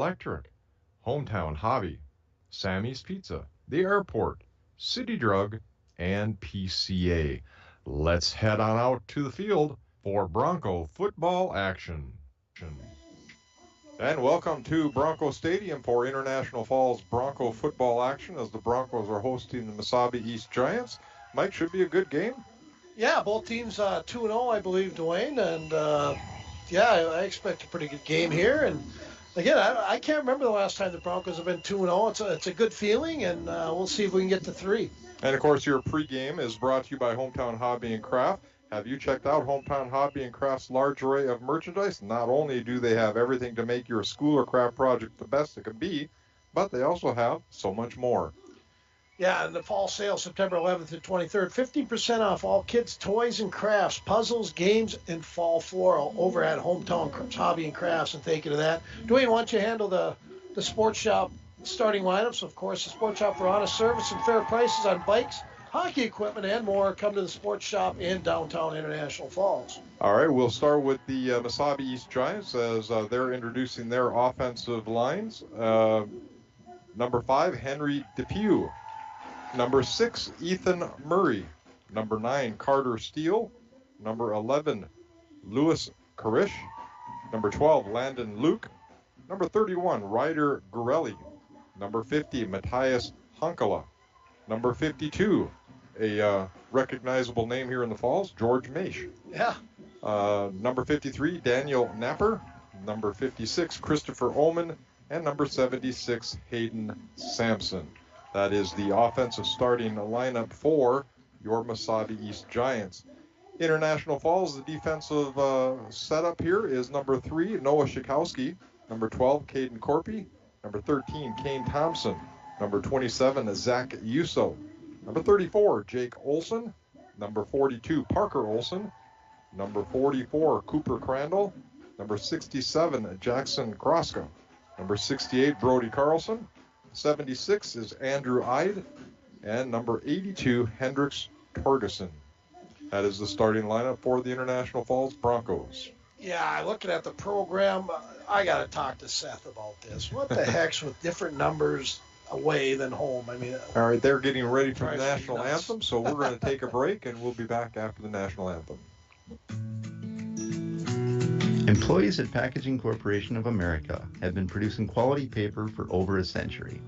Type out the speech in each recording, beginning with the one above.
Electric, Hometown Hobby, Sammy's Pizza, the Airport, City Drug, and PCA. Let's head on out to the field for Bronco football action. And welcome to Bronco Stadium for International Falls Bronco football action as the Broncos are hosting the Mesabi East Giants. Mike, should be a good game. Yeah, both teams 2-0, I believe, Dwayne. And, I expect a pretty good game here. And, again, I can't remember the last time the Broncos have been 2-0. It's a good feeling, and we'll see if we can get to 3. And, of course, your pregame is brought to you by Hometown Hobby and Craft. Have you checked out Hometown Hobby and Craft's large array of merchandise? Not only do they have everything to make your school or craft project the best it can be, but they also have so much more. Yeah, and the fall sale, September 11th to 23rd, 15% off all kids' toys and crafts, puzzles, games, and fall floral over at Hometown Hobby and Crafts, and thank you to that. Dwayne, why don't you handle the sports shop starting lineups? Of course, the sports shop for honest service and fair prices on bikes, hockey equipment, and more. Come to the sports shop in downtown International Falls. All right, we'll start with the Mesabi East Giants as they're introducing their offensive lines. Number 5, Henry Depew. Number 6, Ethan Murray. Number 9, Carter Steele. Number 11, Louis Karish. Number 12, Landon Luke. Number 31, Ryder Gorelli. Number 50, Matthias Hunkala. Number 52, a recognizable name here in the Falls, George Maish. Yeah. Number 53, Daniel Napper. Number 56, Christopher Oman. And number 76, Hayden Sampson. That is the offensive starting lineup for your Mesabi East Giants. International Falls, the defensive setup here is number 3, Noah Shikowski. Number 12, Caden Corpy. Number 13, Kane Thompson. Number 27, Zach Yuso. Number 34, Jake Olson. Number 42, Parker Olson. Number 44, Cooper Crandall. Number 67, Jackson Kroska. Number 68, Brody Carlson. 76 is Andrew Ide. And number 82, Hendricks Torgerson. That is the starting lineup for the International Falls Broncos. Yeah, looking at the program, I got to talk to Seth about this. What the heck's with different numbers away than home? I mean, all right, they're getting ready for the national anthem, so we're going to take a break, and we'll be back after the national anthem. Employees at Packaging Corporation of America have been producing quality paper for over a century.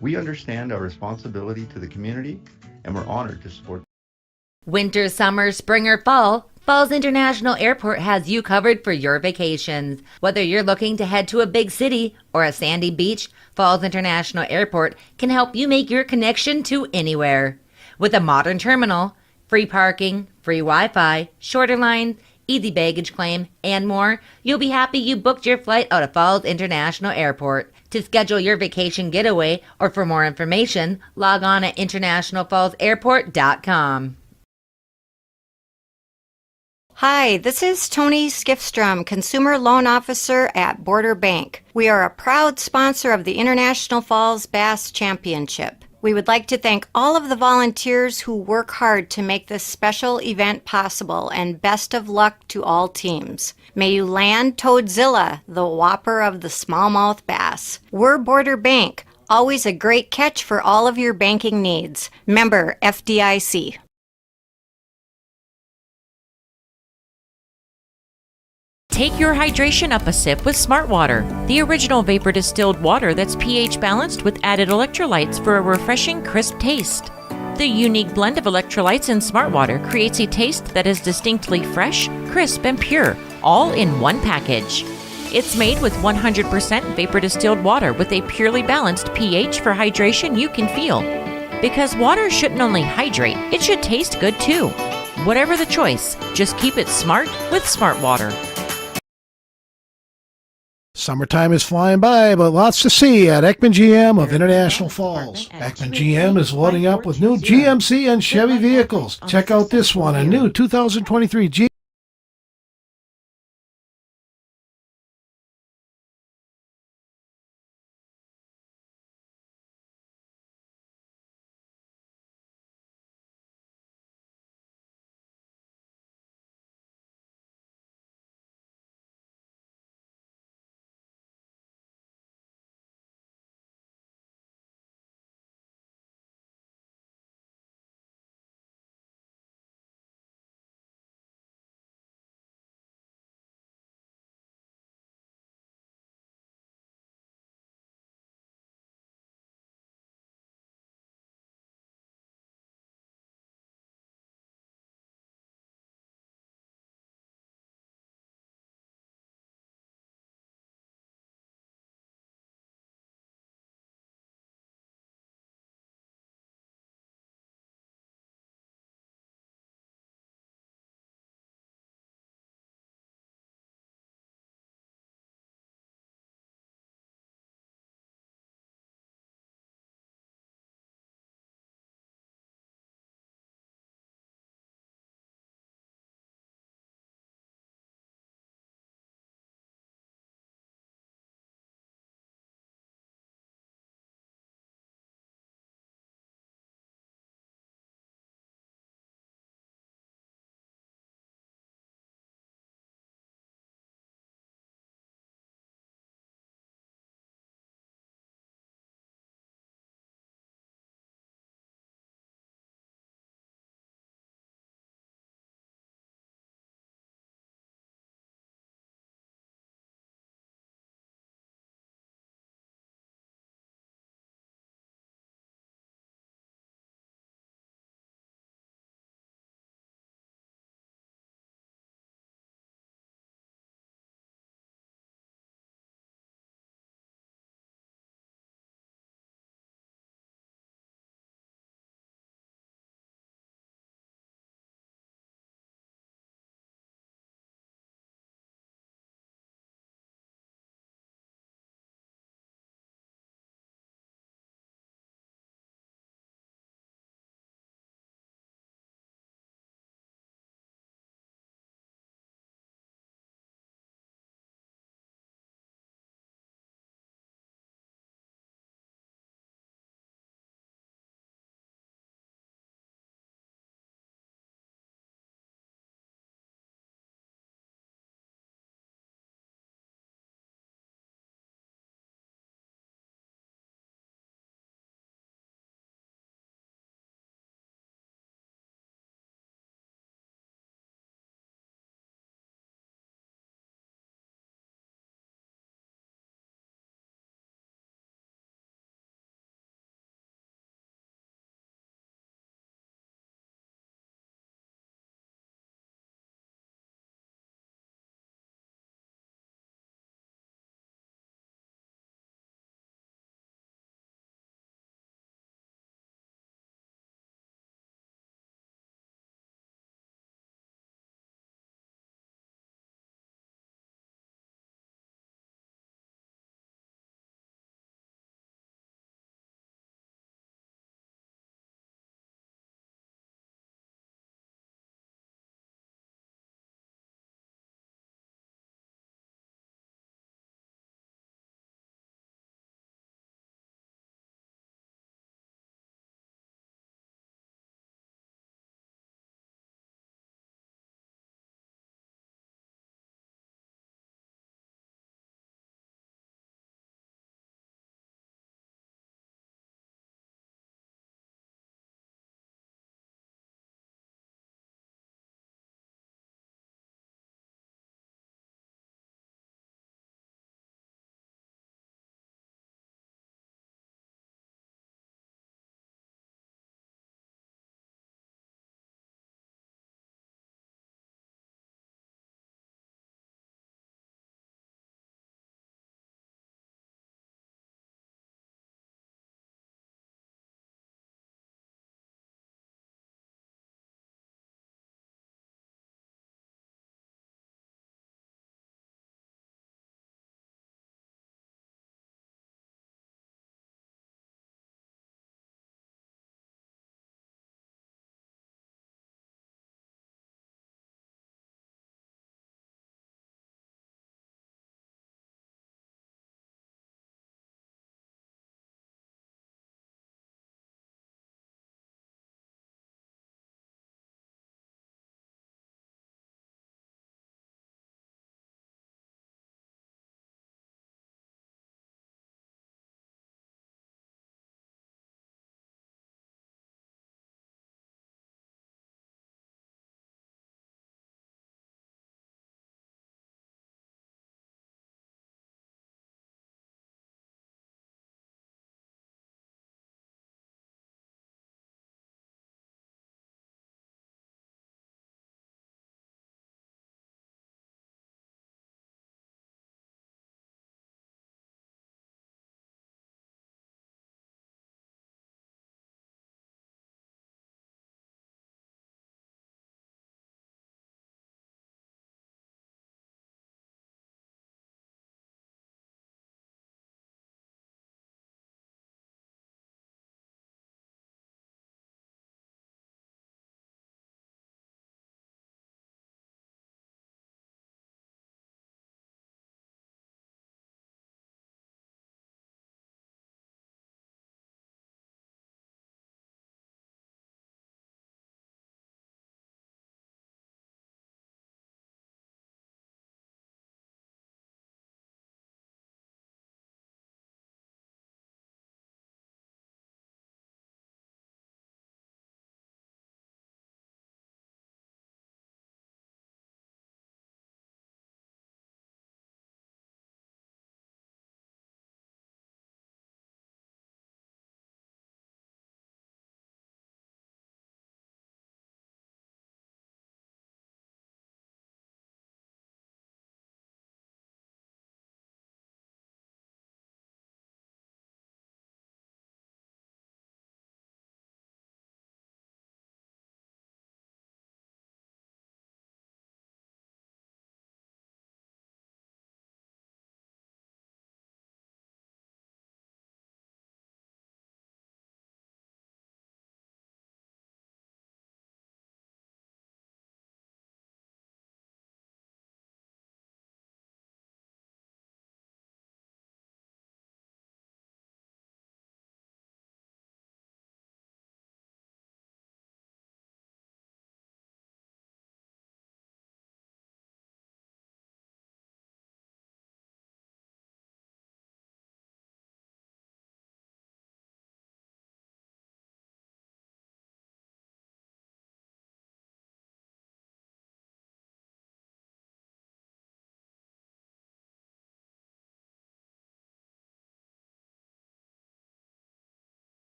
We understand our responsibility to the community, and we're honored to support. Winter, summer, spring, or fall, Falls International Airport has you covered for your vacations. Whether you're looking to head to a big city or a sandy beach, Falls International Airport can help you make your connection to anywhere. With a modern terminal, free parking, free Wi-Fi, shorter lines, easy baggage claim, and more, you'll be happy you booked your flight out of Falls International Airport. To schedule your vacation getaway or for more information, log on at internationalfallsairport.com. Hi, this is Tony Skifstrom, Consumer Loan Officer at Border Bank. We are a proud sponsor of the International Falls Bass Championship. We would like to thank all of the volunteers who work hard to make this special event possible, and best of luck to all teams. May you land Toadzilla, the whopper of the smallmouth bass. We're Border Bank, always a great catch for all of your banking needs. Member FDIC. Take your hydration up a sip with Smart Water, the original vapor distilled water that's pH balanced with added electrolytes for a refreshing, crisp taste. The unique blend of electrolytes in Smart Water creates a taste that is distinctly fresh, crisp, and pure, all in one package. It's made with 100% vapor distilled water with a purely balanced pH for hydration you can feel. Because water shouldn't only hydrate, it should taste good too. Whatever the choice, just keep it smart with Smart Water. Summertime is flying by, but lots to see at Ekman GM of International Falls. Ekman GM is loading up with new GMC and Chevy vehicles. Check out this one, a new 2023 GM.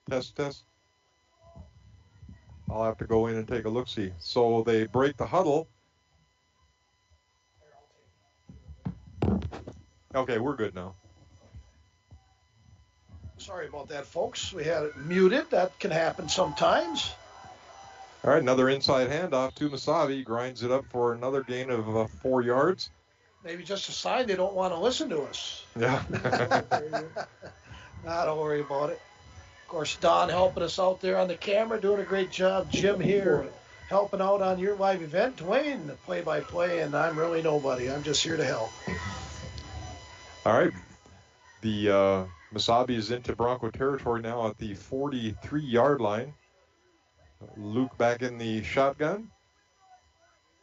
Test. I'll have to go in and take a look-see. So they break the huddle. Okay, we're good now. Sorry about that, folks. We had it muted. That can happen sometimes. All right, another inside handoff to Mesabi. Grinds it up for another gain of 4 yards. Maybe just a sign they don't want to listen to us. Yeah. Nah, don't worry about it. Of course, Don helping us out there on the camera, doing a great job. Jim here helping out on your live event. Dwayne, the play-by-play, and I'm really nobody. I'm just here to help. All right. The Mesabi is into Bronco territory now at the 43-yard line. Luke back in the shotgun.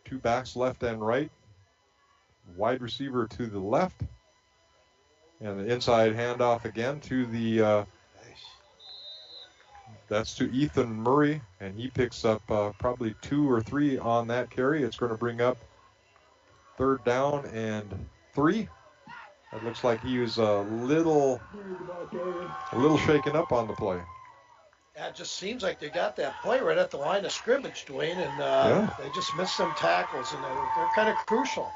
2 backs left and right. Wide receiver to the left. And the inside handoff again to the, that's to Ethan Murray. And he picks up probably 2 or 3 on that carry. It's going to bring up 3rd down and 3. It looks like he was a little shaken up on the play. Yeah, it just seems like they got that play right at the line of scrimmage, Dwayne, and they just missed some tackles, and they're kind of crucial.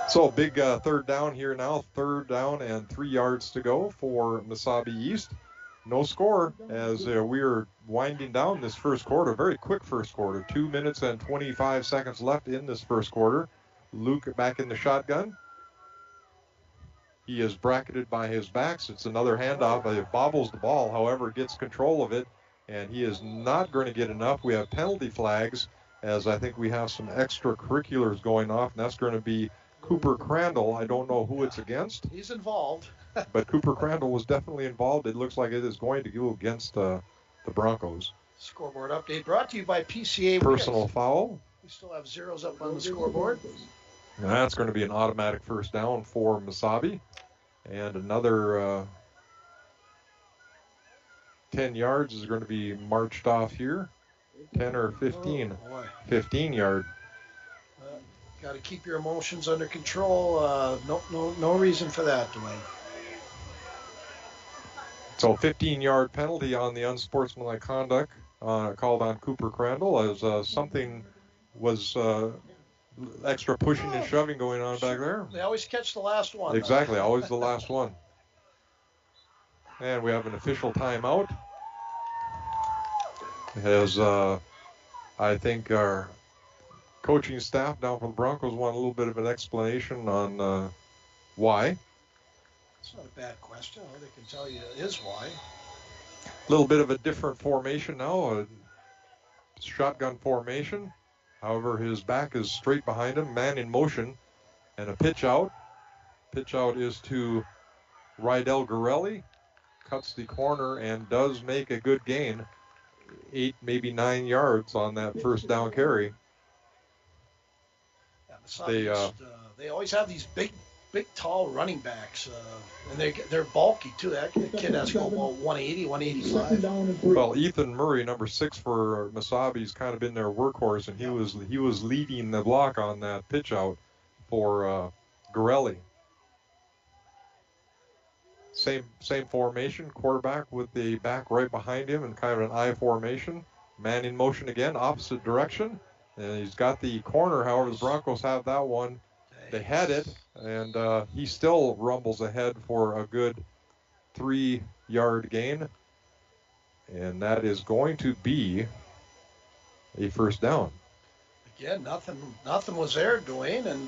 So a big 3rd down here now, 3rd down and 3 yards to go for Mesabi East. No score as we are winding down this first quarter, very quick first quarter. 2 minutes and 25 seconds left in this first quarter. Luke back in the shotgun. He is bracketed by his backs. It's another handoff. It bobbles the ball, however, gets control of it, and he is not going to get enough. We have penalty flags, as I think we have some extracurriculars going off, and that's going to be Cooper Crandall. I don't know who it's against. He's involved. But Cooper Crandall was definitely involved. It looks like it is going to go against the Broncos. Scoreboard update brought to you by PCA. Personal foul. We still have zeros up on the scoreboard. And that's going to be an automatic first down for Mesabi. And another 10 yards is going to be marched off here. 10 or 15. 15-yard. Got to keep your emotions under control. No reason for that, Dwayne. So 15-yard penalty on the unsportsmanlike conduct called on Cooper Crandall as something was extra pushing and shoving going on back there. They always catch the last one. Exactly, always the last one. And we have an official timeout. As I think our coaching staff down for the Broncos want a little bit of an explanation on why. It's not a bad question. All they can tell you is why. A little bit of a different formation now, a shotgun formation. However, his back is straight behind him, man in motion, and a pitch out. Pitch out is to Rydell Gorelli, cuts the corner and does make a good gain, 8, maybe 9 yards on that first down carry. Yeah, they always have these big, tall running backs, and they're bulky too. That kid has to go about 180, 185. Well, Ethan Murray, number 6 for Mesabi's kind of been their workhorse, and he was leading the block on that pitch out for Gorelli. Same formation, quarterback with the back right behind him and kind of an I formation. Man in motion again, opposite direction. And he's got the corner, however, the Broncos have that one. They had it, and he still rumbles ahead for a good 3-yard gain. And that is going to be a first down. Again, nothing was there, Dwayne, and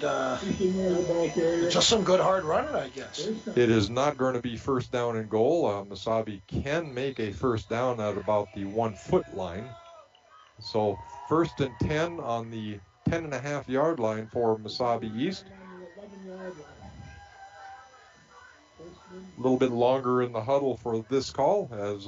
just some good hard running, I guess. It is not going to be first down and goal. Mesabi can make a first down at about the 1-foot line. So 1st and 10 on the 10.5-yard line for Mesabi East. A little bit longer in the huddle for this call as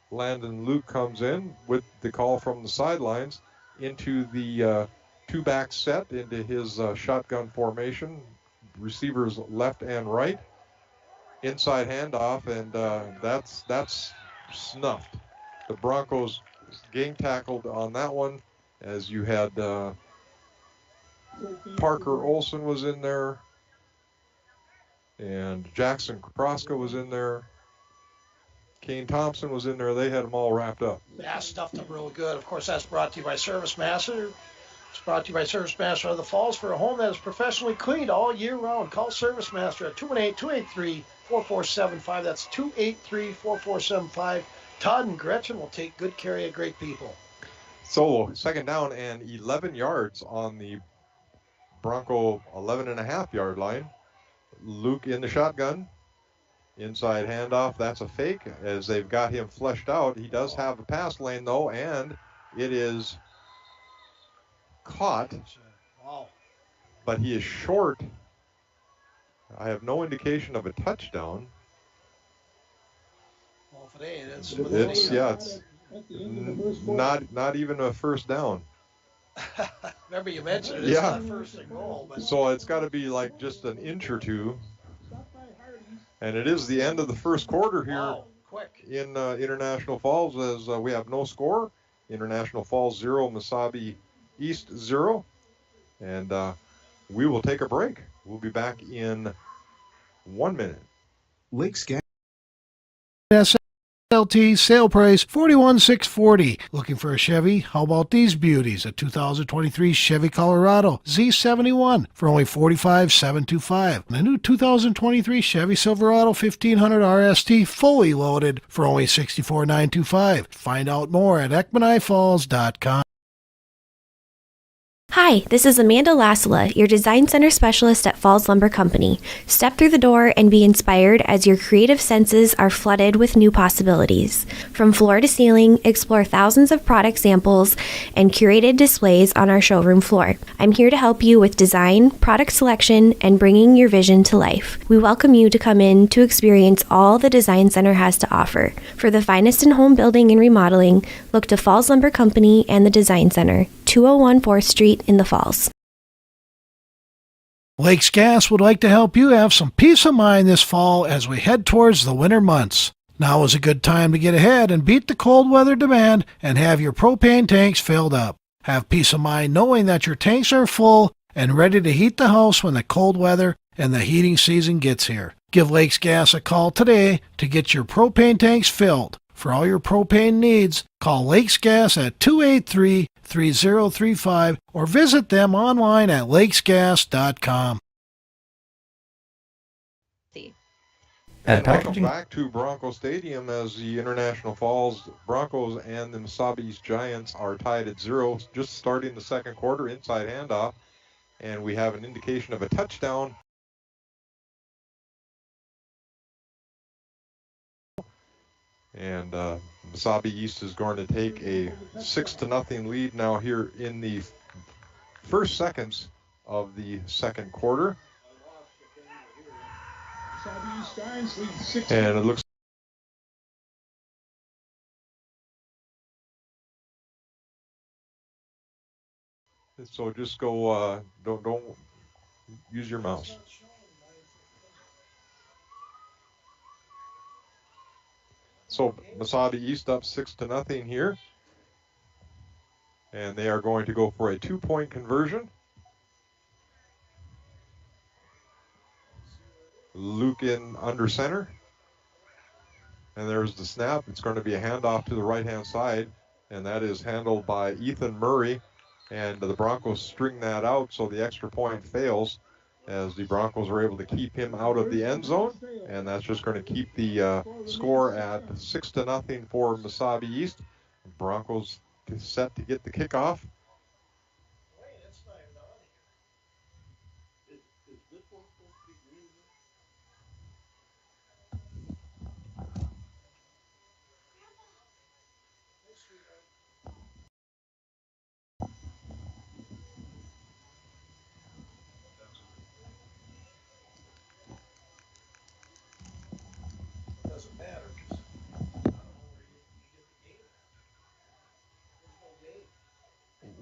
Landon Luke comes in with the call from the sidelines into the 2-back set into his shotgun formation. Receivers left and right. Inside handoff, and that's snuffed. The Broncos game tackled on that one, as you had Parker Olson was in there, and Jackson Kroska was in there. Kane Thompson was in there. They had them all wrapped up. Yeah, stuffed them real good. Of course, that's brought to you by Service Master. It's brought to you by Service Master of the Falls for a home that is professionally cleaned all year round. Call Service Master at 218-283-4475. That's 283-4475. Todd and Gretchen will take good care of you, great people. So, second down and 11 yards on the Bronco 11.5-yard line. Luke in the shotgun. Inside handoff. That's a fake as they've got him fleshed out. He does have a pass lane, though, and it is caught. Wow. But he is short. I have no indication of a touchdown. Well, if it ain't, it's not even a first down. Remember you mentioned it. It's not first and goal. But... So it's got to be like just an inch or two. And it is the end of the first quarter here in International Falls as we have no score. International Falls 0, Mesabi East 0. And we will take a break. We'll be back in 1 minute. Lakes Gas LT sale price $41,640. Looking for a Chevy? How about these beauties? A 2023 Chevy Colorado Z71 for only $45,725. And a new 2023 Chevy Silverado 1500 RST fully loaded for only $64,925. Find out more at EckmanIFalls.com. Hi, this is Amanda Lassila, your Design Center Specialist at Falls Lumber Company. Step through the door and be inspired as your creative senses are flooded with new possibilities. From floor to ceiling, explore thousands of product samples and curated displays on our showroom floor. I'm here to help you with design, product selection, and bringing your vision to life. We welcome you to come in to experience all the Design Center has to offer. For the finest in home building and remodeling, look to Falls Lumber Company and the Design Center, 201 4th Street in the Falls. Lakes Gas would like to help you have some peace of mind this fall as we head towards the winter months. Now is a good time to get ahead and beat the cold weather demand and have your propane tanks filled up. Have peace of mind knowing that your tanks are full and ready to heat the house when the cold weather and the heating season gets here. Give Lakes Gas a call today to get your propane tanks filled. For all your propane needs, call Lakes Gas at 283-3035 or visit them online at lakesgas.com. And welcome back to Bronco Stadium as the International Falls Broncos and the Mesabi East Giants are tied at 0, just starting the second quarter, inside handoff, and we have an indication of a touchdown. And Mesabi East is going to take a 6-0 lead now here in the first seconds of the second quarter. And it looks so. Just go. Don't use your mouse. So Mesabi East up 6-0 here. And they are going to go for a 2-point conversion. Luke in under center. And there's the snap. It's going to be a handoff to the right-hand side. And that is handled by Ethan Murray. And the Broncos string that out, so the extra point fails as the Broncos are able to keep him out of the end zone. And that's just going to keep the score at 6-0 for Mesabi East. Broncos set to get the kickoff.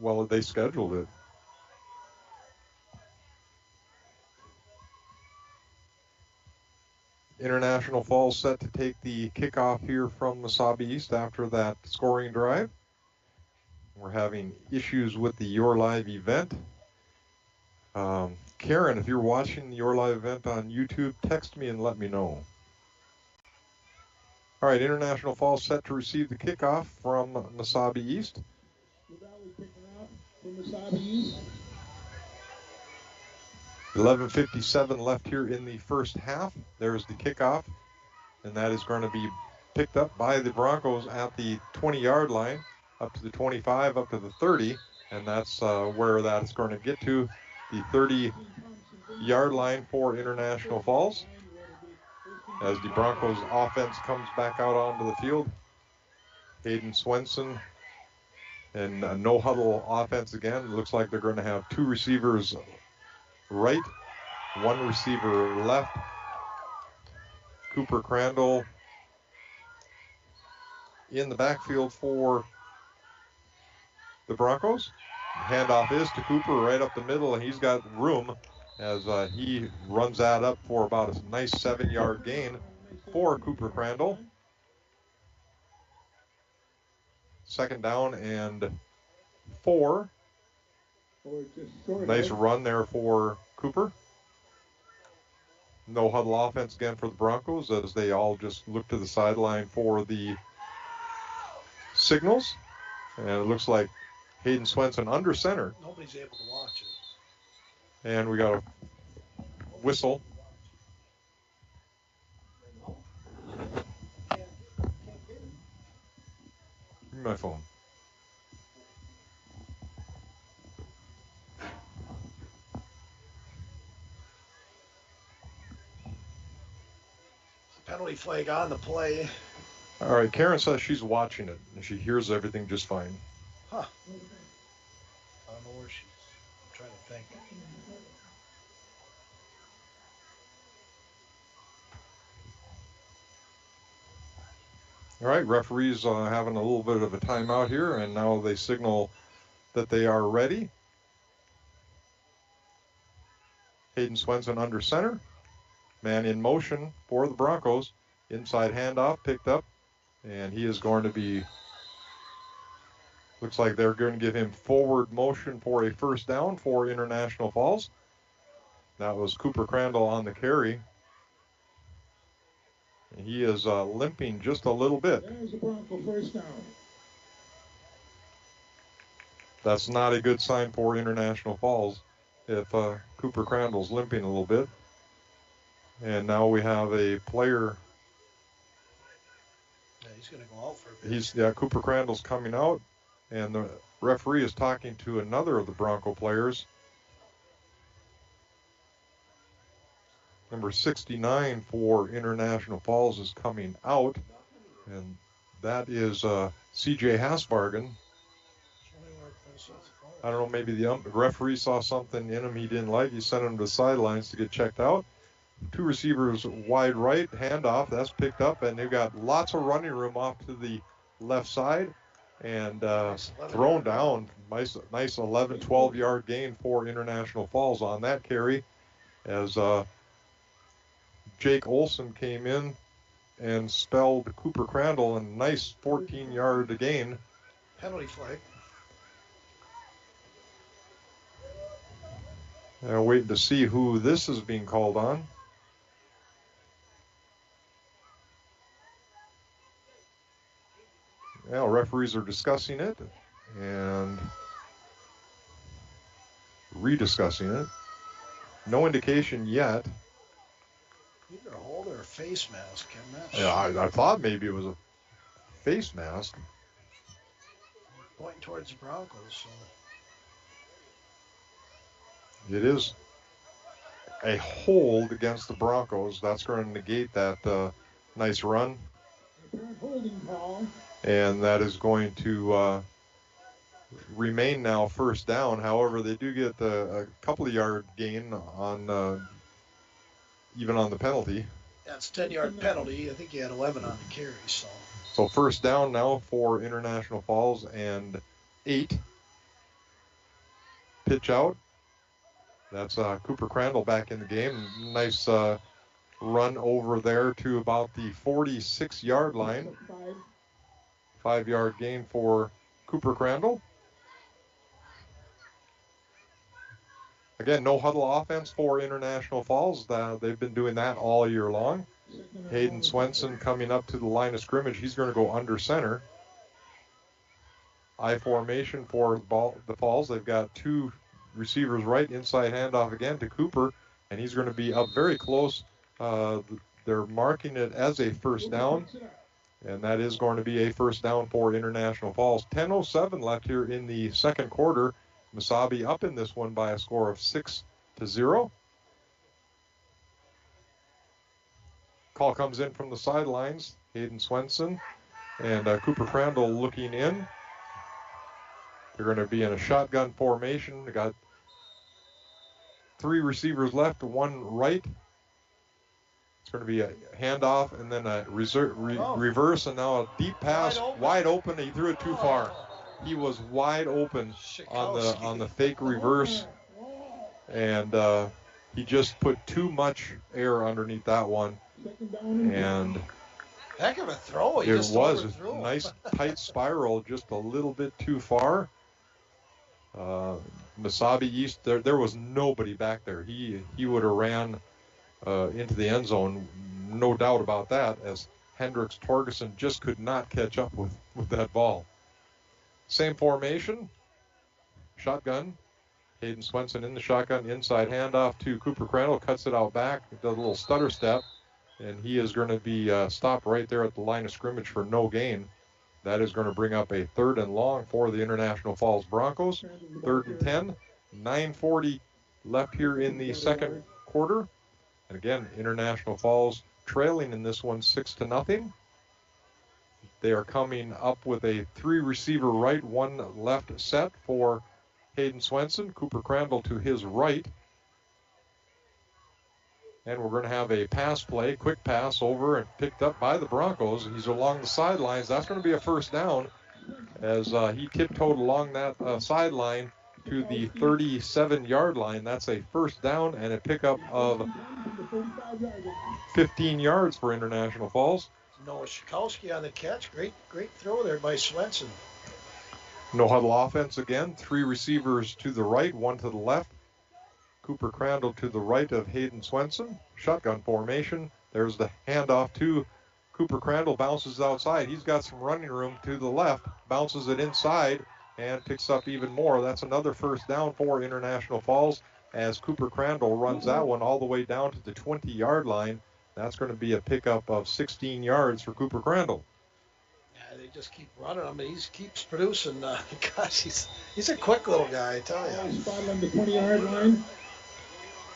Well, they scheduled it. International Falls set to take the kickoff here from Mesabi East after that scoring drive. We're having issues with the Your Live event. Karen, if you're watching the Your Live event on YouTube, text me and let me know. All right, International Falls set to receive the kickoff from Mesabi East. 11:57 left here in the first half. There's the kickoff, and that is going to be picked up by the Broncos at the 20-yard line, up to the 25, up to the 30, and that's where that's going to get to, the 30-yard line for International Falls. As the Broncos offense comes back out onto the field, Hayden Swenson and no huddle offense again. It looks like they're going to have two receivers right, one receiver left. Cooper Crandall in the backfield for the Broncos. Handoff is to Cooper right up the middle, and he's got room as he runs that up for about a nice 7-yard gain for Cooper Crandall. Second down and 4. Nice run there for Cooper. No huddle offense again for the Broncos as they all just look to the sideline for the signals. And it looks like Hayden Swenson under center. Nobody's able to watch it. And we got a whistle. Give me my phone. Penalty flag on the play. All right, Karen says she's watching it and she hears everything just fine. Huh. I don't know where she's. I'm trying to think. All right, referees having a little bit of a timeout here, and now they signal that they are ready. Hayden Swenson under center. Man in motion for the Broncos. Inside handoff picked up, and he is going to be, looks like they're going to give him forward motion for a first down for International Falls. That was Cooper Crandall on the carry. And he is limping just a little bit. There's the Bronco first down. That's not a good sign for International Falls if Cooper Crandall's limping a little bit. And now we have a player. Yeah, he's going to go out for a bit. Cooper Crandall's coming out, and the referee is talking to another of the Bronco players. Number 69 for International Falls is coming out, and that is C.J. Hasbargen. I don't know, maybe the referee saw something in him he didn't like. He sent him to the sidelines to get checked out. Two receivers wide right, handoff, that's picked up, and they've got lots of running room off to the left side, and thrown down. Nice 11, 12-yard gain for International Falls on that carry as Jake Olson came in and spelled Cooper Crandall, and nice 14-yard gain. Penalty flag. And waiting to see who this is being called on. Well, referees are discussing it and rediscussing it. No indication yet. Either a hold or a face mask. Yeah, I thought maybe it was a face mask. Pointing towards the Broncos. So. It is a hold against the Broncos. That's going to negate that nice run. And that is going to remain now first down. However, they do get a couple of yard gain on even on the penalty. That's 10-yard penalty. I think he had 11 on the carry. So first down now for International Falls and 8. Pitch out. That's Cooper Crandall back in the game. Nice run over there to about the 46-yard line. 5-yard gain for Cooper Crandall. Again, no huddle offense for International Falls. They've been doing that all year long. Hayden Swenson coming up to the line of scrimmage. He's going to go under center. I formation for the Falls. They've got two receivers right, inside handoff again to Cooper, and he's going to be up very close. They're marking it as a first down, and that is going to be a first down for International Falls. 10:07 left here in the second quarter. Mesabi up in this one by a score of 6-0. Call comes in from the sidelines. Hayden Swenson and Cooper Crandall looking in. They're going to be in a shotgun formation. They got three receivers left, one right. It's going to be a handoff and then a reverse, and now a deep pass, wide open. He threw it too far. He was wide open on the fake reverse, and he just put too much air underneath that one. And heck of a throw. It was a nice tight spiral, just a little bit too far. Mesabi East, there was nobody back there. He would have ran into the end zone, no doubt about that, as Hendricks Torgerson just could not catch up with that ball. Same formation, shotgun. Hayden Swenson in the shotgun, inside handoff to Cooper Crandall, cuts it out back, does a little stutter step, and he is going to be stopped right there at the line of scrimmage for no gain. That is going to bring up a 3rd and long for the International Falls Broncos. 3rd and 10, 9:40 left here in the second quarter. And again, International Falls trailing in this one 6-0. They are coming up with a 3-receiver right, 1 left set for Hayden Swenson. Cooper Crandall to his right. And we're going to have a pass play, quick pass over and picked up by the Broncos. He's along the sidelines. That's going to be a first down as he tiptoed along that sideline to the 37-yard line. That's a first down and a pickup of 15 yards for International Falls. Noah Schakowski on the catch. Great throw there by Swenson. No huddle offense again. 3 receivers to the right, 1 to the left. Cooper Crandall to the right of Hayden Swenson. Shotgun formation. There's the handoff to Cooper Crandall. Bounces outside. He's got some running room to the left. Bounces it inside and picks up even more. That's another first down for International Falls as Cooper Crandall runs that one all the way down to the 20-yard line. That's going to be a pickup of 16 yards for Cooper Crandall. Yeah, they just keep running him. He keeps producing. Gosh, he's a quick little guy, I tell you. Spotted on the 20-yard line.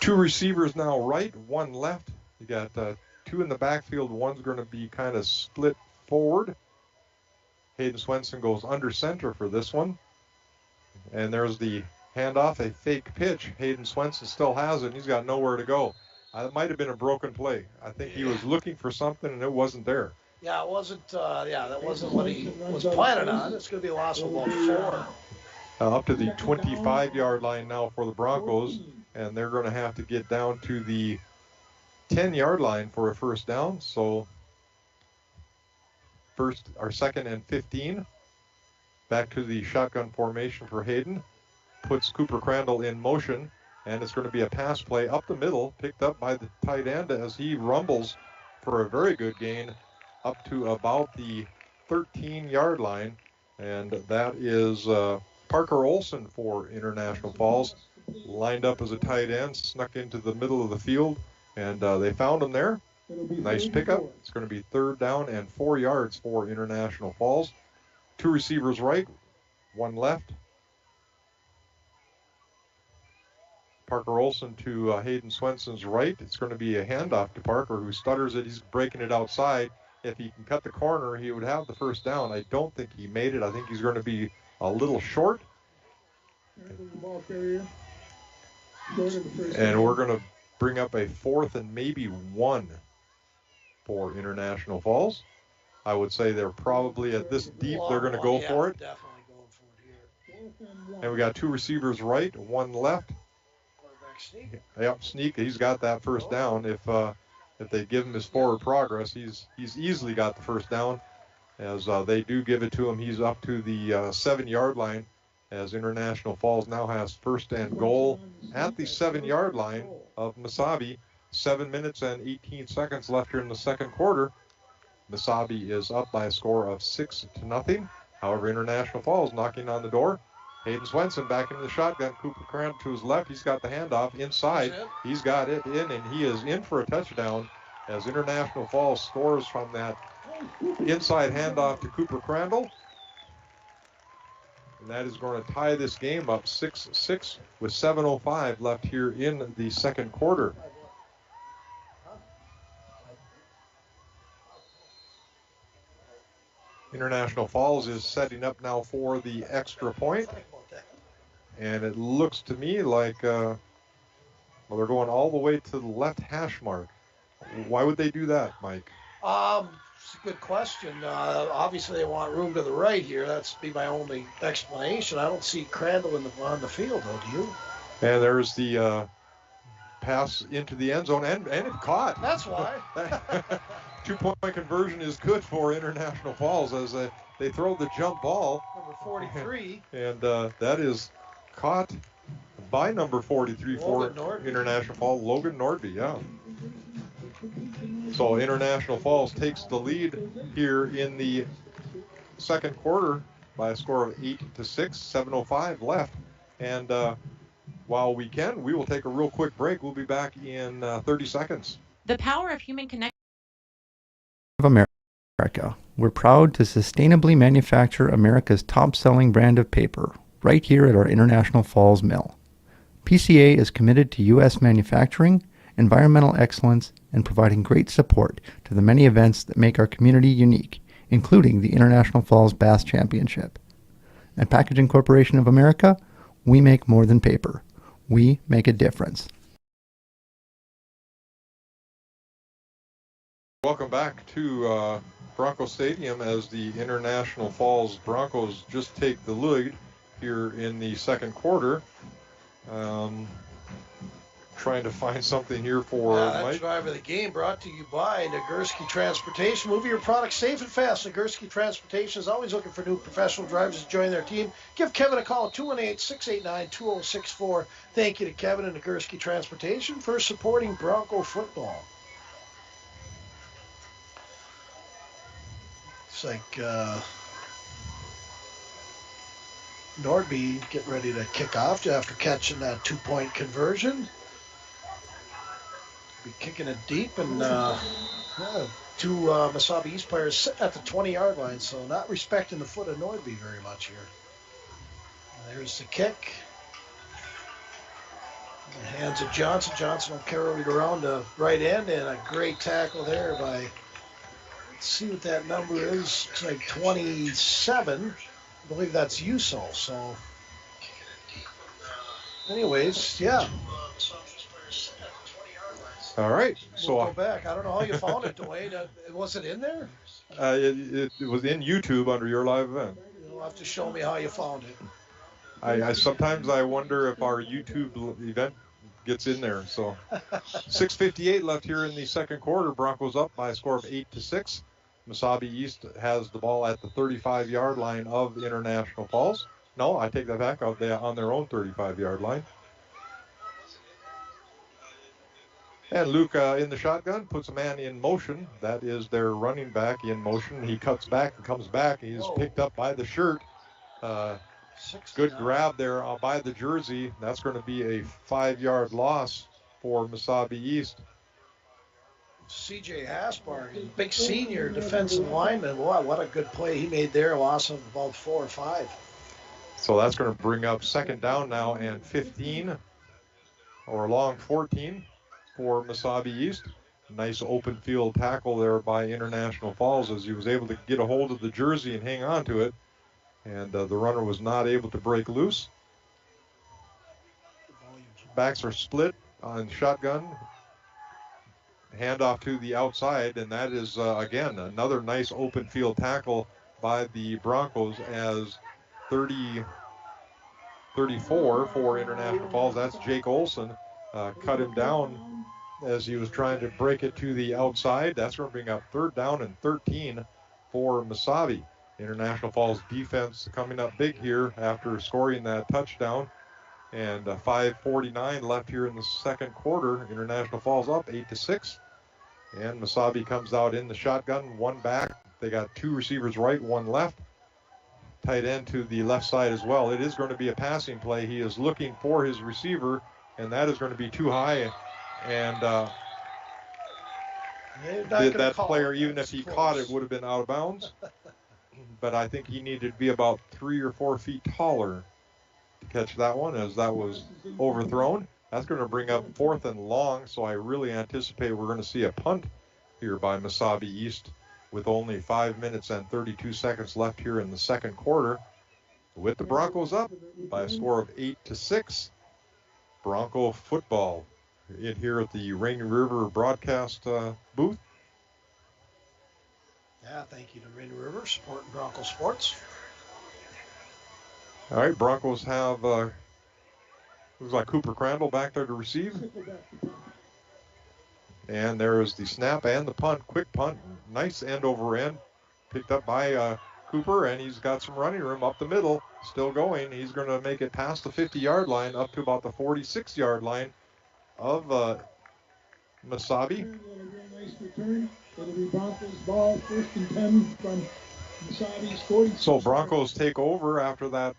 2 receivers now right, 1 left. You got 2 in the backfield. One's going to be kind of split forward. Hayden Swenson goes under center for this one. And there's the handoff, a fake pitch. Hayden Swenson still has it, and he's got nowhere to go. It might have been a broken play. I think he was looking for something, and it wasn't there. Yeah, it wasn't. That wasn't what he was planning on. It's going to be a loss of about 4. Up to the 25-yard line now for the Broncos, and they're going to have to get down to the 10-yard line for a first down. So second and 15. Back to the shotgun formation for Hayden. Puts Cooper Crandall in motion, and it's going to be a pass play up the middle, picked up by the tight end as he rumbles for a very good gain up to about the 13-yard line. And that is Parker Olson for International Falls. Lined up as a tight end, snuck into the middle of the field, and they found him there. Nice pickup. It's going to be 3rd down and 4 yards for International Falls. 2 receivers right, 1 left. Parker Olson to Hayden Swenson's right. It's going to be a handoff to Parker, who stutters it. He's breaking it outside. If he can cut the corner, he would have the first down. I don't think he made it. I think he's going to be a little short. And we're going to bring up a 4th and maybe 1 for International Falls. I would say they're probably at this deep. They're going to go for it. Definitely going for it here. And we got 2 receivers right, 1 left. Sneak. Yep, Sneak. He's got that first down. If they give him his forward progress, he's easily got the first down. As they do give it to him, he's up to the 7-yard line. As International Falls now has 1st and goal at the 7-yard line of Mesabi. 7 minutes and 18 seconds left here in the second quarter. Mesabi is up by a score of 6-0. However, International Falls knocking on the door. Hayden Swenson back into the shotgun. Cooper Crandall to his left. He's got the handoff inside. He's got it in, and he is in for a touchdown as International Falls scores from that inside handoff to Cooper Crandall. And that is going to tie this game up 6-6 with 7:05 left here in the second quarter. International Falls is setting up now for the extra point. And it looks to me like, well, they're going all the way to the left hash mark. Why would they do that, Mike? It's a good question. Obviously, they want room to the right here. That's be my only explanation. I don't see Crandall on the field, though, do you? And there's the pass into the end zone, and it caught. That's why. 2-point conversion is good for International Falls as they throw the jump ball. Number 43. And that is caught by number 43 for International Falls, Logan Nordby, yeah. So International Falls takes the lead here in the second quarter by a score of 8-6, 7:05 left. And while we will take a real quick break. We'll be back in 30 seconds. The power of human connection. Of America. We're proud to sustainably manufacture America's top-selling brand of paper right here at our International Falls mill. PCA is committed to U.S. manufacturing, environmental excellence, and providing great support to the many events that make our community unique, including the International Falls Bass Championship. At Packaging Corporation of America, we make more than paper. We make a difference. Welcome back to Bronco Stadium as the International Falls Broncos just take the lead here in the second quarter. Trying to find something here for that Mike. drive of the game brought to you by Nagurski Transportation. Moving your product safe and fast. Nagurski Transportation is always looking for new professional drivers to join their team. Give Kevin a call at 218-689-2064. Thank you to Kevin and Nagurski Transportation for supporting Bronco football. It's like Nordby getting ready to kick off after catching that 2-point conversion. Be kicking it deep, and two Mesabi East players at the 20-yard line, so not respecting the foot of Nordby very much here. There's the kick. The hands of Johnson. Johnson will carry it around the right end, and a great tackle there by, let's see what that number is. It's like 27. I believe that's Uso. So, anyways, yeah. All right. So we'll go back. I don't know how you found it, Dwayne. Was it in there? It was in YouTube under your live event. You'll have to show me how you found it. I sometimes wonder if our YouTube event gets in there. So 6:58 left here in the second quarter. Broncos up by a score of 8-6. Mesabi East has the ball at the 35-yard line of International Falls. No, I take that back. On their own 35-yard line. And Luke in the shotgun puts a man in motion. That is their running back in motion. He cuts back and comes back. He's picked up by the shirt. Good grab there by the jersey. That's going to be a 5-yard loss for Mesabi East. C.J. Hasbar, big senior defensive lineman. Wow, what a good play he made there. A loss of about 4 or 5. So that's going to bring up second down now and 15, or long 14 for Mesabi East. Nice open field tackle there by International Falls as he was able to get a hold of the jersey and hang on to it. And the runner was not able to break loose. Backs are split on shotgun. Handoff to the outside, and that is, again, another nice open field tackle by the Broncos as 34 for International Falls. That's Jake Olson. Cut him down as he was trying to break it to the outside. That's going to bring up third down and 13 for Mesabi. International Falls defense coming up big here after scoring that touchdown. And 5:49 left here in the second quarter. International Falls up 8-6. And Mesabi comes out in the shotgun, one back. They got two receivers right, one left. Tight end to the left side as well. It is going to be a passing play. He is looking for his receiver, and that is going to be too high. And that player, even if he caught it, would have been out of bounds. But I think he needed to be about 3 or 4 feet taller to catch that one, as that was overthrown. That's going to bring up 4th and long, so I really anticipate we're going to see a punt here by Mesabi East with only 5 minutes and 32 seconds left here in the second quarter, with the Broncos up by a score of 8-6. Bronco football in here at the Rainy River broadcast booth. Yeah, thank you to Rainy River, supporting Bronco sports. All right, Broncos have, looks like Cooper Crandall back there to receive. And there is the snap and the punt, quick punt, nice end over end, picked up by Cooper, and he's got some running room up the middle, still going. He's going to make it past the 50-yard line up to about the 46-yard line of Mesabi. Nice return. It'll be Broncos ball, 1st and 10 from Mesabi's 40. So Broncos take over after that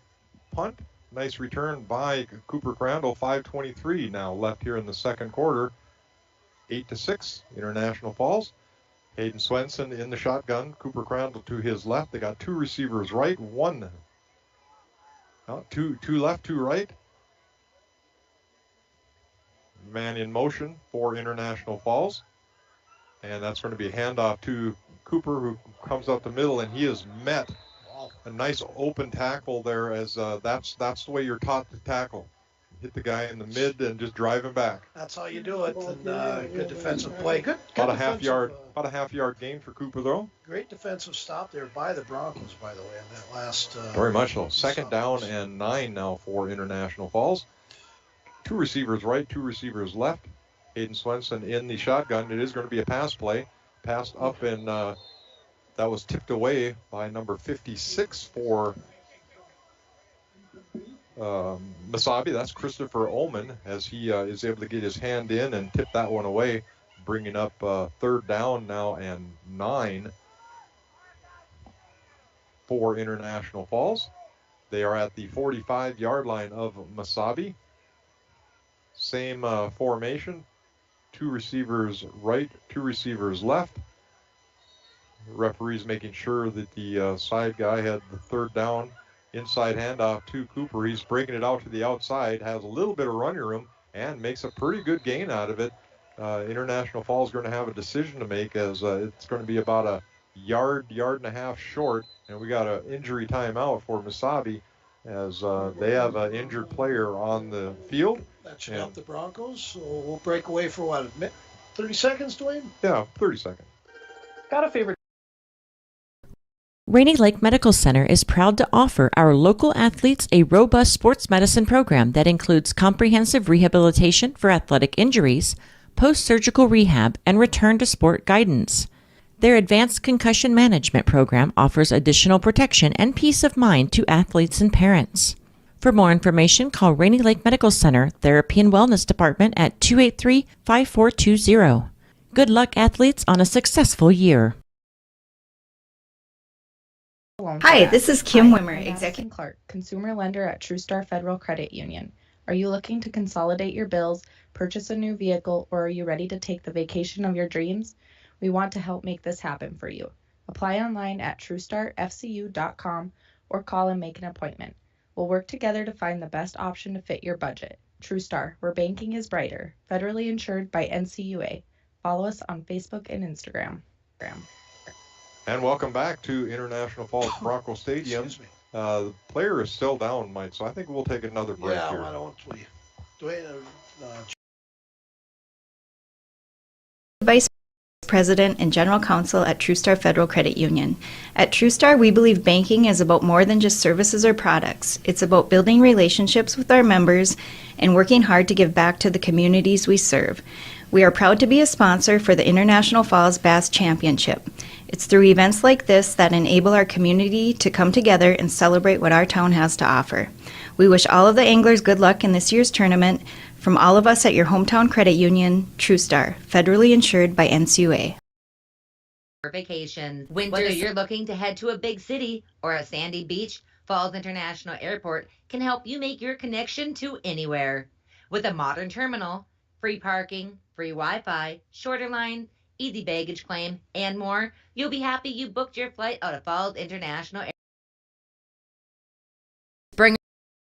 punt. Nice return by Cooper Crandall. 5:23 now left here in the second quarter. 8-6, International Falls. Hayden Swenson in the shotgun. Cooper Crandall to his left. They got two receivers right, two left, two right. Man in motion for International Falls. And that's going to be a handoff to Cooper, who comes up the middle, and he is met. A nice open tackle there, as that's the way you're taught to tackle. Hit the guy in the mid and just drive him back. That's how you do it. And good defensive play. Good about a half yard gain for Cooper, though. Great defensive stop there by the Broncos, by the way, on that last. Very much so. Second down and 9 now for International Falls. Two receivers right, two receivers left. Hayden Swenson in the shotgun. It is going to be a pass play. Passed up, and that was tipped away by number 56 for Mesabi. That's Christopher Ullman, as he is able to get his hand in and tip that one away, bringing up third down now and 9 for International Falls. They are at the 45-yard line of Mesabi. Same formation. Two receivers right, two receivers left. Referees making sure that the side guy had the third down. Inside handoff to Cooper. He's breaking it out to the outside, has a little bit of running room, and makes a pretty good gain out of it. International Falls is going to have a decision to make, as it's going to be about a yard and a half short, and we got an injury timeout for Mesabi, as they have an injured player on the field. That should help the Broncos. So we'll break away for what, 30 seconds, Dwayne? Yeah, 30 seconds. Got a favorite. Rainy Lake Medical Center is proud to offer our local athletes a robust sports medicine program that includes comprehensive rehabilitation for athletic injuries, post-surgical rehab, and return to sport guidance. Their advanced concussion management program offers additional protection and peace of mind to athletes and parents. For more information, call Rainy Lake Medical Center Therapy and Wellness Department at 283-5420. Good luck, athletes, on a successful year. Hi, this is Kim Wimmer, I'm Executive Clark, consumer lender at TrueStar Federal Credit Union. Are you looking to consolidate your bills, purchase a new vehicle, or are you ready to take the vacation of your dreams? We want to help make this happen for you. Apply online at TrueStarFCU.com or call and make an appointment. We'll work together to find the best option to fit your budget. TrueStar, where banking is brighter. Federally insured by NCUA. Follow us on Facebook and Instagram. And welcome back to International Falls Bronco Stadium. The player is still down, Mike, so I think we'll take another break here. Why don't we? Dwayne, Vice President and General Counsel at TrueStar Federal Credit Union. At TrueStar, we believe banking is about more than just services or products. It's about building relationships with our members and working hard to give back to the communities we serve. We are proud to be a sponsor for the International Falls Bass Championship. It's through events like this that enable our community to come together and celebrate what our town has to offer. We wish all of the anglers good luck in this year's tournament. From all of us at your hometown credit union, TrueStar, federally insured by NCUA. Vacations. Whether you're looking to head to a big city or a sandy beach, Falls International Airport can help you make your connection to anywhere. With a modern terminal, free parking, free Wi-Fi, shorter line, easy baggage claim, and more, you'll be happy you booked your flight out of Falls International Airport. Spring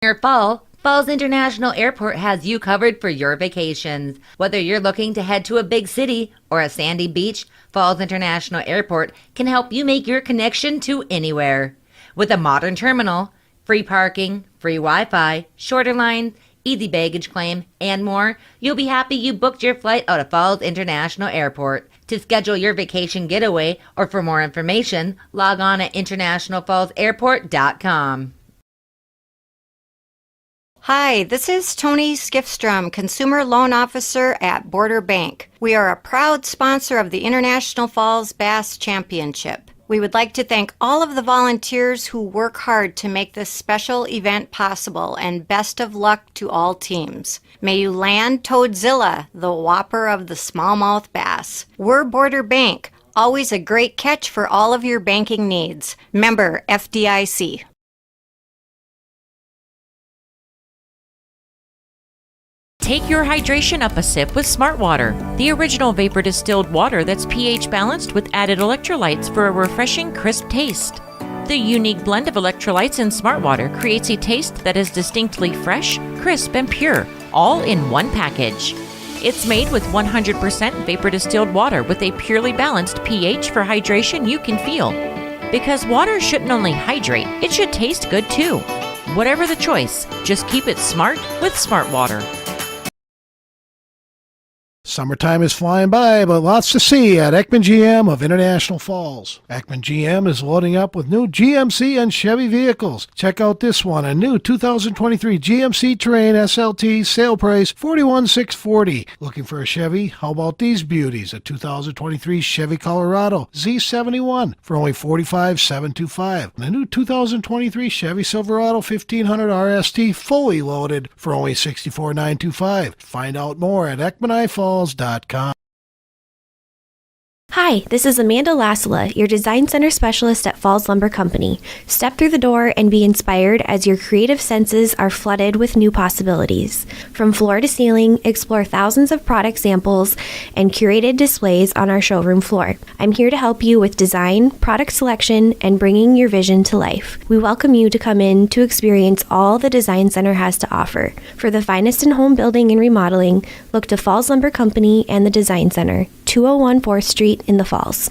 or fall, Falls International Airport has you covered for your vacations. Whether you're looking to head to a big city or a sandy beach, Falls International Airport can help you make your connection to anywhere. With a modern terminal, free parking, free Wi-Fi, shorter lines, easy baggage claim, and more, you'll be happy you booked your flight out of Falls International Airport. To schedule your vacation getaway or for more information, log on at internationalfallsairport.com. Hi, this is Tony Skifstrom, Consumer Loan Officer at Border Bank. We are a proud sponsor of the International Falls Bass Championship. We would like to thank all of the volunteers who work hard to make this special event possible, and best of luck to all teams. May you land Toadzilla, the whopper of the smallmouth bass. We're Border Bank, always a great catch for all of your banking needs. Member FDIC. Take your hydration up a sip with Smart Water, the original vapor distilled water that's pH balanced with added electrolytes for a refreshing, crisp taste. The unique blend of electrolytes in Smart Water creates a taste that is distinctly fresh, crisp, and pure, all in one package. It's made with 100% vapor distilled water with a purely balanced pH for hydration you can feel. Because water shouldn't only hydrate, it should taste good too. Whatever the choice, just keep it smart with Smart Water. Summertime is flying by, but lots to see at Ekman GM of International Falls. Ekman GM is loading up with new GMC and Chevy vehicles. Check out this one, a new 2023 GMC Terrain SLT, sale price $41,640. Looking for a Chevy? How about these beauties? A 2023 Chevy Colorado Z71 for only $45,725. And a new 2023 Chevy Silverado 1500 RST fully loaded for only $64,925. Find out more at EkmanIFalls.com. Hi, this is Amanda Lassila, your Design Center Specialist at Falls Lumber Company. Step through the door and be inspired as your creative senses are flooded with new possibilities. From floor to ceiling, explore thousands of product samples and curated displays on our showroom floor. I'm here to help you with design, product selection, and bringing your vision to life. We welcome you to come in to experience all the Design Center has to offer. For the finest in home building and remodeling, look to Falls Lumber Company and the Design Center, 201 4th Street in the Falls.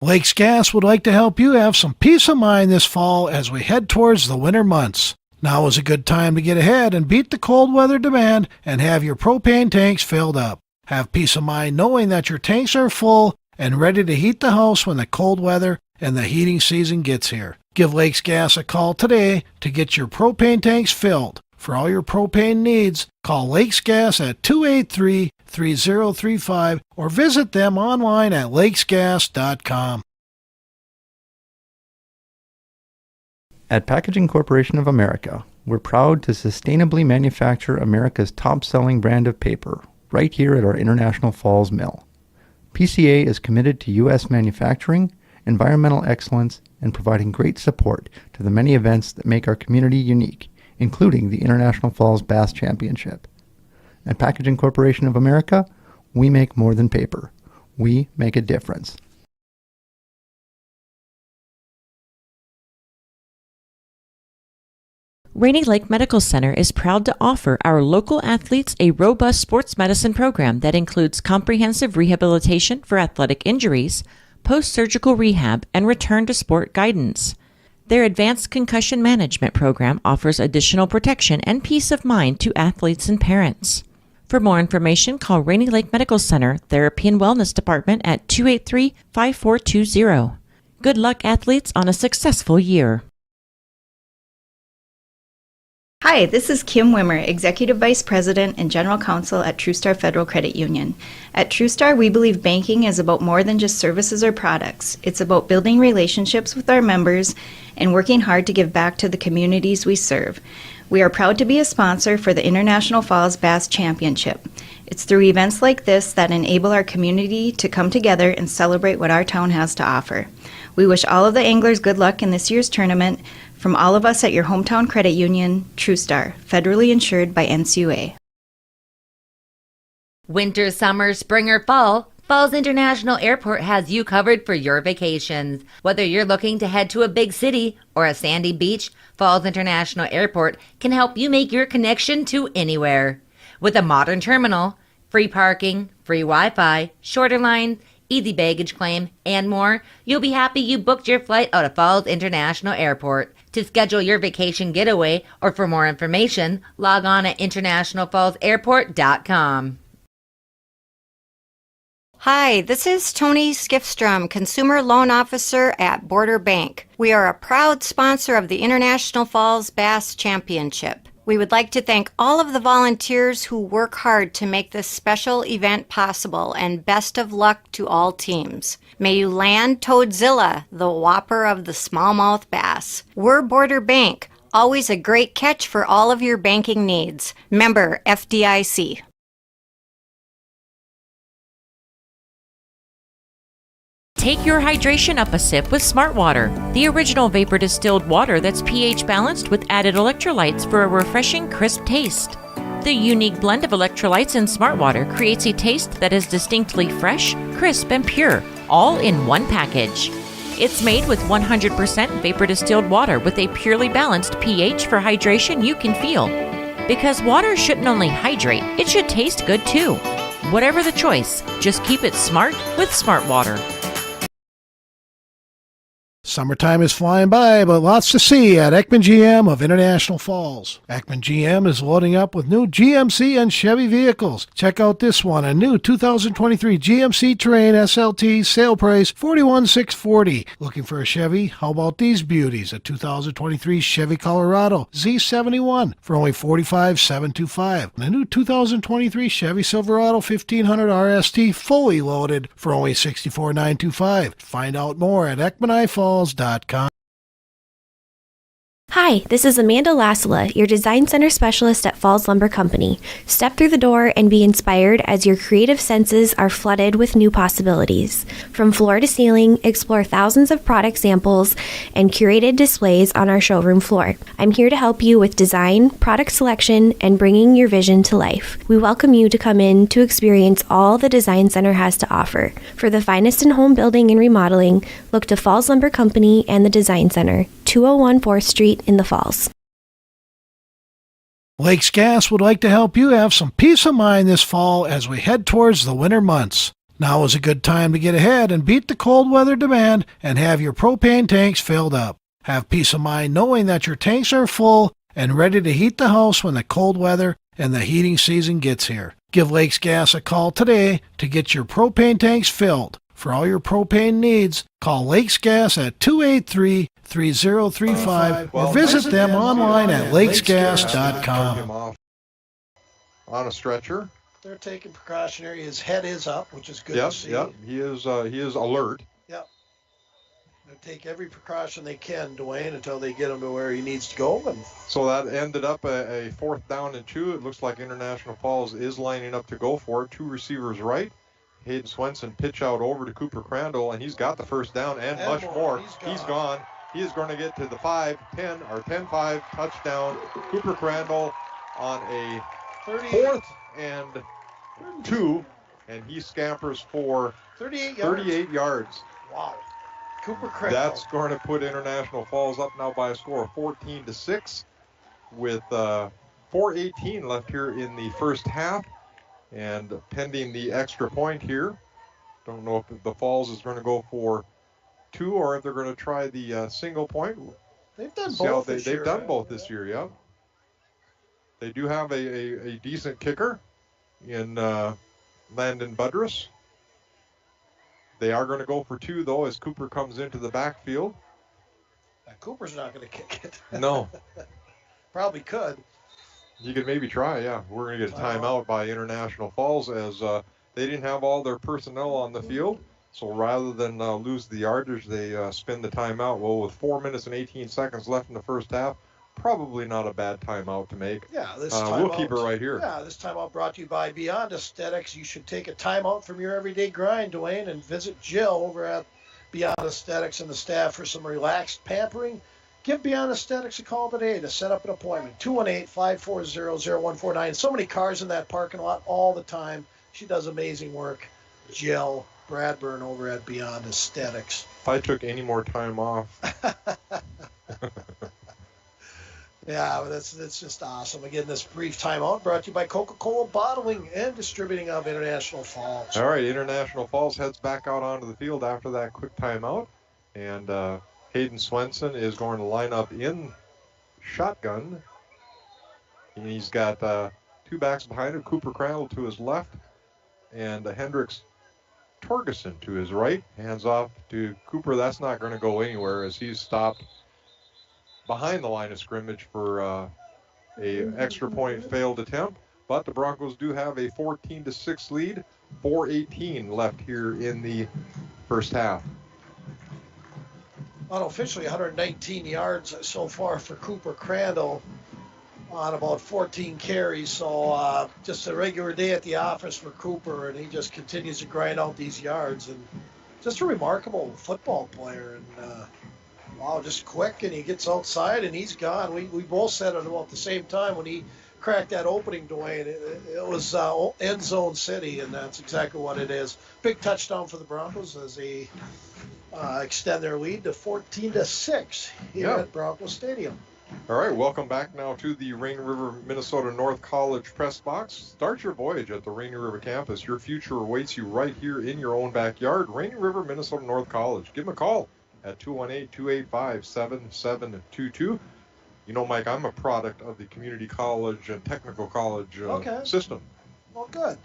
Lakes Gas would like to help you have some peace of mind this fall as we head towards the winter months. Now is a good time to get ahead and beat the cold weather demand and have your propane tanks filled up. Have peace of mind knowing that your tanks are full and ready to heat the house when the cold weather and the heating season gets here. Give Lakes Gas a call today to get your propane tanks filled. For all your propane needs, call Lakes Gas at 283-3035 or visit them online at lakesgas.com. At Packaging Corporation of America, we're proud to sustainably manufacture America's top-selling brand of paper right here at our International Falls Mill. PCA is committed to U.S. manufacturing, environmental excellence, and providing great support to the many events that make our community unique, including the International Falls Bass Championship. At Packaging Corporation of America, we make more than paper. We make a difference. Rainy Lake Medical Center is proud to offer our local athletes a robust sports medicine program that includes comprehensive rehabilitation for athletic injuries, post-surgical rehab, and return to sport guidance. Their advanced concussion management program offers additional protection and peace of mind to athletes and parents. For more information, call Rainy Lake Medical Center Therapy and Wellness Department at 283-5420. Good luck, athletes, on a successful year. Hi, this is Kim Wimmer, Executive Vice President and General Counsel at TrueStar Federal Credit Union. At TrueStar, we believe banking is about more than just services or products. It's about building relationships with our members and working hard to give back to the communities we serve. We are proud to be a sponsor for the International Falls Bass Championship. It's through events like this that enable our community to come together and celebrate what our town has to offer. We wish all of the anglers good luck in this year's tournament. From all of us at your hometown credit union, TrueStar, federally insured by NCUA. Winter, summer, spring, or fall, Falls International Airport has you covered for your vacations. Whether you're looking to head to a big city or a sandy beach, Falls International Airport can help you make your connection to anywhere. With a modern terminal, free parking, free Wi-Fi, shorter lines, easy baggage claim, and more, you'll be happy you booked your flight out of Falls International Airport. To schedule your vacation getaway or for more information, log on at internationalfallsairport.com. Hi, this is Tony Skifstrom, Consumer Loan Officer at Border Bank. We are a proud sponsor of the International Falls Bass Championship. We would like to thank all of the volunteers who work hard to make this special event possible, and best of luck to all teams. May you land Toadzilla, the whopper of the smallmouth bass. We're Border Bank, always a great catch for all of your banking needs. Member FDIC. Take your hydration up a sip with Smart Water, the original vapor distilled water that's pH balanced with added electrolytes for a refreshing, crisp taste. The unique blend of electrolytes in Smart Water creates a taste that is distinctly fresh, crisp, and pure, all in one package. It's made with 100% vapor distilled water with a purely balanced pH for hydration you can feel. Because water shouldn't only hydrate, it should taste good too. Whatever the choice, just keep it smart with Smart Water. Summertime is flying by, but lots to see at Ekman GM of International Falls. Ekman GM is loading up with new GMC and Chevy vehicles. Check out this one, a new 2023 GMC Terrain SLT, sale price $41,640. Looking for a Chevy? How about these beauties? A 2023 Chevy Colorado Z71 for only $45,725. And a new 2023 Chevy Silverado 1500 RST, fully loaded, for only $64,925. Find out more at EkmanIFalls.com. Hi, this is Amanda Lassila, your Design Center Specialist at Falls Lumber Company. Step through the door and be inspired as your creative senses are flooded with new possibilities. From floor to ceiling, explore thousands of product samples and curated displays on our showroom floor. I'm here to help you with design, product selection, and bringing your vision to life. We welcome you to come in to experience all the Design Center has to offer. For the finest in home building and remodeling, look to Falls Lumber Company and the Design Center, 201 4th Street in the Falls. Lakes Gas would like to help you have some peace of mind this fall as we head towards the winter months. Now is a good time to get ahead and beat the cold weather demand and have your propane tanks filled up. Have peace of mind knowing that your tanks are full and ready to heat the house when the cold weather and the heating season gets here. Give Lakes Gas a call today to get your propane tanks filled. For all your propane needs, call Lakes Gas at 283-3035 or visit them online at lakesgas.com. On a stretcher. They're taking precautionary. His head is up, which is good Yep, to see. yep. He is alert. Yep. They take every precaution they can, Dwayne, until they get him to where he needs to go. And so that ended up a 4th down and 2. It looks like International Falls is lining up to go for it. 2 receivers right. Hayden Swenson pitch out over to Cooper Crandall, and he's got the first down and much more. He's gone. He is going to get to the 5-10 or 10-5 touchdown. Cooper Crandall on a 4th and 2, and he scampers for 38 yards. Wow. Cooper Crandall. That's going to put International Falls up now by a score of 14-6 with 4:18 left here in the first half. And pending the extra point here, don't know if the Falls is going to go for 2 or if they're going to try the single point. They've done both this year. They've done both this year, yeah. They do have a decent kicker in Landon Budrus. They are going to go for 2, though, as Cooper comes into the backfield. Cooper's not going to kick it. No. Probably could. You could maybe try, yeah. We're going to get a timeout by International Falls as they didn't have all their personnel on the field. So rather than lose the yardage, they spin the timeout. Well, with 4 minutes and 18 seconds left in the first half, probably not a bad timeout to make. Yeah, this we'll keep it right here. Yeah, this timeout brought to you by Beyond Aesthetics. You should take a timeout from your everyday grind, Dwayne, and visit Jill over at Beyond Aesthetics and the staff for some relaxed pampering. Give Beyond Aesthetics a call today to set up an appointment. 218-540-0149. So many cars in that parking lot all the time. She does amazing work. Jill Bradburn over at Beyond Aesthetics. If I took any more time off. Yeah, that's just awesome. Again, this brief timeout brought to you by Coca-Cola Bottling and Distributing of International Falls. All right, International Falls heads back out onto the field after that quick timeout. And Hayden Swenson is going to line up in shotgun. And he's got two backs behind him, Cooper Crandall to his left, and Hendricks Torgerson to his right. Hands off to Cooper. That's not going to go anywhere as he's stopped behind the line of scrimmage for a extra point failed attempt. But the Broncos do have a 14-6 lead. 4:18 left here in the first half. Unofficially 119 yards so far for Cooper Crandall on about 14 carries. So just a regular day at the office for Cooper, and he just continues to grind out these yards. And just a remarkable football player. And wow, just quick, and he gets outside, and he's gone. We both said it about the same time when he cracked that opening, Dwayne. It was end zone city, and that's exactly what it is. Big touchdown for the Broncos as they extend their lead to 14-6 here at Broncos Stadium. All right, welcome back now to the Rainy River, Minnesota North College press box. Start your voyage at the Rainy River campus. Your future awaits you right here in your own backyard. Rainy River, Minnesota North College. Give them a call at 218-285-7722. You know, Mike, I'm a product of the community college and technical college system. Well, good.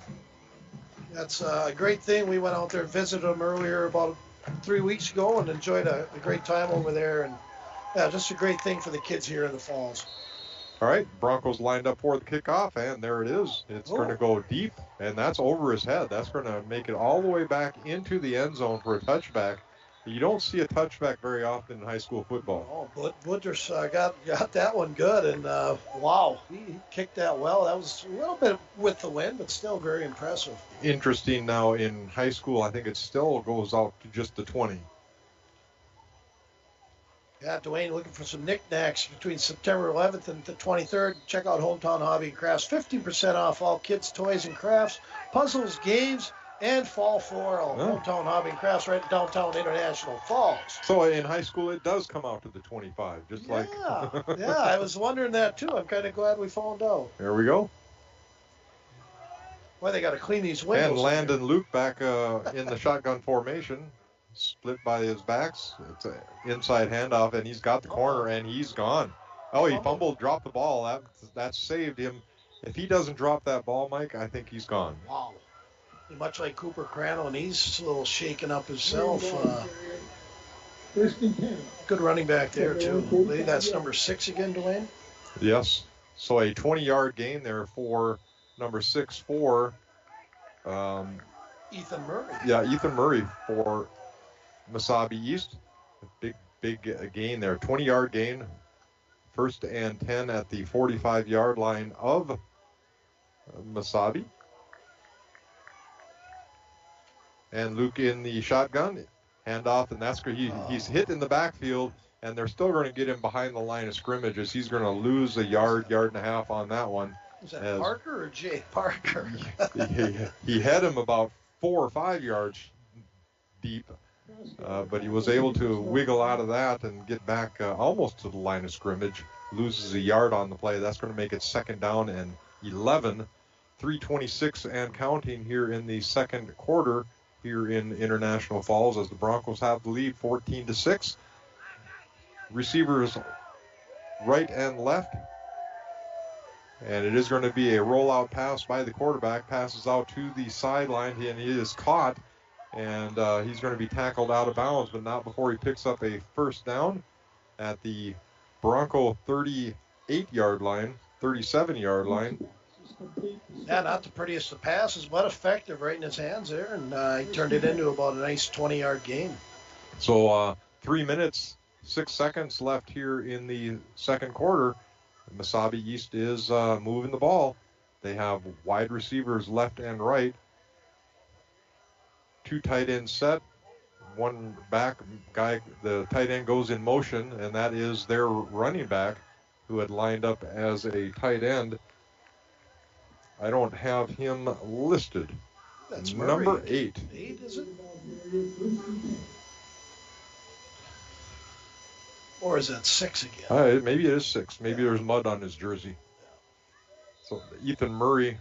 That's a great thing. We went out there and visited them earlier about 3 weeks ago and enjoyed a great time over there. And yeah, just a great thing for the kids here in the Falls. All right, Broncos lined up for the kickoff, and there it is. It's going to go deep, and that's over his head. That's going to make it all the way back into the end zone for a touchback. You don't see a touchback very often in high school football. Oh, Woodruss got that one good, and wow, he kicked that well. That was a little bit with the wind, but still very impressive. Interesting now in high school, I think it still goes out to just the 20. Yeah, Dwayne looking for some knickknacks between September 11th and the 23rd. Check out Hometown Hobby and Crafts. 15% off all kids' toys and crafts, puzzles, games, and fall floral. Hometown Hobby and Crafts right in downtown International Falls. So in high school, it does come out to the 25, just like... Yeah, I was wondering that too. I'm kind of glad we found out. There we go. Well, they got to clean these windows. And Landon Luke back in the shotgun formation, split by his backs. It's an inside handoff, and he's got the corner, and he's gone. Oh, he fumbled, dropped the ball. That saved him. If he doesn't drop that ball, Mike, I think he's gone. Wow. Much like Cooper Crandall, and he's a little shaken up himself. Good running back there, too. I believe that's number 6 again, Dwayne? Yes. So a 20-yard gain there for number 6'4". Ethan Murray. Yeah, Ethan Murray for Mesabi East. Big gain there. 20-yard gain. 1st and 10 at the 45-yard line of Mesabi. And Luke in the shotgun, handoff, and that's he's hit in the backfield, and they're still going to get him behind the line of scrimmage as he's going to lose a yard and a half on that one. Is that Parker or Jay Parker? he had him about 4 or 5 yards deep, but he was able to wiggle out of that and get back almost to the line of scrimmage. Loses a yard on the play. That's going to make it 2nd down and 11. 3:26 and counting here in the second quarter here in International Falls as the Broncos have the lead 14-6. Receivers right and left. And it is going to be a rollout pass by the quarterback. Passes out to the sideline, and he is caught. And he's going to be tackled out of bounds, but not before he picks up a 1st down at the Bronco 38. 38-yard line, 37-yard line. Yeah, not the prettiest of passes, but effective right in his hands there, and he turned it into about a nice 20-yard gain. So 3 minutes, 6 seconds left here in the second quarter. Mesabi East is moving the ball. They have wide receivers left and right. 2 tight ends set. 1 back guy, the tight end goes in motion, and that is their running back who had lined up as a tight end. I don't have him listed. That's number Murray. 8. 8, is it? Or is that 6 again? Maybe it is 6. Maybe there's mud on his jersey. So Ethan Murray.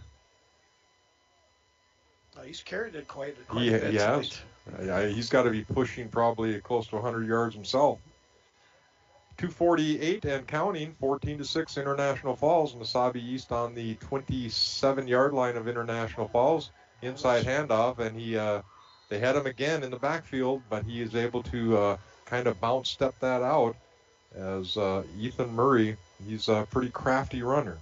He's carried it quite a He bit. has. He's got to be pushing probably close to 100 yards himself. 2:48 and counting, 14-6 International Falls. Mesabi East on the 27-yard line of International Falls. Inside handoff, and they had him again in the backfield, but he is able to kind of bounce step that out as Ethan Murray, he's a pretty crafty runner.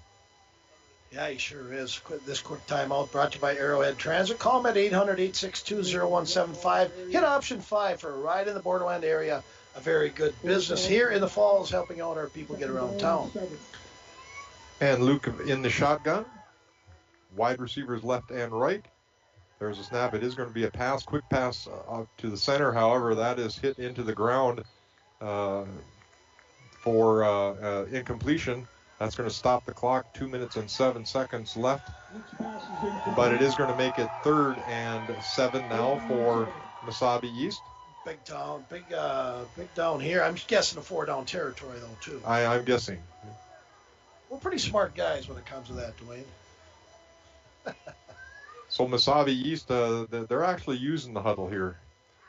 Yeah, he sure is. This quick timeout brought to you by Arrowhead Transit. Call them at 800-862-0175. Hit option 5 for a ride in the Borderland area. A very good business here in the Falls, helping out our people get around town. And Luke in the shotgun. Wide receivers left and right. There's a snap. It is going to be a pass, quick pass out to the center. However, that is hit into the ground for incompletion. That's going to stop the clock. 2 minutes and 7 seconds left. But it is going to make it 3rd and 7 now for Mesabi East. Big down here. I'm guessing a 4-down territory, though, too. I'm guessing. We're pretty smart guys when it comes to that, Dwayne. So Mesabi East, they're actually using the huddle here.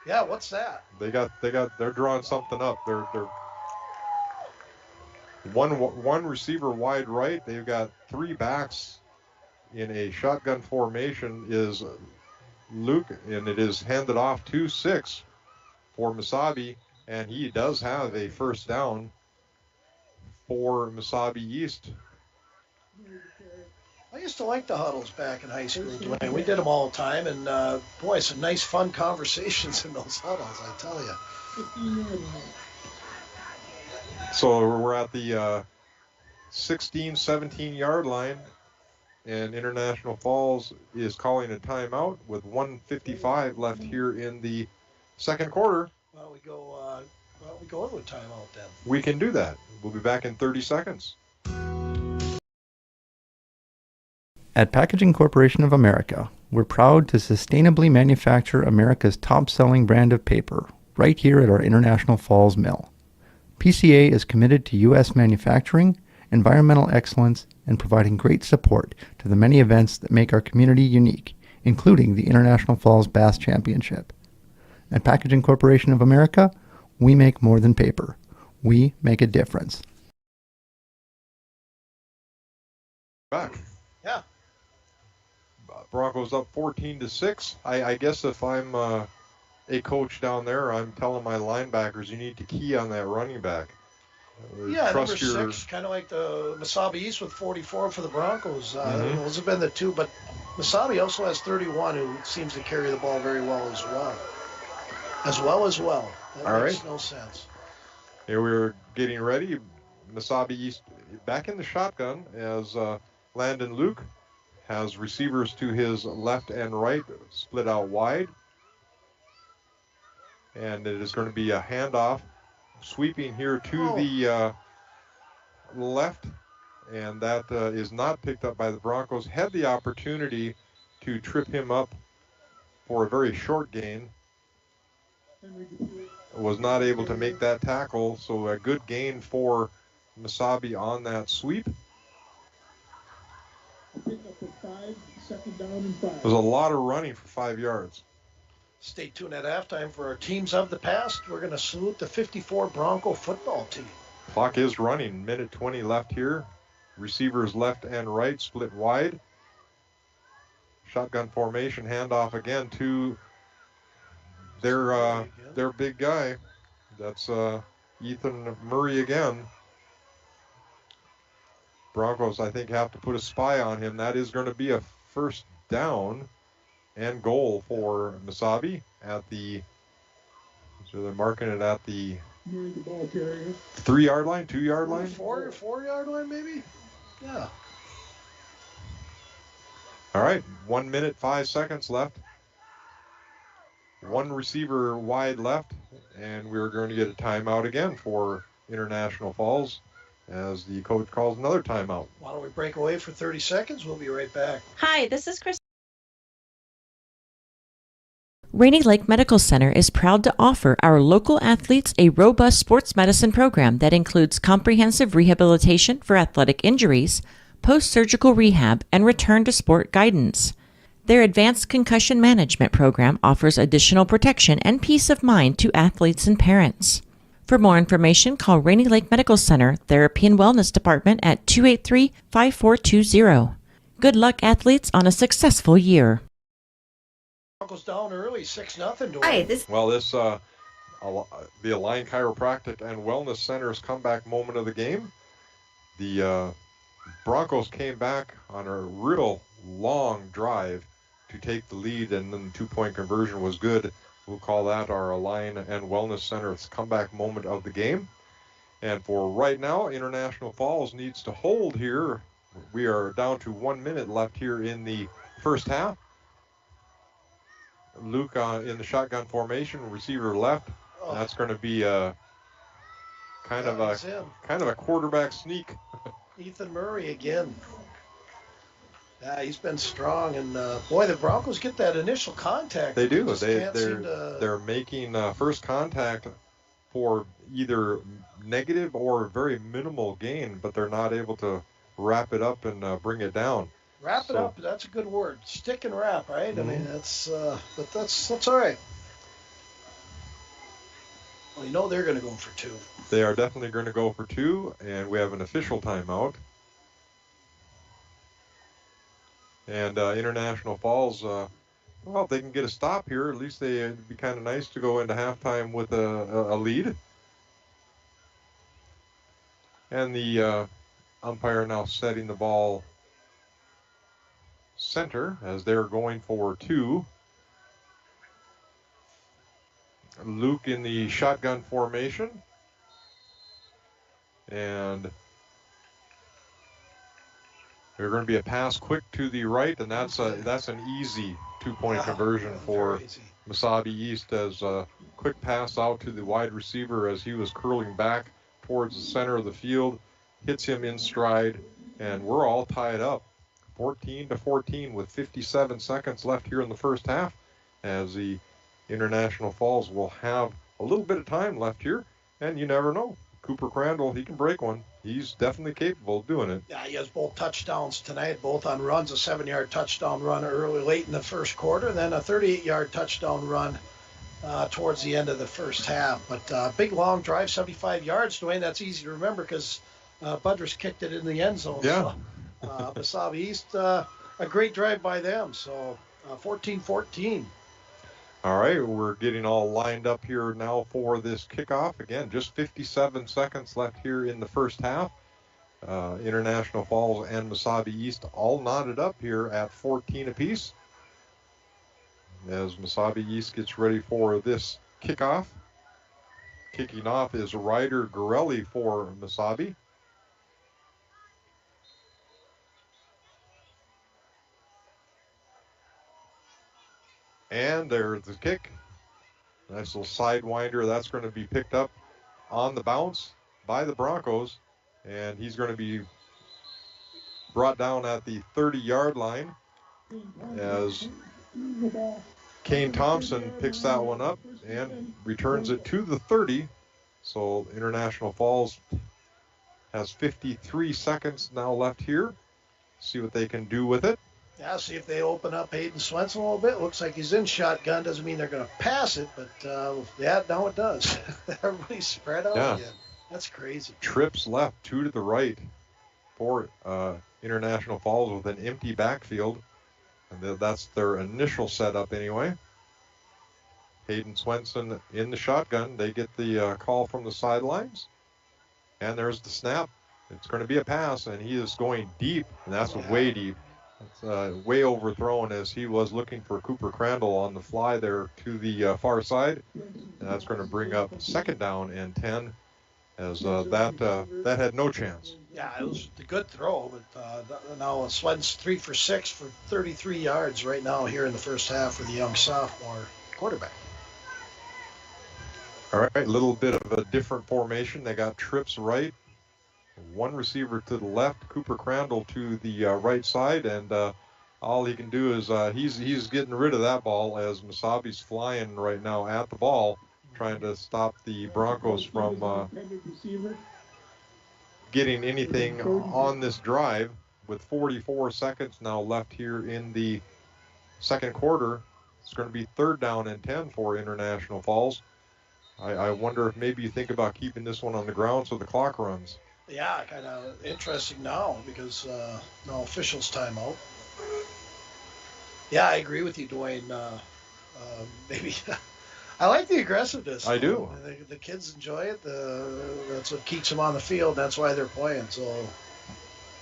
Yeah, what's that? They're drawing something up. They're one receiver wide right. They've got 3 backs in a shotgun formation. Is Luke, and it is handed off to 6 for Mesabi, and he does have a first down for Mesabi East. I used to like the huddles back in high school, Dwayne. We did them all the time, and boy, some nice, fun conversations in those huddles, I tell you. So we're at the 16, 17-yard line, and International Falls is calling a timeout with 1:55 left here in the second quarter. Why don't we go into a timeout then? We can do that. We'll be back in 30 seconds. At Packaging Corporation of America, we're proud to sustainably manufacture America's top-selling brand of paper right here at our International Falls mill. PCA is committed to U.S. manufacturing, environmental excellence, and providing great support to the many events that make our community unique, including the International Falls Bass Championship. At Packaging Corporation of America, we make more than paper. We make a difference. Back. Yeah. Broncos up 14-6. I guess if I'm a coach down there, I'm telling my linebackers, you need to key on that running back. Yeah, number 6, kind of like the Mesabi East with 44 for the Broncos. Those have been the 2, but Mesabi also has 31, who seems to carry the ball very well as well. That makes no sense. Here we're getting ready. Mesabi East back in the shotgun as Landon Luke has receivers to his left and right, split out wide. And it is going to be a handoff, sweeping here to the left. And that is not picked up by the Broncos. Had the opportunity to trip him up for a very short gain. Was not able to make that tackle. So a good gain for Mesabi on that sweep. There's a lot of running for 5 yards. Stay tuned at halftime for our teams of the past. We're going to salute the 54 Bronco football team. Clock is running. Minute 20 left here. Receivers left and right, split wide. Shotgun formation, handoff again to their big guy. That's Ethan Murray again. Broncos, I think, have to put a spy on him. That is going to be a first down and goal for Mesabi at the, so they're marking it at the Near the ball carrier. 3-yard line, 2-yard line? 4-yard line, maybe? Yeah. All right, 1 minute, 5 seconds left. One receiver wide left, and we're going to get a timeout again for International Falls as the coach calls another timeout. Why don't we break away for 30 seconds? We'll be right back. Hi, this is Chris. Rainy Lake Medical Center is proud to offer our local athletes a robust sports medicine program that includes comprehensive rehabilitation for athletic injuries, post-surgical rehab, and return to sport guidance. Their advanced concussion management program offers additional protection and peace of mind to athletes and parents. For more information, call Rainy Lake Medical Center Therapy and Wellness Department at 283-5420. Good luck, athletes, on a successful year. Broncos down early, 6-0. Hi, this Well, this the Align Chiropractic and Wellness Center's comeback moment of the game. The Broncos came back on a real long drive to take the lead, and then the 2-point conversion was good. We'll call that our Align and Wellness Center's comeback moment of the game. And for right now, International Falls needs to hold here. We are down to 1 minute left here in the first half. Luke in the shotgun formation, receiver left. Oh. That's going to be kind of a quarterback sneak. Ethan Murray again. Yeah, he's been strong, and boy, the Broncos get that initial contact. They do. They're making first contact for either negative or very minimal gain, but they're not able to wrap it up and bring it down. Wrap it up. That's a good word. Stick and wrap, right? I mean, that's all right. Well, you know they're going to go for 2. They are definitely going to go for 2, and we have an official timeout. And International Falls, well, if they can get a stop here, at least it'd be kind of nice to go into halftime with a lead. And the umpire now setting the ball center as they're going for 2. Luke in the shotgun formation. And there's going to be a pass quick to the right, and that's an easy 2-point conversion for Mesabi East as a quick pass out to the wide receiver as he was curling back towards the center of the field, hits him in stride, and we're all tied up 14-14 with 57 seconds left here in the first half as the International Falls will have a little bit of time left here, and you never know. Cooper Crandall, he can break one. He's definitely capable of doing it. Yeah, he has both touchdowns tonight, both on runs, a 7-yard touchdown run late in the first quarter, and then a 38-yard touchdown run towards the end of the first half. But big, long drive, 75 yards, Dwayne. That's easy to remember because Budrus kicked it in the end zone. Yeah. So, Mesabi East, a great drive by them. So 14-14. All right, we're getting all lined up here now for this kickoff. Again, just 57 seconds left here in the first half. International Falls and Mesabi East all knotted up here at 14 apiece. As Mesabi East gets ready for this kickoff. Kicking off is Ryder Gorelli for Mesabi. And there's the kick. Nice little sidewinder. That's going to be picked up on the bounce by the Broncos. And he's going to be brought down at the 30-yard line as Kane Thompson picks that one up and returns it to the 30. So International Falls has 53 seconds now left here. See what they can do with it. Yeah, see if they open up Hayden Swenson a little bit. Looks like he's in shotgun. Doesn't mean they're going to pass it, but yeah, now it does. Everybody's spread out again. That's crazy. Trips left, 2 to the right for International Falls with an empty backfield. And that's their initial setup anyway. Hayden Swenson in the shotgun. They get the call from the sidelines. And there's the snap. It's going to be a pass, and he is going deep, and that's way deep. It's way overthrown as he was looking for Cooper Crandall on the fly there to the far side. And that's going to bring up second down and 10 as that had no chance. Yeah, it was a good throw, but now Sweden's 3 for 6 for 33 yards right now here in the first half for the young sophomore quarterback. All right, a little bit of a different formation. They got trips right, one receiver to the left, Cooper Crandall to the right side, and all he can do is he's getting rid of that ball as Mesabi's flying right now at the ball, trying to stop the Broncos from getting anything on this drive with 44 seconds now left here in the second quarter. It's going to be third down and 10 for International Falls. I wonder if maybe you think about keeping this one on the ground so the clock runs. Yeah, kind of interesting now because no officials timeout. Yeah, I agree with you, Dwayne. Maybe I like the aggressiveness. I do. The kids enjoy it. That's what keeps them on the field. That's why they're playing. So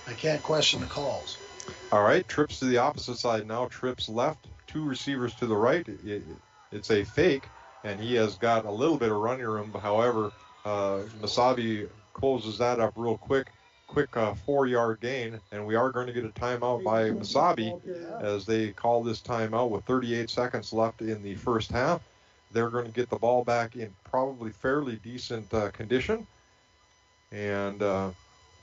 I can't question the calls. All right, trips to the opposite side now. Trips left, two receivers to the right. It's a fake, and he has got a little bit of running room. However, Mesabi closes that up real quick 4-yard gain, and we are going to get a timeout by Mesabi as they call this timeout with 38 seconds left in the first half. They're going to get the ball back in probably fairly decent condition and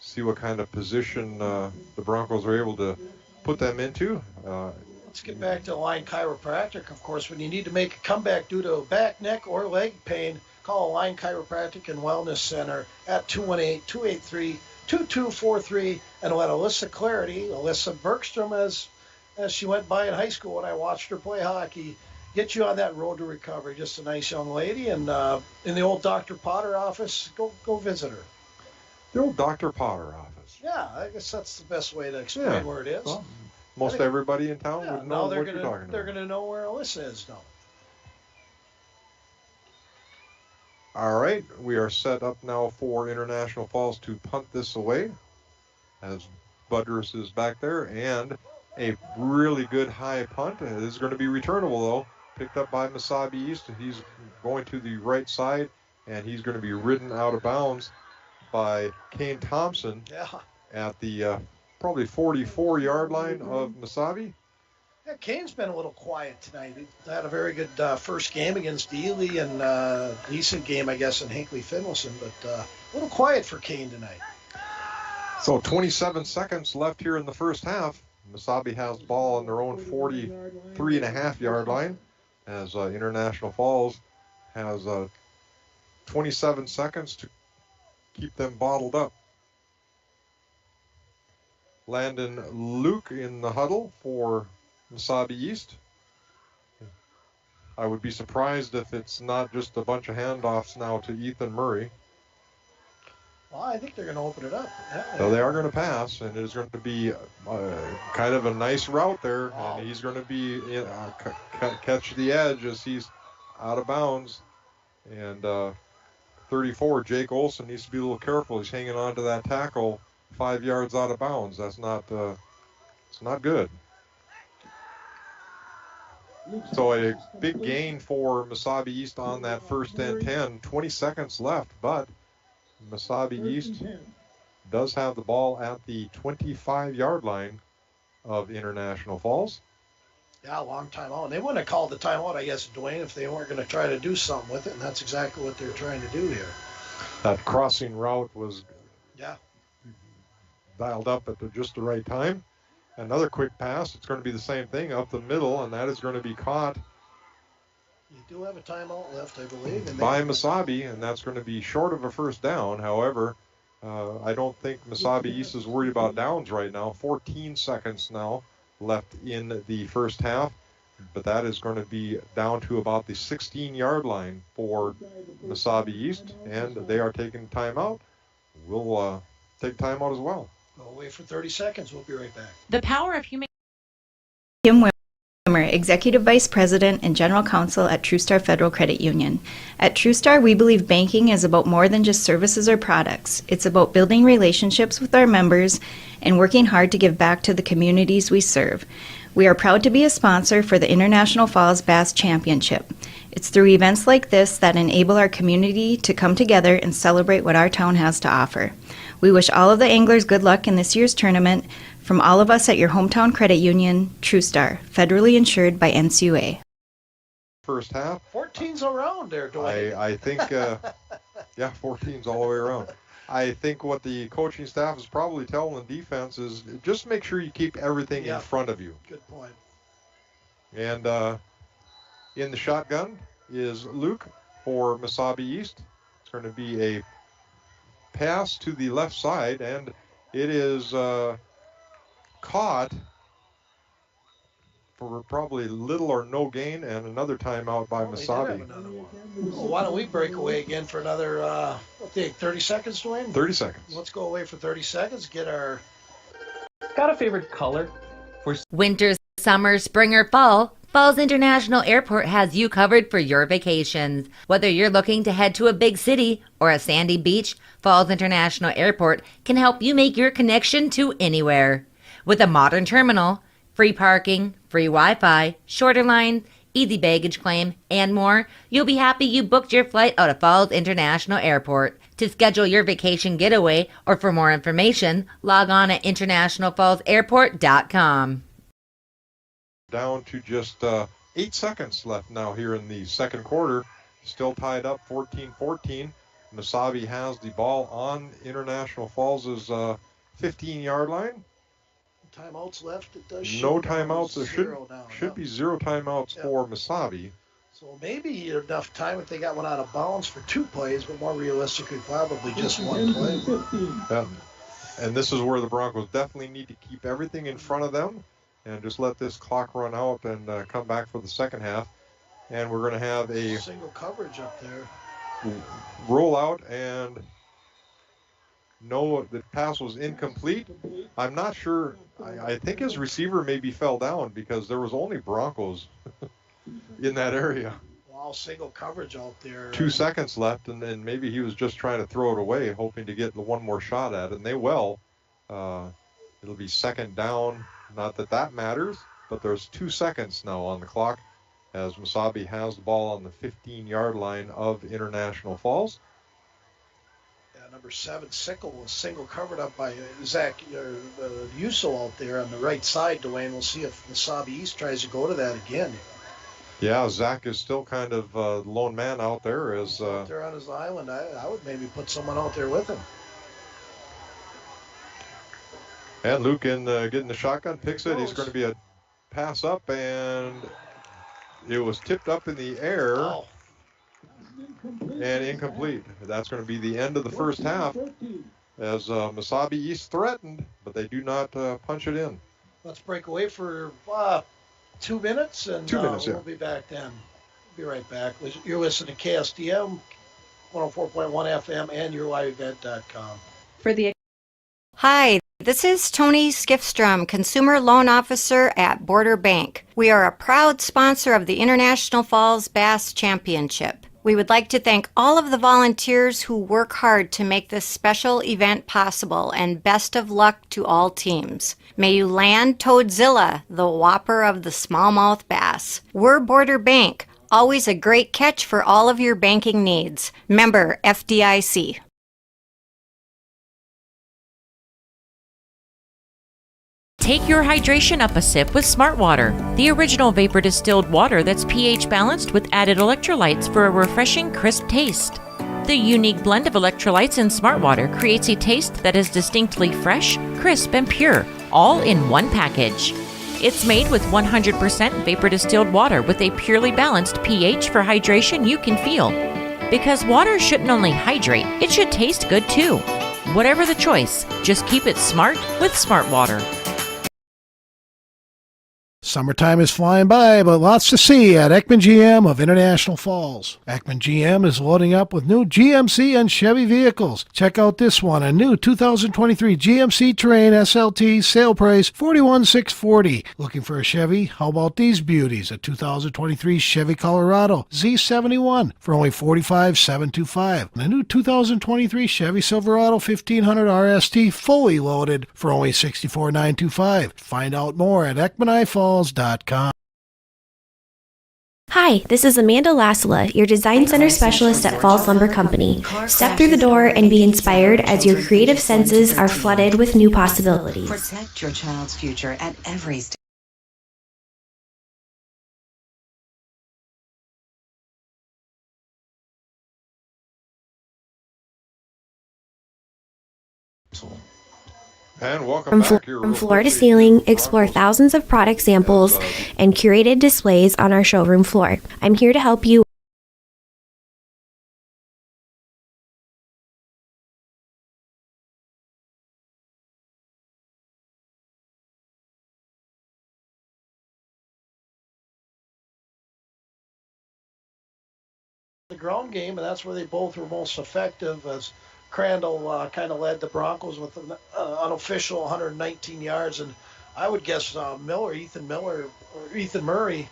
see what kind of position the Broncos are able to put them into. Let's get back to Line Chiropractic. Of course, when you need to make a comeback due to back, neck, or leg pain, call Line Chiropractic and Wellness Center at 218-283-2243 and let Alyssa Bergstrom, as she went by in high school when I watched her play hockey, get you on that road to recovery. Just a nice young lady. And in the old Dr. Potter office, go visit her. The old Dr. Potter office. Yeah, I guess that's the best way to explain where it is. Well, most everybody in town would know what you're talking about. They're going to know where Alyssa is now. All right, we are set up now for International Falls to punt this away as Budrus is back there, and a really good high punt. It is going to be returnable, though. Picked up by Mesabi East. He's going to the right side, and he's going to be ridden out of bounds by Kane Thompson at the probably 44-yard line of Mesabi. Yeah, Kane's been a little quiet tonight. He had a very good first game against Ely and decent game, I guess, in Hinckley-Finlayson, but a little quiet for Kane tonight. So 27 seconds left here in the first half. Mesabi has the ball on their own 43.5-yard line as International Falls has 27 seconds to keep them bottled up. Landon Luke in the huddle for Mesabi East. I would be surprised if it's not just a bunch of handoffs now to Ethan Murray. Well, I think they're going to open it up. Yeah. So they are going to pass, and it is going to be kind of a nice route there, and he's going to be catch the edge as he's out of bounds. And 34, Jake Olson needs to be a little careful. He's hanging on to that tackle 5 yards out of bounds. That's not it's not good. So a big gain for Mesabi East on that first and 10. 20 seconds left, but Mesabi East does have the ball at the 25-yard line of International Falls. Yeah, a long time out. They wouldn't have called the timeout, I guess, Dwayne, if they weren't going to try to do something with it, and that's exactly what they're trying to do here. That crossing route was Yeah. dialed up at just the right time. Another quick pass. It's going to be the same thing up the middle, and that is going to be caught You do have a timeout left, I believe. And by Mesabi, and that's going to be short of a first down. However, I don't think Mesabi East is worried about downs right now. 14 seconds now left in the first half, but that is going to be down to about the 16-yard line for Mesabi East, and they are taking timeout. We'll take timeout as well. We'll wait for 30 seconds. We'll be right back. The power of human. Kim Kramer, Executive Vice President and General Counsel at TrueStar Federal Credit Union. At TrueStar, we believe banking is about more than just services or products. It's about building relationships with our members and working hard to give back to the communities we serve. We are proud to be a sponsor for the International Falls Bass Championship. It's through events like this that enable our community to come together and celebrate what our town has to offer. We wish all of the anglers good luck in this year's tournament. From all of us at your hometown credit union, TrueStar, federally insured by NCUA. First half. 14's around there, Dwayne. I think, 14's all the way around. I think what the coaching staff is probably telling the defense is just make sure you keep everything in front of you. Good point. And in the shotgun is Luke for Mesabi East. It's going to be a pass to the left side, and it is caught for probably little or no gain, and another timeout by Mesabi. Well, why don't we break away again for another, 30 seconds, Dwayne? 30 seconds. Let's go away for 30 seconds, get our... Got a favorite color? Winter, summer, spring, or fall, Falls International Airport has you covered for your vacations. Whether you're looking to head to a big city or a sandy beach, Falls International Airport can help you make your connection to anywhere. With a modern terminal, free parking, free Wi-Fi, shorter lines, easy baggage claim, and more, you'll be happy you booked your flight out of Falls International Airport. To schedule your vacation getaway or for more information, log on at internationalfallsairport.com. Down to just 8 seconds left now here in the second quarter. Still tied up 14-14. Mesabi has the ball on International Falls' 15-yard line. Timeouts left. It does no show timeouts. There should be 0 timeouts for Mesabi. So maybe enough time if they got one out of bounds for 2 plays, but more realistically, probably just 1 play. And this is where the Broncos definitely need to keep everything in front of them and just let this clock run out and come back for the second half. And we're going to have a single coverage up there. Rollout, and no, the pass was incomplete. I'm not sure. I think his receiver maybe fell down because there was only Broncos in that area. Wow, single coverage out there. 2 seconds left, and then maybe he was just trying to throw it away, hoping to get one more shot at it. And they will. It'll be second down. Not that that matters, but there's 2 seconds now on the clock as Mesabi has the ball on the 15-yard line of International Falls. Number 7, Sickle, was single covered up by Zach Uso out there on the right side, Dwayne. We'll see if Mesabi East tries to go to that again. Yeah, Zach is still kind of lone man out there. Out there on his island. I would maybe put someone out there with him. And Luke getting the shotgun, picks it. He's going to be a pass up, and it was tipped up in the air. Oh. And incomplete. That's going to be the end of the first half as Mesabi East threatened, but they do not punch it in. Let's break away for 2 minutes, and 2 minutes, we'll be back then. Be right back. You're listening to KSDM 104.1 FM and YourLiveEvent.com. Hi, this is Tony Skifstrom, Consumer Loan Officer at Border Bank. We are a proud sponsor of the International Falls Bass Championship. We would like to thank all of the volunteers who work hard to make this special event possible, and best of luck to all teams. May you land Toadzilla, the whopper of the smallmouth bass. We're Border Bank, always a great catch for all of your banking needs. Member FDIC. Take your hydration up a sip with Smart Water, the original vapor distilled water that's pH balanced with added electrolytes for a refreshing, crisp taste. The unique blend of electrolytes in Smart Water creates a taste that is distinctly fresh, crisp, and pure, all in one package. It's made with 100% vapor distilled water with a purely balanced pH for hydration you can feel. Because water shouldn't only hydrate, it should taste good too. Whatever the choice, just keep it smart with Smart Water. Summertime is flying by, but lots to see at Ekman GM of International Falls. Ekman GM is loading up with new GMC and Chevy vehicles. Check out this one, a new 2023 GMC Terrain SLT, sale price $41,640. Looking for a Chevy? How about these beauties? A 2023 Chevy Colorado Z71 for only $45,725. And a new 2023 Chevy Silverado 1500 RST fully loaded for only $64,925. Find out more at EkmanIFalls.com. Hi, this is Amanda Lasala, your Design Center Specialist at Falls Lumber Company. Step through the door and be inspired as your creative senses are flooded with new possibilities. Protect your child's future at every stage. And welcome back. From floor to ceiling, explore thousands of product samples and curated displays on our showroom floor. I'm here to help you. The ground game, and that's where they both were most effective, as Crandall kind of led the Broncos with an unofficial 119 yards, and I would guess Ethan Murray,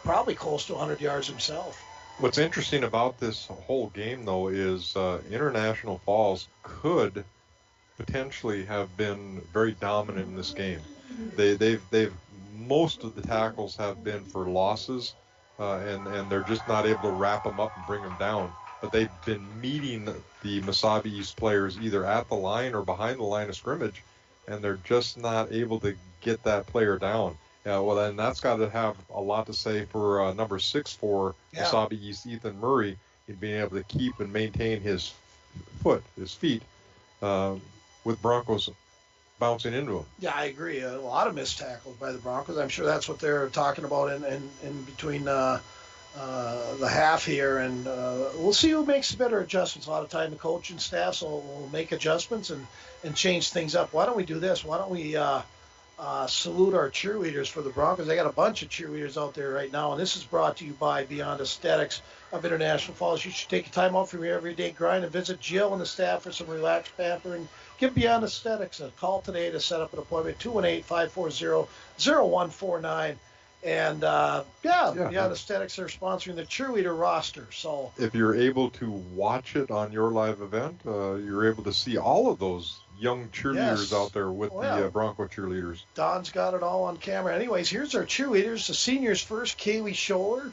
probably close to 100 yards himself. What's interesting about this whole game, though, is International Falls could potentially have been very dominant in this game. They've most of the tackles have been for losses, and they're just not able to wrap them up and bring them down. But they've been meeting the Mesabi East players either at the line or behind the line of scrimmage, and they're just not able to get that player down. Well, then that's got to have a lot to say for number 6 for Mesabi East, Ethan Murray, in being able to keep and maintain his feet, with Broncos bouncing into him. Yeah, I agree. A lot of missed tackles by the Broncos. I'm sure that's what they're talking about in between the half here, and we'll see who makes the better adjustments. A lot of time the coaching staff will make adjustments and change things up. Why don't we do this? Why don't we salute our cheerleaders for the Broncos? They got a bunch of cheerleaders out there right now, and this is brought to you by Beyond Aesthetics of International Falls. You should take time out from your everyday grind and visit Jill and the staff for some relaxed pampering. Give Beyond Aesthetics a call today to set up an appointment, 218-540-0149. And Beyond Aesthetics are sponsoring the cheerleader roster. So if you're able to watch it on your live event, you're able to see all of those young cheerleaders out there with the Bronco cheerleaders. Don's got it all on camera. Anyways, here's our cheerleaders. The seniors first: Kaylee Scholler,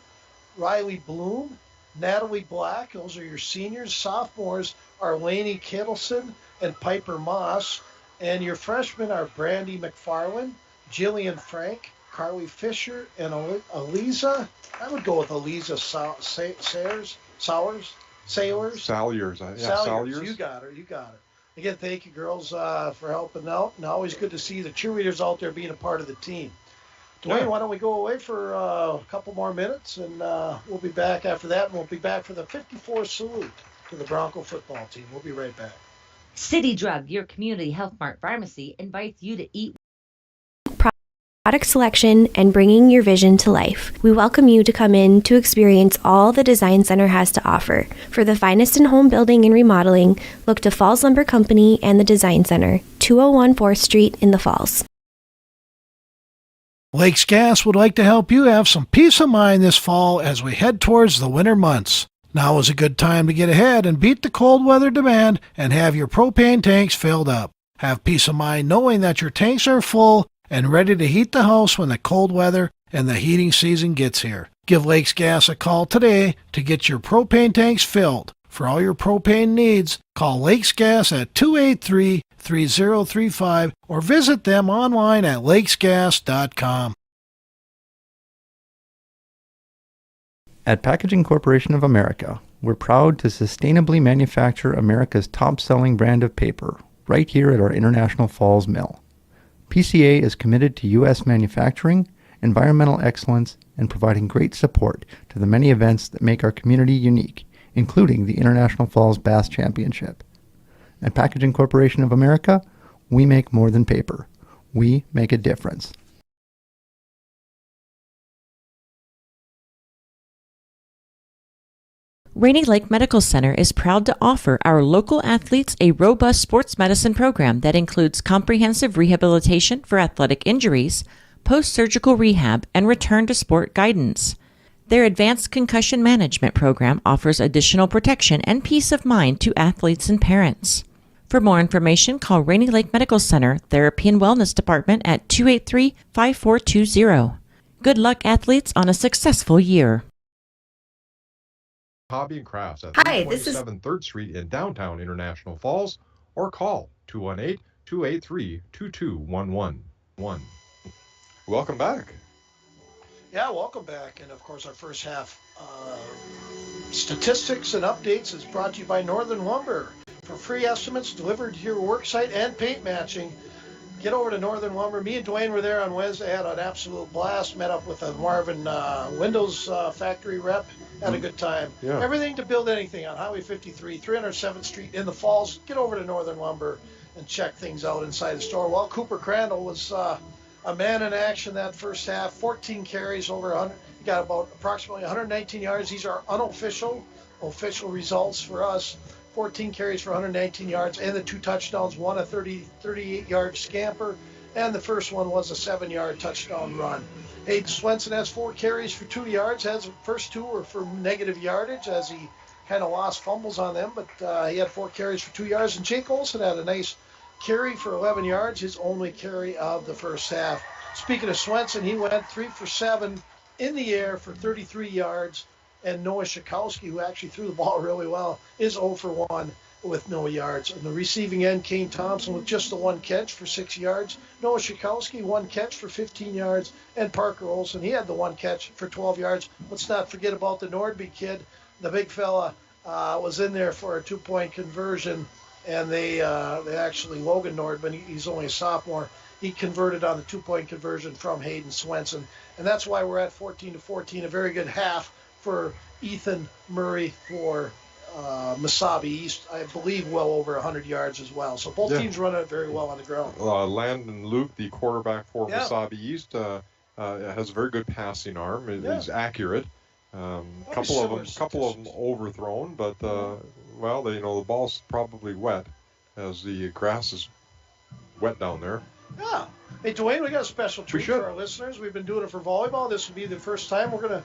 Riley Bloom, Natalie Black. Those are your seniors. Sophomores are Lainey Kittleson and Piper Moss. And your freshmen are Brandy McFarland, Jillian Frank, Carly Fisher, and Aliza. I would go with Aliza Salyers. You got her. Again, thank you, girls, for helping out. And always good to see the cheerleaders out there being a part of the team. Dwayne, why don't we go away for a couple more minutes, and we'll be back after that, and we'll be back for the 54th salute to the Bronco football team. We'll be right back. City Drug, your community health mart pharmacy, invites you to eat Product selection and bringing your vision to life. We welcome you to come in to experience all the Design Center has to offer. For the finest in home building and remodeling, look to Falls Lumber Company and the Design Center, 201 4th Street in the Falls. Lakes Gas would like to help you have some peace of mind this fall as we head towards the winter months. Now is a good time to get ahead and beat the cold weather demand and have your propane tanks filled up. Have peace of mind knowing that your tanks are full and ready to heat the house when the cold weather and the heating season gets here. Give Lakes Gas a call today to get your propane tanks filled. For all your propane needs, call Lakes Gas at 283-3035 or visit them online at lakesgas.com. At Packaging Corporation of America, we're proud to sustainably manufacture America's top-selling brand of paper right here at our International Falls mill. PCA is committed to U.S. manufacturing, environmental excellence, and providing great support to the many events that make our community unique, including the International Falls Bass Championship. At Packaging Corporation of America, we make more than paper. We make a difference. Rainy Lake Medical Center is proud to offer our local athletes a robust sports medicine program that includes comprehensive rehabilitation for athletic injuries, post-surgical rehab, and return to sport guidance. Their advanced concussion management program offers additional protection and peace of mind to athletes and parents. For more information, call Rainy Lake Medical Center Therapy and Wellness Department at 283-5420. Good luck, athletes, on a successful year. Hobby and Crafts at Hi, this is 327 3rd Street in downtown International Falls, or call 218-283-2211. Welcome back. Yeah, welcome back. And of course, our first half statistics and updates is brought to you by Northern Lumber. For free estimates delivered to your work site and paint matching, get over to Northern Lumber. Me and Dwayne were there on Wednesday, had an absolute blast, met up with a Marvin Windows factory rep, had a good time. Yeah. Everything to build anything on Highway 53, 307th Street in the Falls. Get over to Northern Lumber and check things out inside the store. Well, Cooper Crandall was a man in action that first half, 14 carries, over 100, got about approximately 119 yards. These are unofficial, official results for us. 14 carries for 119 yards and the 2 touchdowns, one a 38-yard scamper, and the first one was a 7-yard touchdown run. Hayden Swenson has 4 carries for 2 yards. Has the first 2 were for negative yardage as he kind of lost fumbles on them, but he had 4 carries for 2 yards. And Jake Olson had a nice carry for 11 yards, his only carry of the first half. Speaking of Swenson, he went 3 for 7 in the air for 33 yards. And Noah Shikowski, who actually threw the ball really well, is 0 for 1 with no yards. And the receiving end, Kane Thompson, with just the 1 catch for 6 yards. Noah Shikowski, 1 catch for 15 yards. And Parker Olson, he had the 1 catch for 12 yards. Let's not forget about the Nordby kid. The big fella was in there for a 2-point conversion. And they actually, Logan Nordman, he's only a sophomore, he converted on the 2-point conversion from Hayden Swenson. And that's why we're at 14-14, a very good half for Ethan Murray for Mesabi East, I believe well over 100 yards as well. So both teams running it very well on the ground. Landon Luke, the quarterback for Mesabi East, has a very good passing arm. He's accurate. Couple of them overthrown, but the ball's probably wet as the grass is wet down there. Yeah. Hey, Dwayne, we got a special treat for our listeners. We've been doing it for volleyball. This will be the first time we're going to,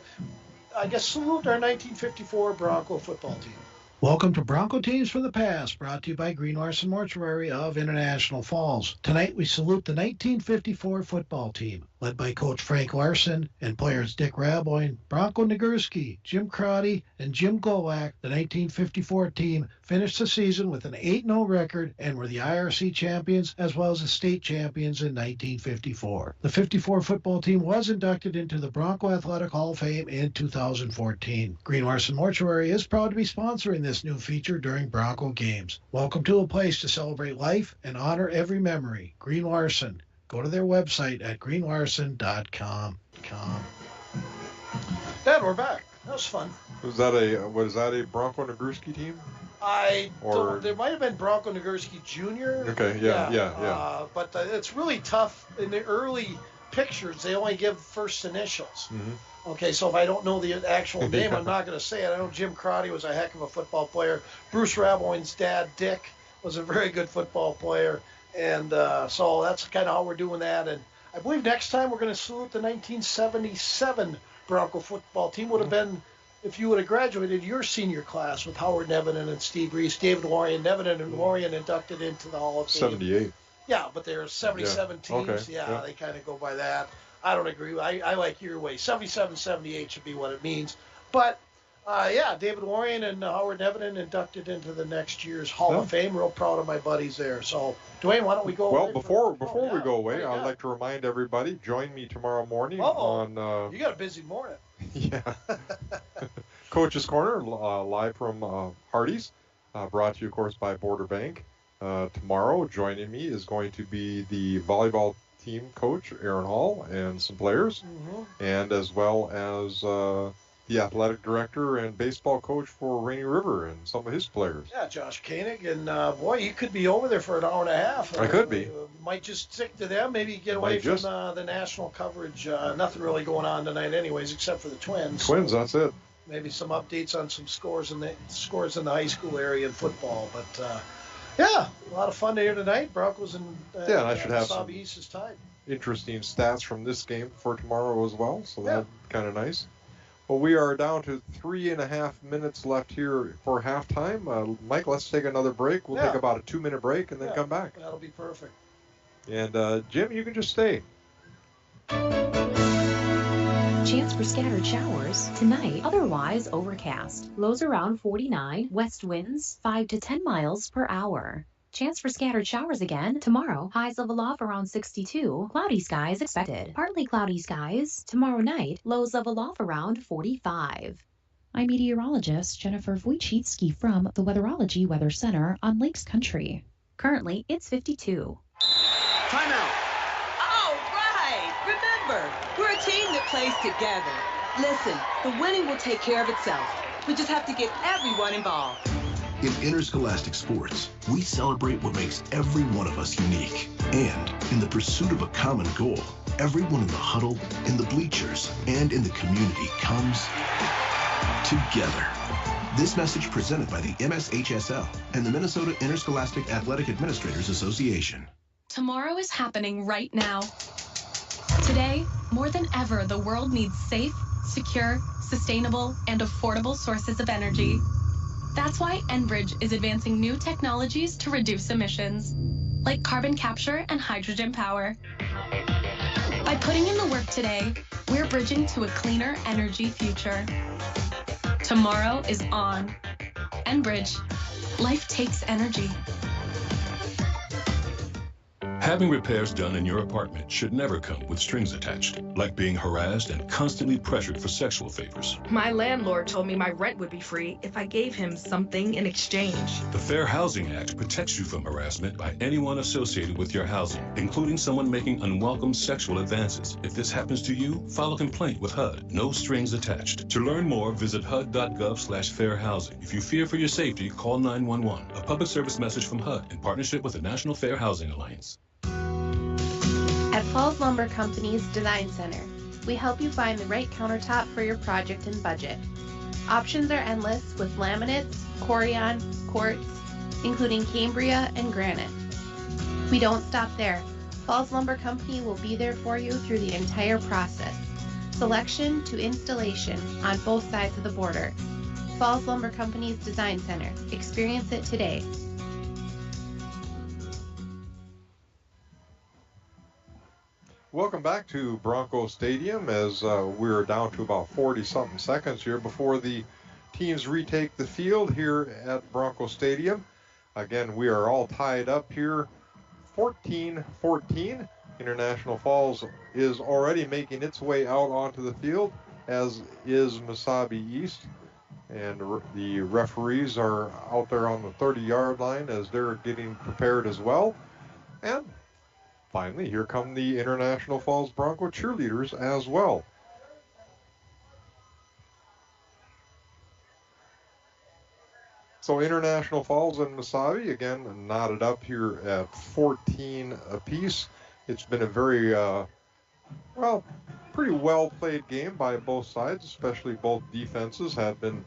salute our 1954 Bronco football team. Welcome to Bronco Teams from the Past, brought to you by Green Larson Mortuary of International Falls. Tonight we salute the 1954 football team, led by Coach Frank Larson and players Dick Raboin, Bronco Nagurski, Jim Crotty, and Jim Golak. The 1954 team finished the season with an 8-0 record and were the IRC champions as well as the state champions in 1954. The 54 football team was inducted into the Bronco Athletic Hall of Fame in 2014. Green Larson Mortuary is proud to be sponsoring this new feature during Bronco games. Welcome to a place to celebrate life and honor every memory. Green Larson. Go to their website at greenlarson.com. Dad, we're back. That was fun. Was that a Bronco Nagurski team? There might have been Bronco Nagurski Jr. Okay, yeah. But it's really tough. In the early pictures, they only give first initials. Mm-hmm. Okay, so if I don't know the actual name, I'm not going to say it. I know Jim Crotty was a heck of a football player. Bruce Raboin's dad, Dick, was a very good football player. And so that's kind of how we're doing that. And I believe next time we're going to salute the 1977 Bronco football team. Would have been, if you would have graduated your senior class with Howard Nevinen and Steve Reese, David Warren, Nevinen and Warren inducted into the Hall of Fame. 78. Yeah, but there's 77 teams. Okay. Yeah, they kind of go by that. I don't agree. I like your way. 77, 78 should be what it means. But, David Warren and Howard Nevinen inducted into the next year's Hall of Fame. Real proud of my buddies there. So, Dwayne, why don't we go away? Well, before we go away, I'd like to remind everybody, join me tomorrow morning on... You got a busy morning. Yeah. Coach's Corner, live from Hardee's, brought to you, of course, by Border Bank. Tomorrow, joining me is going to be the volleyball team coach, Aaron Hall, and some players, and as well as the athletic director and baseball coach for Rainy River and some of his players. Yeah, Josh Koenig, and boy, you could be over there for an hour and a half. I could be. Might just stick to them, maybe get away from the national coverage. Nothing really going on tonight anyways, except for the Twins. Twins, that's it. maybe some updates on some scores in the high school area in football. But yeah, a lot of fun here tonight. Broncos and and I should have some Mesabi East is tied. interesting stats from this game for tomorrow as well, so that's kind of nice. Well, we are down to 3.5 minutes left here for halftime. Mike, let's take another break. We'll take about a 2-minute break and then come back. That'll be perfect. And Jim, you can just stay. Chance for scattered showers tonight, otherwise overcast. Lows around 49, west winds 5 to 10 miles per hour. Chance for scattered showers again tomorrow. Highs level off around 62. Cloudy skies expected. Partly cloudy skies tomorrow night. Lows level off around 45. I'm meteorologist Jennifer Wojcicki from the Weatherology Weather Center on Lakes Country. Currently, it's 52. Timeout. All right. Remember, we're a team that plays together. Listen, the winning will take care of itself. We just have to get everyone involved. In interscholastic sports, we celebrate what makes every one of us unique. And in the pursuit of a common goal, everyone in the huddle, in the bleachers, and in the community comes together. This message presented by the MSHSL and the Minnesota Interscholastic Athletic Administrators Association. Tomorrow is happening right now. Today, more than ever, the world needs safe, secure, sustainable, and affordable sources of energy. That's why Enbridge is advancing new technologies to reduce emissions, like carbon capture and hydrogen power. By putting in the work today, we're bridging to a cleaner energy future. Tomorrow is on. Enbridge. Life takes energy. Having repairs done in your apartment should never come with strings attached, like being harassed and constantly pressured for sexual favors. My landlord told me my rent would be free if I gave him something in exchange. The Fair Housing Act protects you from harassment by anyone associated with your housing, including someone making unwelcome sexual advances. If this happens to you, file a complaint with HUD. No strings attached. To learn more, visit HUD.gov/fairhousing. If you fear for your safety, call 911. A public service message from HUD in partnership with the National Fair Housing Alliance. At Falls Lumber Company's Design Center, we help you find the right countertop for your project and budget. Options are endless with laminates, Corian, quartz, including Cambria and granite. We don't stop there. Falls Lumber Company will be there for you through the entire process, selection to installation on both sides of the border. Falls Lumber Company's Design Center. Experience it today. Welcome back to Broncos Stadium as we're down to about 40-something seconds here before the teams retake the field here at Broncos Stadium. Again, we are all tied up here 14-14. International Falls is already making its way out onto the field, as is Mesabi East. And the referees are out there on the 30-yard line as they're getting prepared as well. And finally, here come the International Falls Bronco cheerleaders as well. So International Falls and Mesabi, again, knotted up here at 14 apiece. It's been a very, pretty well-played game by both sides, especially both defenses have been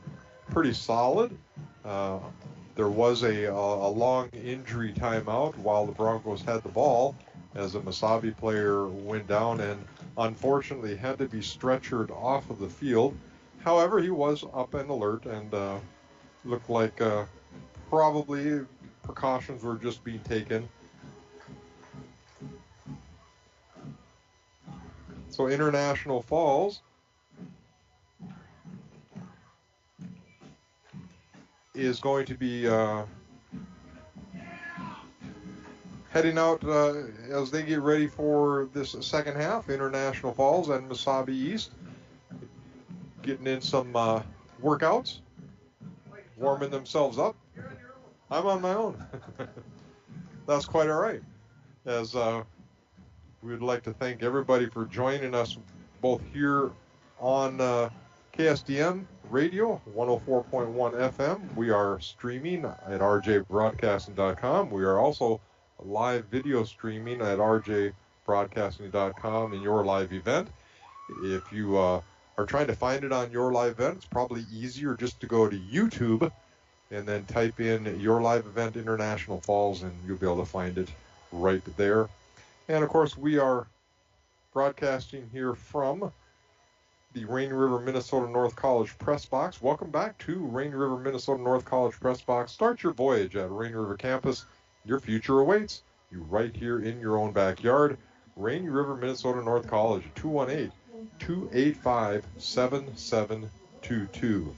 pretty solid. There was a long injury timeout while the Broncos had the ball, as a Mesabi player went down and unfortunately had to be stretchered off of the field. However, he was up and alert and looked like probably precautions were just being taken. So International Falls is going to be heading out as they get ready for this second half. International Falls and Mesabi East getting in some workouts, warming themselves up. I'm on my own. That's quite all right. As we would like to thank everybody for joining us both here on KSDM Radio 104.1 FM. We are streaming at rjbroadcasting.com. We are also live video streaming at rjbroadcasting.com in your live event. If you are are trying to find it on Your Live Event, it's probably easier just to go to YouTube and then type in Your Live Event International Falls, and you'll be able to find it right there. And, of course, we are broadcasting here from the Rainy River, Minnesota North College Press Box. Welcome back to Rainy River, Minnesota North College Press Box. Start your voyage at Rainy River campus. Your future awaits you right here in your own backyard. Rainy River, Minnesota North College, 218-285-7722.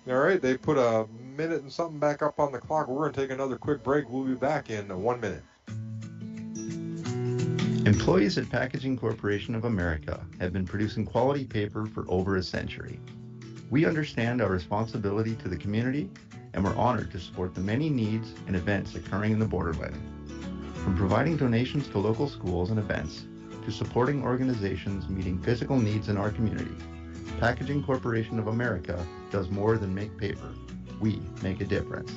All right, they put a minute and something back up on the clock. We're going to take another quick break. We'll be back in 1 minute. Employees at Packaging Corporation of America have been producing quality paper for over a century. We understand our responsibility to the community, and we're honored to support the many needs and events occurring in the borderland. From providing donations to local schools and events, to supporting organizations meeting physical needs in our community, Packaging Corporation of America does more than make paper. We make a difference.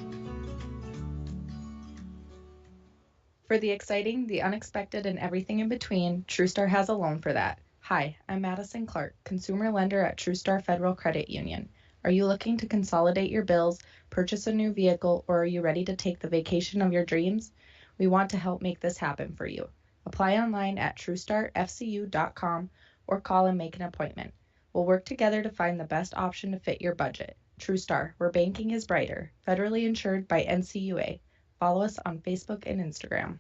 For the exciting, the unexpected, and everything in between, TrueStar has a loan for that. Hi, I'm Madison Clark, consumer lender at TrueStar Federal Credit Union. Are you looking to consolidate your bills, purchase a new vehicle, or are you ready to take the vacation of your dreams? We want to help make this happen for you. Apply online at TrueStarFCU.com or call and make an appointment. We'll work together to find the best option to fit your budget. TrueStar, where banking is brighter, federally insured by NCUA. Follow us on Facebook and Instagram.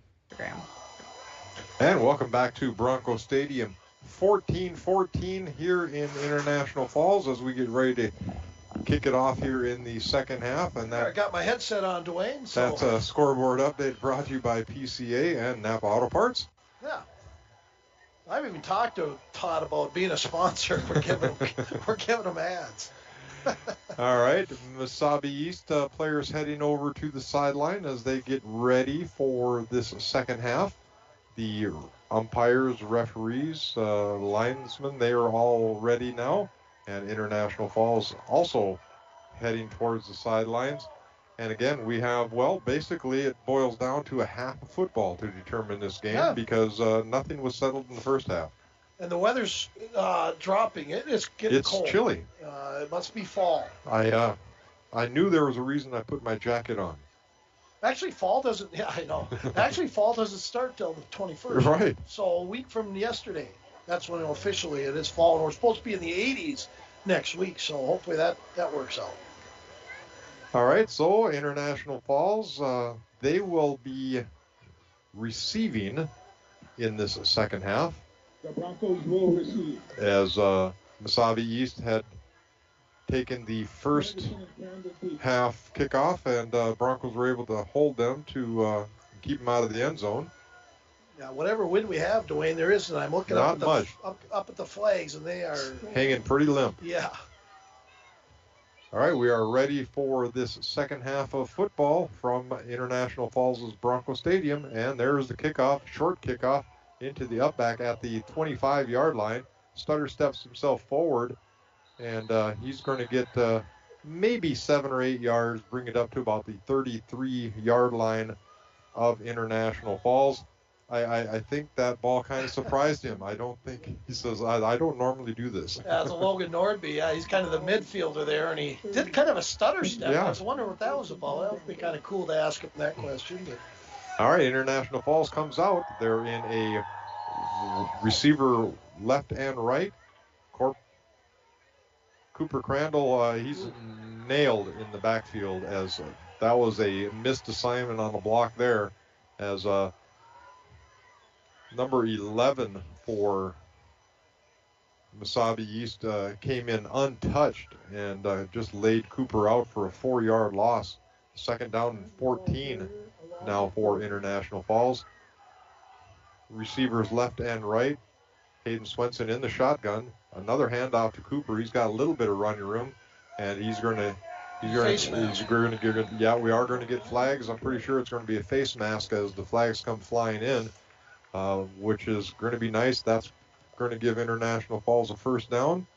And welcome back to Bronco Stadium. 14-14 here in International Falls as we get ready to kick it off here in the second half. And I got my headset on, Dwayne. So. That's a scoreboard update brought to you by PCA and Napa Auto Parts. Yeah. I've even talked to Todd about being a sponsor. We're giving them ads. All right, Mesabi East players heading over to the sideline as they get ready for this second half. The umpires, referees, linesmen, they are all ready now. And International Falls also heading towards the sidelines. And again, we have, well, basically it boils down to a half of football to determine this game because nothing was settled in the first half. And the weather's dropping. It's getting cold. It's chilly. It must be fall. I knew there was a reason I put my jacket on. Actually, fall doesn't. Yeah, I know. Actually, fall doesn't start till the 21st. Right. So a week from yesterday, that's when officially it is fall. And we're supposed to be in the 80s next week. So hopefully that works out. All right. So International Falls, they will be receiving in this second half. The Broncos will receive. As Mesabi East had taken the first half kickoff, and Broncos were able to hold them to keep them out of the end zone. Yeah, whatever wind we have, Dwayne, there isn't. I'm looking up at the flags, and they are hanging pretty limp. Yeah. All right, we are ready for this second half of football from International Falls' Bronco Stadium, and there's the kickoff, short kickoff, into the upback at the 25-yard line. Stutter steps himself forward, and he's going to get maybe 7 or 8 yards, bring it up to about the 33-yard line of International Falls. I think that ball kind of surprised him. I don't think, he says, I don't normally do this. Yeah, it's a Logan Nordby. Yeah, he's kind of the midfielder there, and he did kind of a stutter step. Yeah. I was wondering what that was about. That would be kind of cool to ask him that question. But. All right, International Falls comes out. They're in a receiver left and right. Cooper Crandall, he's nailed in the backfield as that was a missed assignment on the block there as number 11 for Mesabi East came in untouched and just laid Cooper out for a 4-yard loss. Second down and 14 now for International Falls. Receivers left and right. Hayden Swenson in the shotgun. Another handoff to Cooper. He's got a little bit of running room, and we are going to get flags. I'm pretty sure it's going to be a face mask as the flags come flying in, which is going to be nice. That's going to give International Falls a first down.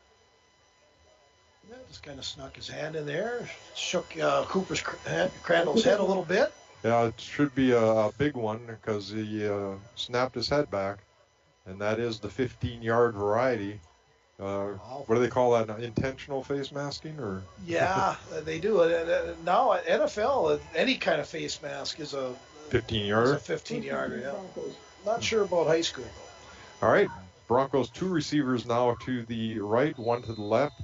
Yeah, just kind of snuck his hand in there, shook Crandall's head a little bit. Yeah, it should be a big one because he snapped his head back, and that is the 15-yard variety. What do they call that? Intentional face masking, or? Yeah, they do. Now at NFL, any kind of face mask is a 15-yarder. It's a 15-yarder. Yeah. Not sure about high school though. All right, Broncos 2 receivers now to the right, 1 to the left.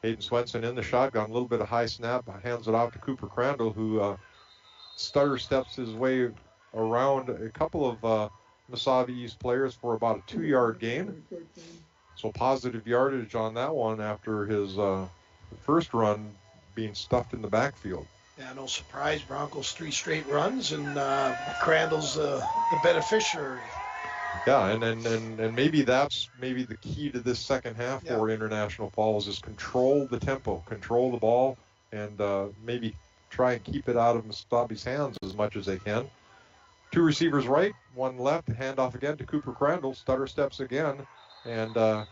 Hayden Swenson in the shotgun, a little bit of high snap, hands it off to Cooper Crandall, who stutter steps his way around a couple of Mesabi East players for about a 2-yard gain. So positive yardage on that one after his first run being stuffed in the backfield. Yeah, no surprise. Broncos 3 straight runs, and Crandall's the beneficiary. Yeah, and maybe that's the key to this second half for International Falls is control the tempo, control the ball, and maybe try and keep it out of Mesabi's hands as much as they can. 2 receivers right, 1 left, handoff again to Cooper Crandall, stutter steps again, and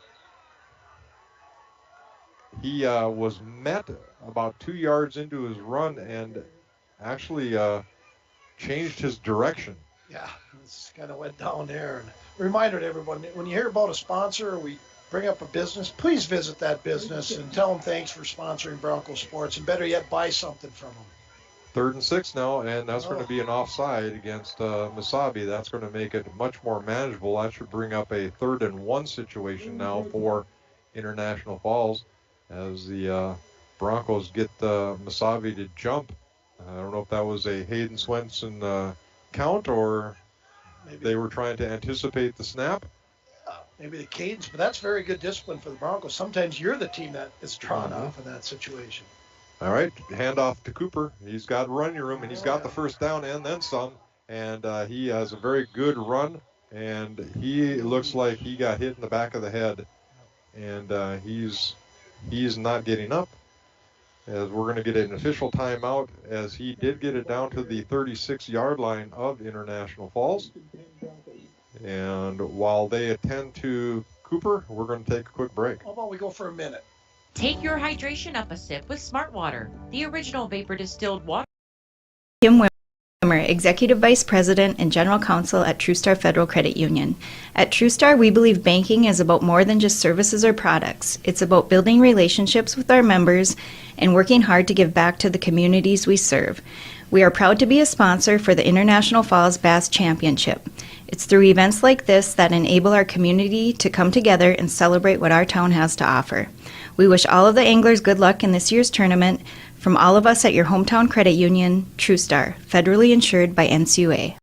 he was met about 2 yards into his run and actually changed his direction. Yeah, it's kind of went down there. And a reminder to everyone, when you hear about a sponsor or we bring up a business, please visit that business and tell them thanks for sponsoring Broncos sports, and better yet, buy something from them. 3rd and 6 now, and that's going to be an offside against Mesabi. That's going to make it much more manageable. That should bring up a 3rd and 1 situation now for International Falls as the Broncos get Mesabi to jump. I don't know if that was a Hayden Swenson count or maybe they were trying to anticipate the snap. Maybe the cadence, but that's very good discipline for the Broncos. Sometimes you're the team that is drawn off in that situation. All right, handoff to Cooper. He's got running room, and he's got the first down and then some. And he has a very good run, and he looks like he got hit in the back of the head. And he's not getting up. As we're going to get an official timeout, as he did get it down to the 36-yard line of International Falls. And while they attend to Cooper, we're going to take a quick break. How about we go for a minute? Take your hydration up a sip with Smart Water, the original vapor distilled water. Kim Wimmer, Executive Vice President and General Counsel at TrueStar Federal Credit Union. At TrueStar, we believe banking is about more than just services or products. It's about building relationships with our members and working hard to give back to the communities we serve. We are proud to be a sponsor for the International Falls Bass Championship. It's through events like this that enable our community to come together and celebrate what our town has to offer. We wish all of the anglers good luck in this year's tournament. From all of us at your hometown credit union, TrueStar, federally insured by NCUA.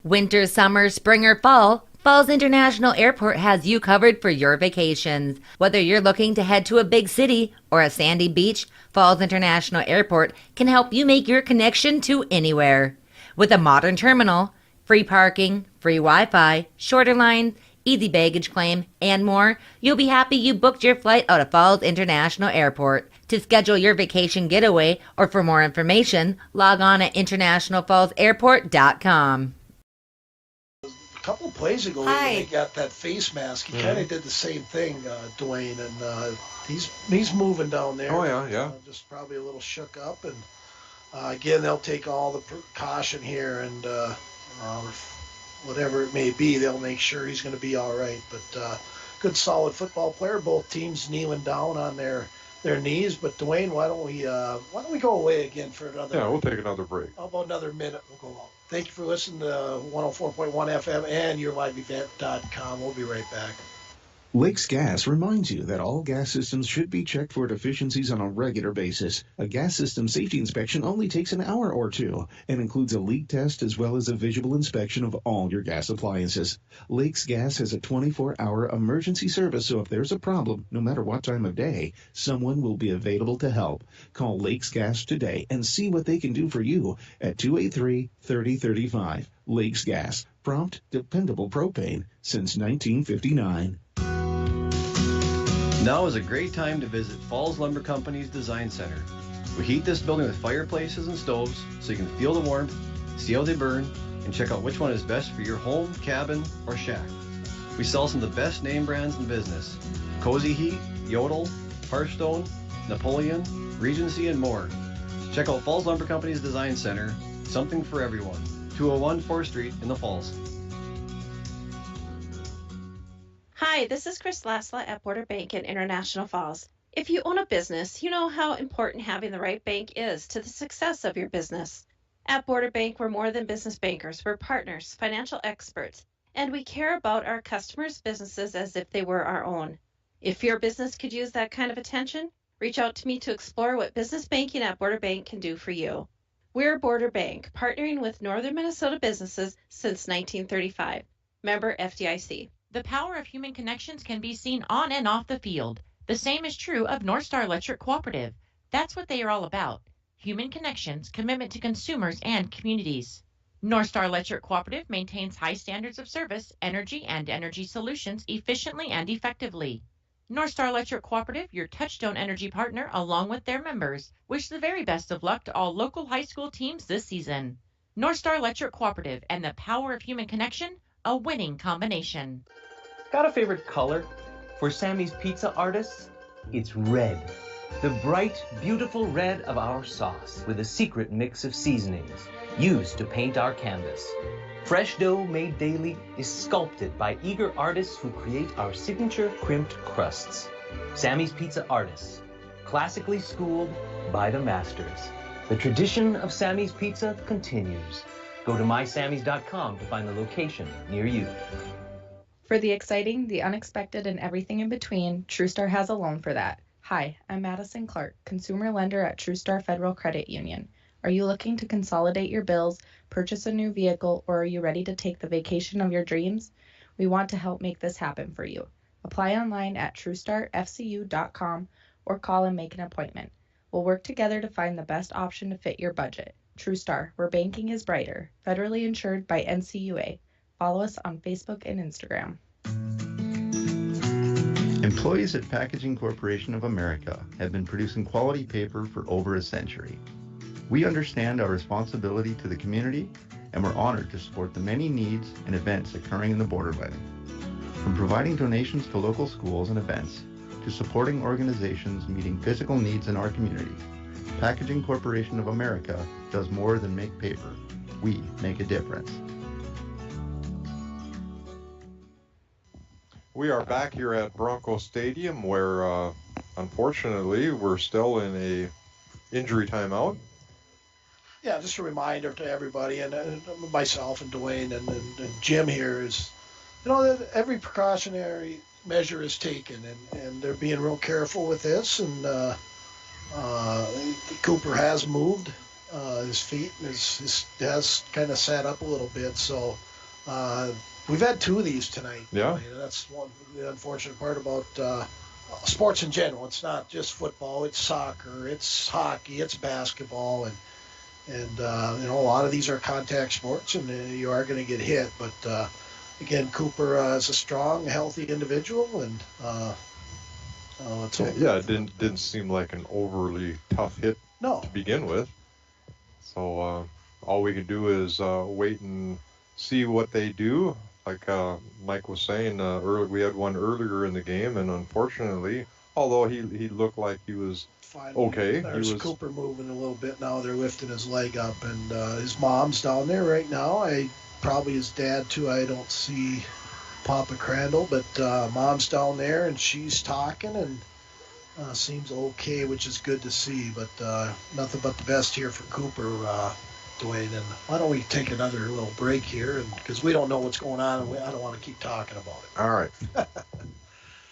Winter, summer, spring, or fall, Falls International Airport has you covered for your vacations. Whether you're looking to head to a big city or a sandy beach, Falls International Airport can help you make your connection to anywhere. With a modern terminal, free parking, free Wi-Fi, shorter lines, easy baggage claim, and more, you'll be happy you booked your flight out of Falls International Airport. To schedule your vacation getaway or for more information, log on at internationalfallsairport.com. A couple plays ago, when they got that face mask, he kind of did the same thing, Dwayne, and he's moving down there. Oh, yeah. Just probably a little shook up, and again, they'll take all the precaution here, and whatever it may be, they'll make sure he's going to be all right. But good, solid football player. Both teams kneeling down on their knees. But Dwayne, why don't we go away again for another? Yeah, we'll take another break. How about another minute? We'll go on. Thank you for listening to 104.1 FM and yourliveevent.com. We'll be right back. Lakes Gas reminds you that all gas systems should be checked for deficiencies on a regular basis. A gas system safety inspection only takes an hour or two and includes a leak test as well as a visual inspection of all your gas appliances. Lakes Gas has a 24-hour emergency service, so if there's a problem, no matter what time of day, someone will be available to help. Call Lakes Gas today and see what they can do for you at 283-3035. Lakes Gas, prompt, dependable propane since 1959. Now is a great time to visit Falls Lumber Company's Design Center. We heat this building with fireplaces and stoves so you can feel the warmth, see how they burn, and check out which one is best for your home, cabin, or shack. We sell some of the best name brands in business: Cozy Heat, Yodel, Hearthstone, Napoleon, Regency, and more. Check out Falls Lumber Company's Design Center, something for everyone. 201 4th Street in the Falls. Hi, this is Chris Lasla at Border Bank in International Falls. If you own a business, you know how important having the right bank is to the success of your business. At Border Bank, we're more than business bankers. We're partners, financial experts, and we care about our customers' businesses as if they were our own. If your business could use that kind of attention, reach out to me to explore what business banking at Border Bank can do for you. We're Border Bank, partnering with Northern Minnesota businesses since 1935. Member FDIC. The power of human connections can be seen on and off the field. The same is true of North Star Electric Cooperative. That's what they are all about. Human connections, commitment to consumers and communities. North Star Electric Cooperative maintains high standards of service, energy, and energy solutions efficiently and effectively. North Star Electric Cooperative, your touchstone energy partner, along with their members, wish the very best of luck to all local high school teams this season. North Star Electric Cooperative and the power of human connection, a winning combination. Got a favorite color? For Sammy's Pizza artists, it's red. The bright, beautiful red of our sauce with a secret mix of seasonings used to paint our canvas. Fresh dough made daily is sculpted by eager artists who create our signature crimped crusts. Sammy's Pizza artists, classically schooled by the masters. The tradition of Sammy's Pizza continues. Go to mysammys.com to find the location near you. For the exciting, the unexpected, and everything in between, TrueStar has a loan for that. Hi, I'm Madison Clark, consumer lender at TrueStar Federal Credit Union. Are you looking to consolidate your bills, purchase a new vehicle, or are you ready to take the vacation of your dreams? We want to help make this happen for you. Apply online at TrueStarFCU.com or call and make an appointment. We'll work together to find the best option to fit your budget. TrueStar, where banking is brighter, federally insured by NCUA. Follow us on Facebook and Instagram. Employees at Packaging Corporation of America have been producing quality paper for over a century. We understand our responsibility to the community, and we're honored to support the many needs and events occurring in the Borderland. From providing donations to local schools and events, to supporting organizations meeting physical needs in our community, Packaging Corporation of America does more than make paper. We make a difference. We are back here at Broncos Stadium where, unfortunately, we're still in a injury timeout. Yeah, just a reminder to everybody, and myself and Dwayne and Jim here is, that every precautionary measure is taken, and they're being real careful with this, and Cooper has moved his feet, and has kind of sat up a little bit, so we've had two of these tonight. Yeah. That's the unfortunate part about sports in general. It's not just football, it's soccer, it's hockey, it's basketball, and a lot of these are contact sports, and you are going to get hit, but again, Cooper is a strong, healthy individual, and it didn't seem like an overly tough hit to begin with. So all we can do is wait and see what they do. Like Mike was saying, we had one earlier in the game, and unfortunately, although he looked like he was okay, there's Cooper moving a little bit now. They're lifting his leg up, and his mom's down there right now. Probably his dad too. I don't see Papa Crandall, but mom's down there, and she's talking, and seems okay, which is good to see. But nothing but the best here for Cooper, Dwayne. And why don't we take another little break here, because we don't know what's going on, and I don't want to keep talking about it. All right.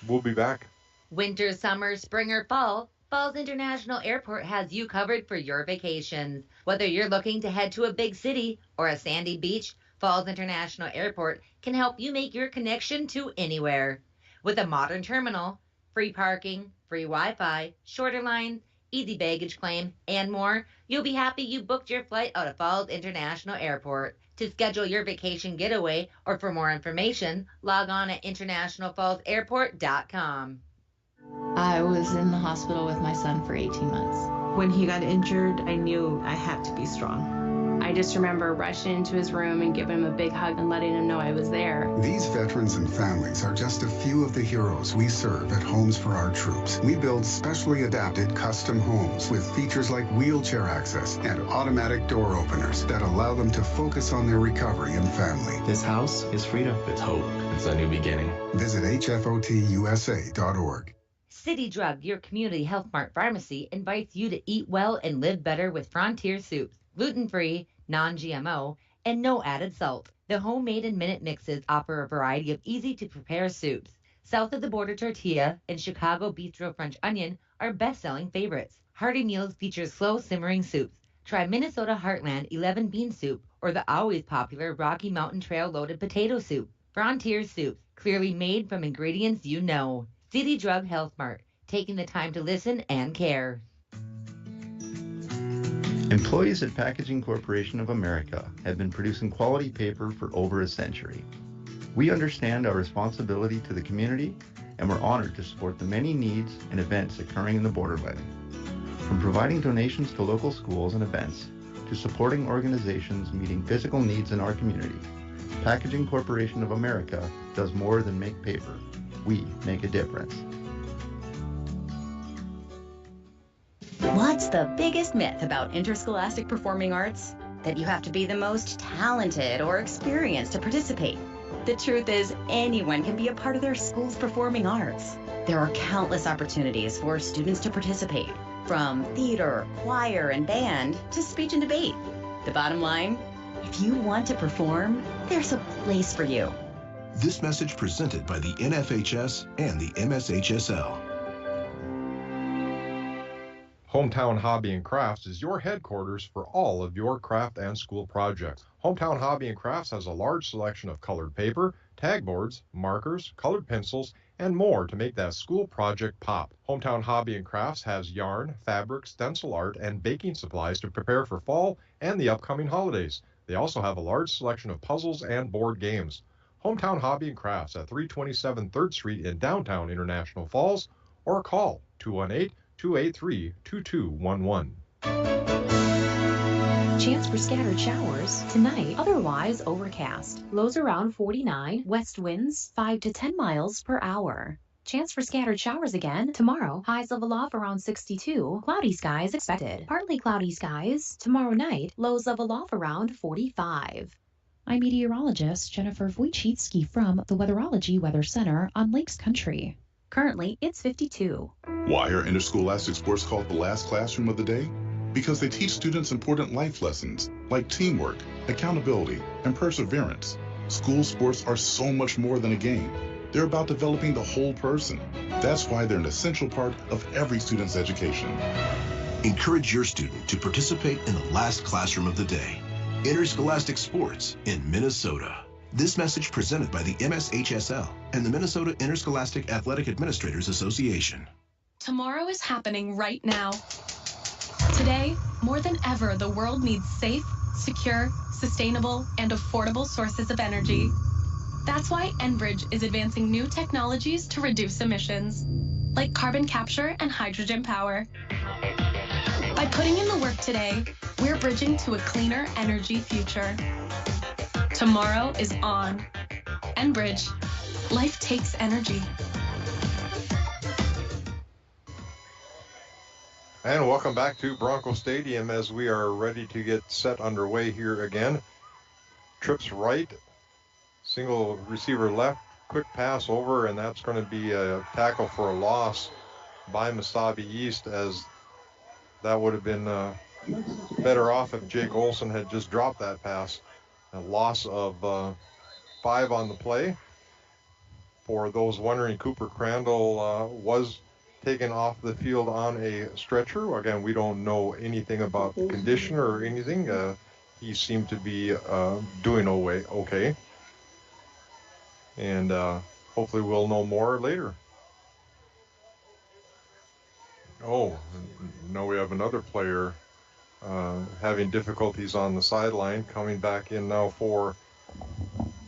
We'll be back. Winter, summer, spring, or fall, Falls International Airport has you covered for your vacations. Whether you're looking to head to a big city or a sandy beach, Falls International Airport can help you make your connection to anywhere. With a modern terminal, free parking, free Wi-Fi, shorter lines, easy baggage claim, and more, you'll be happy you booked your flight out of Falls International Airport. To schedule your vacation getaway or for more information, log on at internationalfallsairport.com. I was in the hospital with my son for 18 months. When he got injured, I knew I had to be strong. I just remember rushing into his room and giving him a big hug and letting him know I was there. These veterans and families are just a few of the heroes we serve at Homes for Our Troops. We build specially adapted custom homes with features like wheelchair access and automatic door openers that allow them to focus on their recovery and family. This house is freedom. It's hope. It's a new beginning. Visit hfotusa.org. City Drug, your community health mart pharmacy, invites you to eat well and live better with Frontier soups. Gluten-free, non-GMO, and no added salt. The homemade and minute mixes offer a variety of easy-to-prepare soups. South of the Border tortilla and Chicago Bistro French onion are best-selling favorites. Hearty Meals features slow-simmering soups. Try Minnesota Heartland 11-bean soup or the always popular Rocky Mountain Trail loaded potato soup. Frontier soups, clearly made from ingredients you know. City Drug Health Mart, taking the time to listen and care. Employees at Packaging Corporation of America have been producing quality paper for over a century. We understand our responsibility to the community, and we're honored to support the many needs and events occurring in the borderland. From providing donations to local schools and events, to supporting organizations meeting physical needs in our community, Packaging Corporation of America does more than make paper. We make a difference. What's the biggest myth about interscholastic performing arts? That you have to be the most talented or experienced to participate. The truth is, anyone can be a part of their school's performing arts. There are countless opportunities for students to participate, from theater, choir, and band to speech and debate. The bottom line, if you want to perform, there's a place for you. This message presented by the NFHS and the MSHSL. Hometown Hobby and Crafts is your headquarters for all of your craft and school projects. Hometown Hobby and Crafts has a large selection of colored paper, tag boards, markers, colored pencils, and more to make that school project pop. Hometown Hobby and Crafts has yarn, fabric, stencil art, and baking supplies to prepare for fall and the upcoming holidays. They also have a large selection of puzzles and board games. Hometown Hobby and Crafts at 327 3rd Street in downtown International Falls, or call 218-283-2211. Chance for scattered showers tonight, otherwise overcast. Lows around 49, west winds 5 to 10 miles per hour. Chance for scattered showers again tomorrow. Highs level off around 62. Cloudy skies expected. Partly cloudy skies tomorrow night. Lows level off around 45. I'm meteorologist Jennifer Wojcicki from the Weatherology Weather Center on Lakes Country. Currently, it's 52. Why are interscholastic sports called the last classroom of the day? Because they teach students important life lessons like teamwork, accountability, and perseverance. School sports are so much more than a game. They're about developing the whole person. That's why they're an essential part of every student's education. Encourage your student to participate in the last classroom of the day. Interscholastic sports in Minnesota. This message presented by the MSHSL and the Minnesota Interscholastic Athletic Administrators Association. Tomorrow is happening right now. Today, more than ever, the world needs safe, secure, sustainable, and affordable sources of energy. That's why Enbridge is advancing new technologies to reduce emissions, like carbon capture and hydrogen power. By putting in the work today, we're bridging to a cleaner energy future. Tomorrow is on. Enbridge. Life takes energy. And welcome back to Bronco Stadium as we are ready to get set underway here again. Trips right, single receiver left, quick pass over, and that's going to be a tackle for a loss by Mesabi East, as that would have been better off if Jake Olson had just dropped that pass. A loss of 5 on the play. For those wondering, Cooper Crandall was taken off the field on a stretcher. Again, we don't know anything about the condition or anything. He seemed to be doing okay. And hopefully we'll know more later. Oh, now we have another player having difficulties on the sideline. Coming back in now for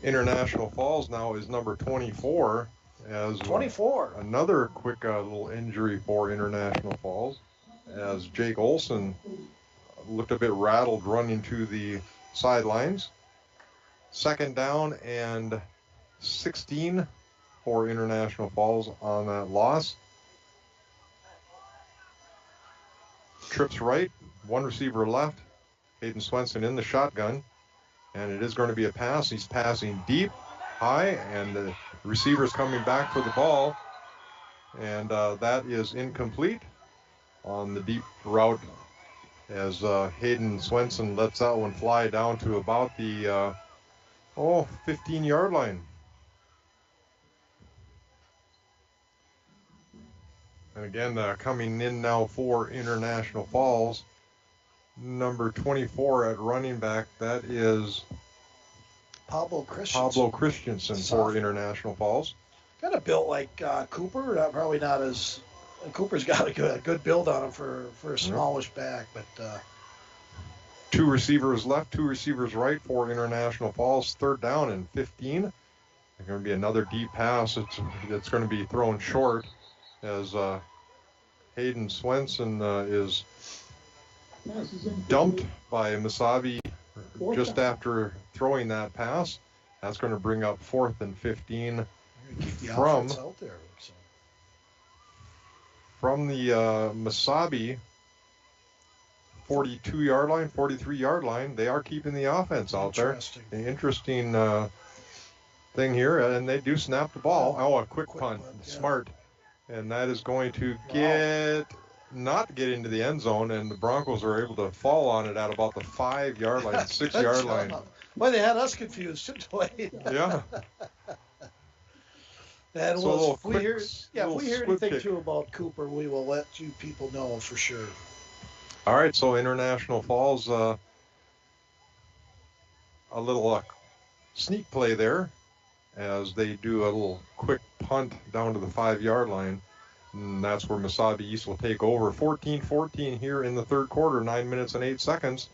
International Falls now is number 24. As 24. Another quick little injury for International Falls, as Jake Olson looked a bit rattled running to the sidelines. Second down and 16 for International Falls on that loss. Trips right, one receiver left. Hayden Swenson in the shotgun, and it is going to be a pass. He's passing deep. high, and the receiver's coming back for the ball, and that is incomplete on the deep route as Hayden Swenson lets that one fly down to about the 15-yard line. And again, coming in now for International Falls, number 24 at running back, that is Pablo Christensen for International Falls. Kind of built like Cooper, probably not as. Cooper's got a good build on him for a smallish back, but. 2 receivers left, 2 receivers right for International Falls. 3rd down and 15. There's going to be another deep pass. It's going to be thrown short as Hayden Swenson is dumped by Mesabi just after throwing that pass. That's going to bring up 4th and 15 from the Mesabi 42-yard line, 43-yard line. They are keeping the offense out there. The interesting thing here, and they do snap the ball. Oh, a quick punt. Smart. And that is going to not get into the end zone, and the Broncos are able to fall on it at about the 5-yard line, 6-yard line. Well, they had us confused, didn't they? Yeah. And so if we hear anything too about Cooper, we will let you people know for sure. All right, so International Falls, a little sneak play there as they do a little quick punt down to the 5-yard line. And that's where Mesabi East will take over. 14-14 here in the 3rd quarter, 9 minutes and 8 seconds.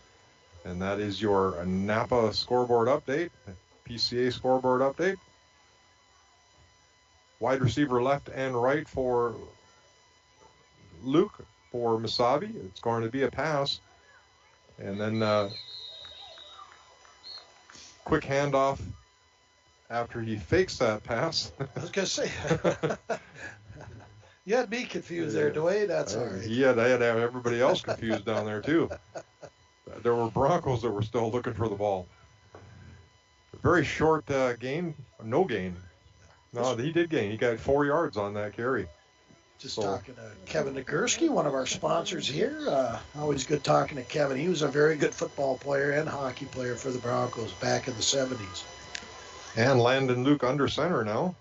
And that is your Napa scoreboard update, PCA scoreboard update. Wide receiver left and right for Luke for Mesabi. It's going to be a pass. And then quick handoff after he fakes that pass. I was going to say, you had me confused there, Dwayne. That's all right. Yeah, they had to have everybody else confused down there, too. There were Broncos that were still looking for the ball. A very short gain, no gain. No, he did gain. He got 4 yards on that carry. Talking to Kevin Nagurski, one of our sponsors here. Always good talking to Kevin. He was a very good football player and hockey player for the Broncos back in the 70s. And Landon Luke under center now.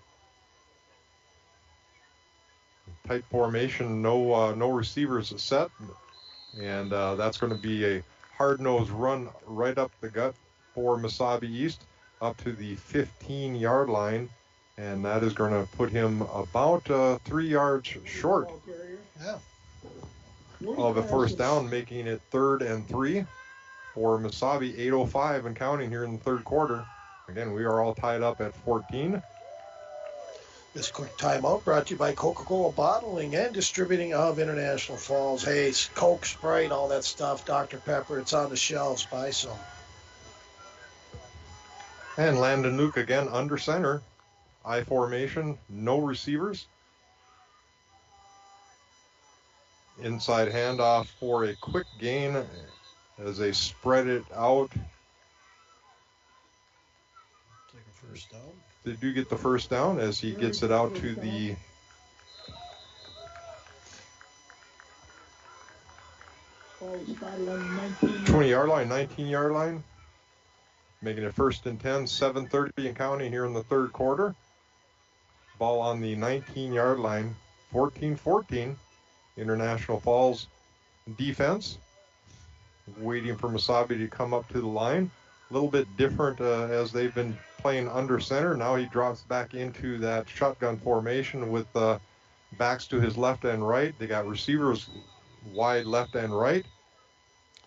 Tight formation, no receivers set. And that's going to be a hard-nosed run right up the gut for Mesabi East up to the 15-yard line. And that is going to put him about 3 yards short of a first down, making it 3rd and 3 for Mesabi. 8:05 and counting here in the 3rd quarter. Again, we are all tied up at 14. This quick timeout brought to you by Coca-Cola Bottling and Distributing of International Falls. Hey, Coke, Sprite, all that stuff, Dr. Pepper, it's on the shelves. Buy some. And Landon Luke again under center. I formation, no receivers. Inside handoff for a quick gain as they spread it out. Take a first down. They do get the first down as he gets it out to the 20-yard line, 19-yard line. Making it 1st and 10, 7:30 and counting here in the 3rd quarter. Ball on the 19-yard line, 14-14. International Falls defense. Waiting for Mesabi to come up to the line. A little bit different as they've been playing under center. Now he drops back into that shotgun formation with backs to his left and right. They got receivers wide left and right.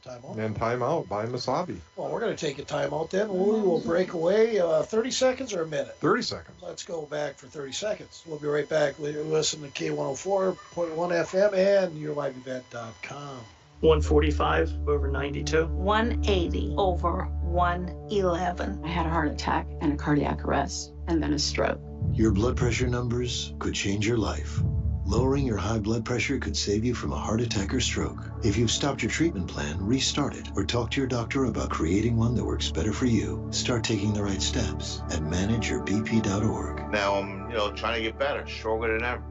Timeout. And timeout by Mesabi. Well, we're going to take a timeout then. We will break away 30 seconds or a minute? 30 seconds. Let's go back for 30 seconds. We'll be right back. Listen to K104.1 FM and YourLiveEvent.com. 145 over 92. 180 over 111. I had a heart attack and a cardiac arrest and then a stroke. Your blood pressure numbers could change your life. Lowering your high blood pressure could save you from a heart attack or stroke. If you've stopped your treatment plan, restart it or talk to your doctor about creating one that works better for you. Start taking the right steps at manageyourbp.org. Now I'm, trying to get better, stronger than ever.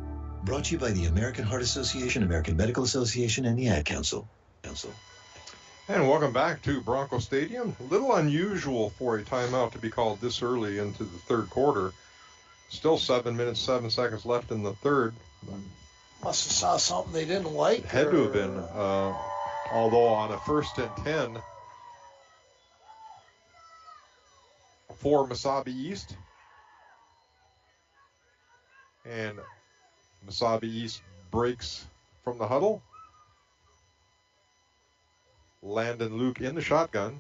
Brought to you by the American Heart Association, American Medical Association, and the Ad Council. And welcome back to Bronco Stadium. A little unusual for a timeout to be called this early into the third quarter. Still 7 minutes, 7 seconds left in the third. Must have saw something they didn't like. Had to have been, although on a 1st and 10 for Mesabi East. And Mesabi East breaks from the huddle. Landon Luke in the shotgun.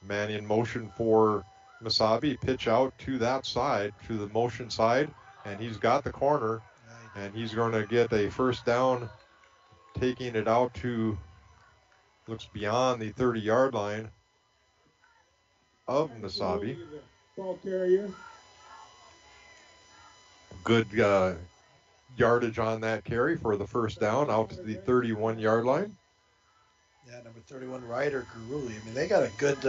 Man in motion for Mesabi. Pitch out to that side, to the motion side, and he's got the corner, and he's going to get a first down, taking it out to, looks beyond the 30-yard line of Mesabi. Ball carrier. Good yardage on that carry for the first down out to the 31-yard line. Yeah, number 31, Ryder Guruli. I mean, they got a good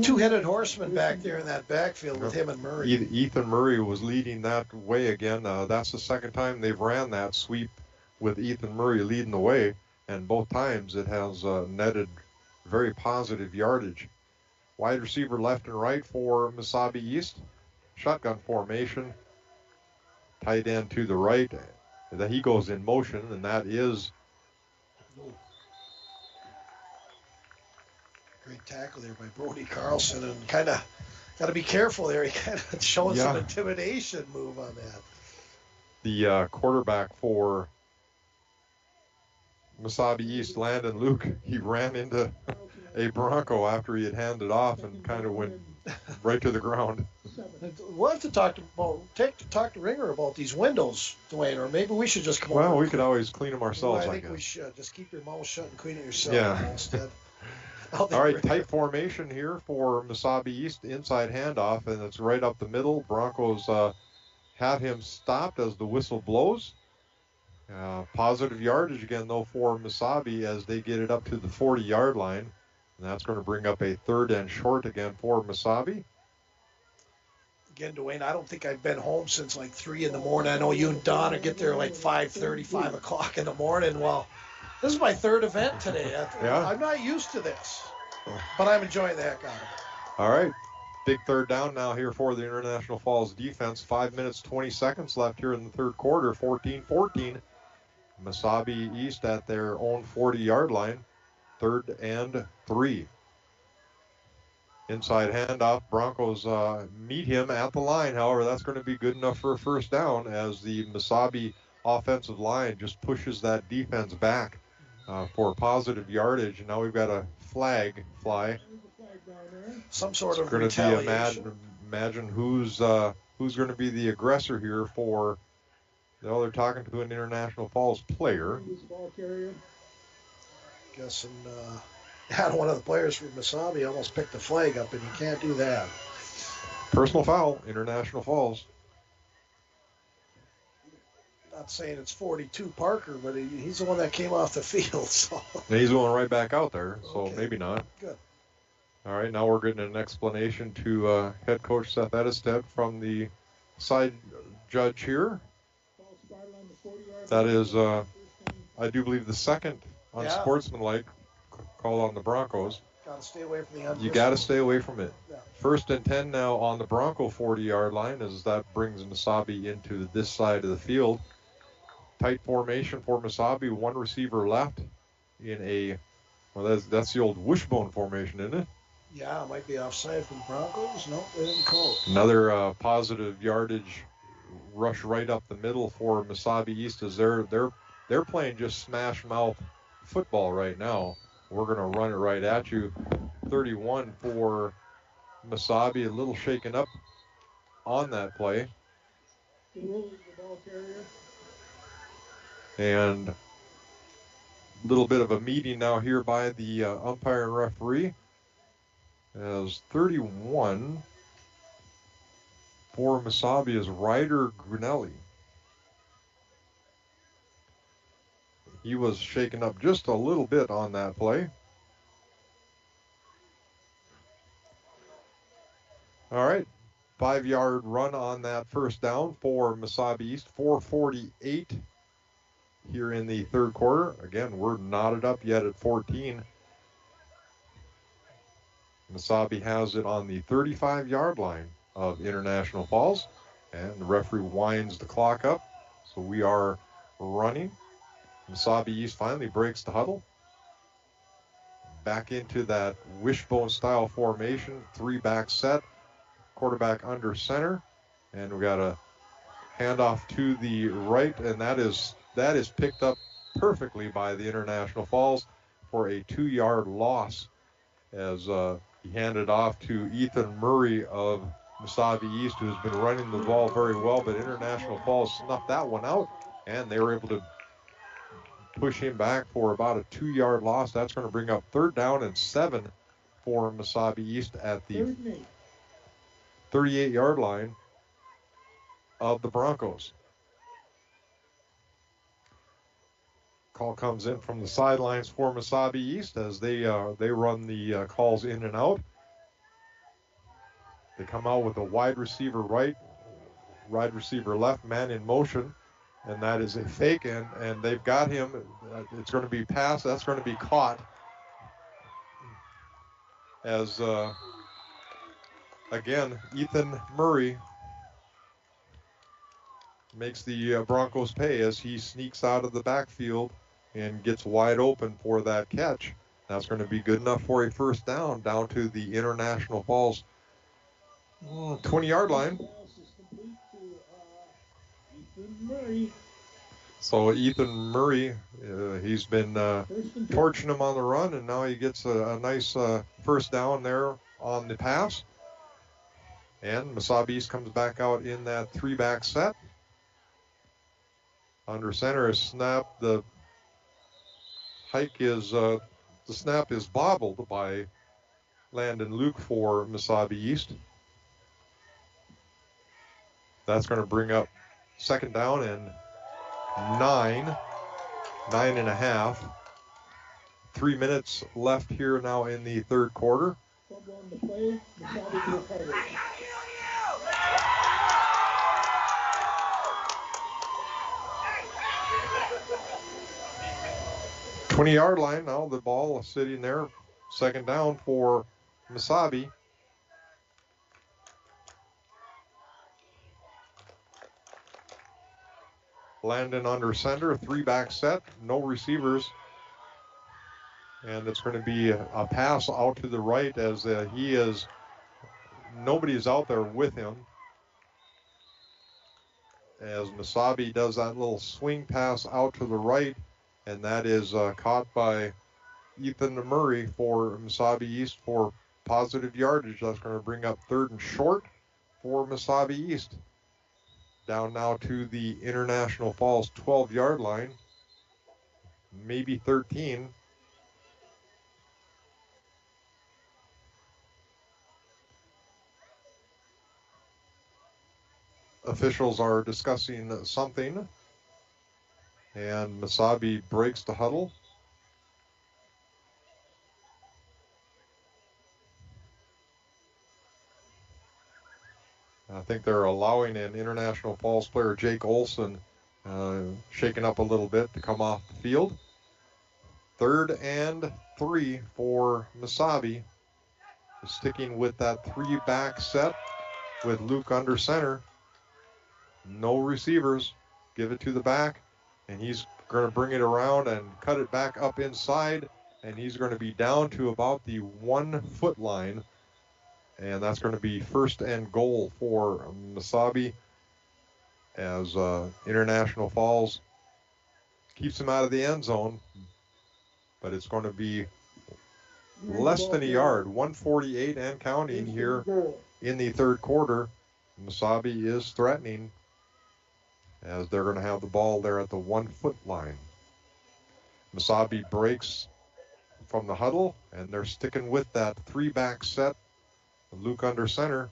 two-headed horseman back there in that backfield with him and Murray. Ethan Murray was leading that way again. That's the second time they've ran that sweep with Ethan Murray leading the way, and both times it has netted very positive yardage. Wide receiver left and right for Mesabi East. Shotgun formation. Tight end to the right. He goes in motion, and that is... Great tackle there by Brody Carlson, and kind of got to be careful there. He kind of showing some intimidation move on that. The quarterback for Mesabi East, Landon Luke, he ran into a Bronco after he had handed off and kind of went right to the ground. We'll have to talk to Ringer about these windows, Dwayne, or maybe we should just come over. Well, we could always clean them ourselves, I think we should. Just keep your mouth shut and clean it yourself. Yeah. Instead. All right, tight formation here for Mesabi East, inside handoff, and it's right up the middle. Broncos have him stopped as the whistle blows. Positive yardage again, though, for Mesabi as they get it up to the 40-yard line. And that's going to bring up a 3rd and short again for Mesabi. Again, Dwayne, I don't think I've been home since like 3 in the morning. I know you and Donna get there like 5:30, 5 o'clock in the morning. Well, this is my 3rd event today. I'm not used to this, but I'm enjoying the heck out of it. All right. Big third down now here for the International Falls defense. 5 minutes, 20 seconds left here in the third quarter. 14-14. Mesabi East at their own 40-yard line. 3rd and 3. Inside handoff. Broncos meet him at the line. However, that's going to be good enough for a first down as the Mesabi offensive line just pushes that defense back for positive yardage. And now we've got a flag fly. Some sort of going to retaliation. Imagine who's going to be the aggressor here for. Well, they're talking to an International Falls player. Guessing had one of the players from Mesabi almost picked the flag up, and you can't do that. Personal foul, International Falls. Not saying it's 42 Parker, but he's the one that came off the field. So. He's going right back out there, so okay. Maybe not. Good. All right, now we're getting an explanation to head coach Seth Edestedt from the side judge here. That is, I do believe, the second unsportsmanlike call on the Broncos. Got to stay away from the You got to stay away from it. Yeah. 1st and 10 now on the Bronco 40-yard line as that brings Mesabi into this side of the field. Tight formation for Mesabi. One receiver left in a, well, that's the old wishbone formation, isn't it? Yeah, it might be offside from Broncos. No, they didn't call it. Another positive yardage rush right up the middle for Mesabi East as they're playing just smash mouth football right now. We're going to run it right at you. 31 for Mesabi, a little shaken up on that play. And a little bit of a meeting now here by the umpire and referee as 31 for Mesabi is Ryder Grunelli. He was shaken up just a little bit on that play. All right, 5-yard run on that first down for Mesabi East. 4:48 here in the third quarter. Again, we're knotted up yet at 14. Mesabi has it on the 35-yard line of International Falls, and the referee winds the clock up. So we are running. Mesabi East finally breaks the huddle. Back into that wishbone-style formation, 3-back set, quarterback under center, and we got a handoff to the right, and that is picked up perfectly by the International Falls for a 2-yard loss as he handed off to Ethan Murray of Mesabi East, who's been running the ball very well, but International Falls snuffed that one out, and they were able to push him back for about a 2-yard loss. That's going to bring up 3rd down and 7 for Mesabi East at the 38-yard line of the Broncos. Call comes in from the sidelines for Mesabi East as they run the calls in and out. They come out with a wide receiver right, wide receiver left, man in motion, and that is a fake, and they've got him. It's going to be passed. That's going to be caught as, again, Ethan Murray makes the Broncos pay as he sneaks out of the backfield and gets wide open for that catch. That's going to be good enough for a 1st down to the International Falls 20-yard line. So Ethan Murray, he's been torching him on the run, and now he gets a nice 1st down there on the pass. And Mesabi East comes back out in that 3-back set. Under center is snapped. The snap is bobbled by Landon Luke for Mesabi East. That's going to bring up 2nd down and 9.5. 3 minutes left here now in the 3rd quarter. 20-yard line. Now the ball is sitting there. 2nd down for Mesabi. Landon under center, 3-back set, no receivers. And it's going to be a pass out to the right as nobody is out there with him. As Mesabi does that little swing pass out to the right, and that is caught by Ethan Murray for Mesabi East for positive yardage. That's going to bring up 3rd and short for Mesabi East. Down now to the International Falls 12-yard line, maybe 13. Officials are discussing something, and Mesabi breaks the huddle. I think they're allowing an International Falls player, Jake Olson, shaken up a little bit to come off the field. 3rd and 3 for Mesabi. Sticking with that 3-back set with Luke under center. No receivers. Give it to the back, and he's going to bring it around and cut it back up inside, and he's going to be down to about the 1-foot line. And that's going to be 1st and goal for Mesabi as International Falls keeps him out of the end zone. But it's going to be less than a yard, 148 and counting here in the 3rd quarter. Mesabi is threatening as they're going to have the ball there at the 1-foot line. Mesabi breaks from the huddle, and they're sticking with that 3-back set. Luke under center.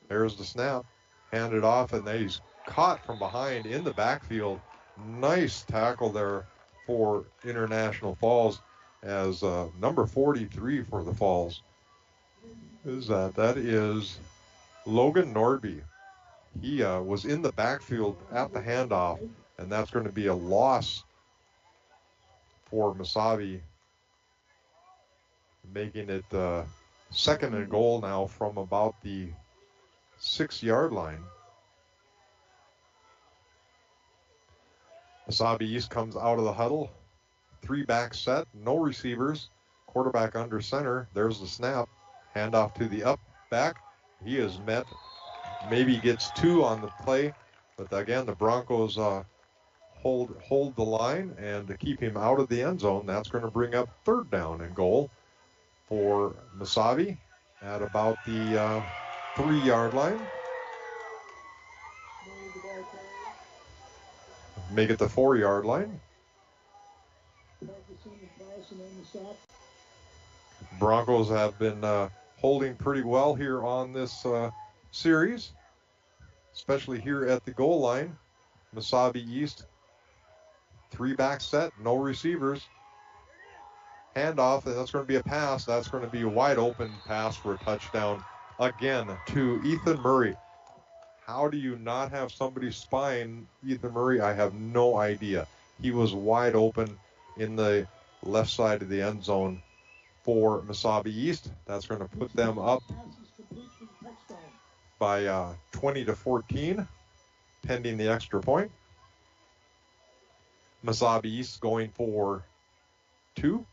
There's the snap. Handed off, and he's caught from behind in the backfield. Nice tackle there for International Falls as number 43 for the Falls. Who's that? That is Logan Nordby. He was in the backfield at the handoff, and that's going to be a loss for Mesabi, making it 2nd and goal now from about the 6-yard line. Mesabi East comes out of the huddle. 3-back set, no receivers. Quarterback under center. There's the snap. Handoff to the up back. He is met. Maybe gets 2 on the play. But again, the Broncos hold the line and to keep him out of the end zone. That's going to bring up 3rd down and goal for Mesabi at about the 3-yard line. Make it the 4-yard line. Broncos have been holding pretty well here on this series, especially here at the goal line. Mesabi East, 3-back set, no receivers. Handoff, and that's going to be a pass. That's going to be a wide open pass for a touchdown again to Ethan Murray. How do you not have somebody spying Ethan Murray? I have no idea. He was wide open in the left side of the end zone for Mesabi East. That's going to put them up by 20-14, pending the extra point. Mesabi East going for 2.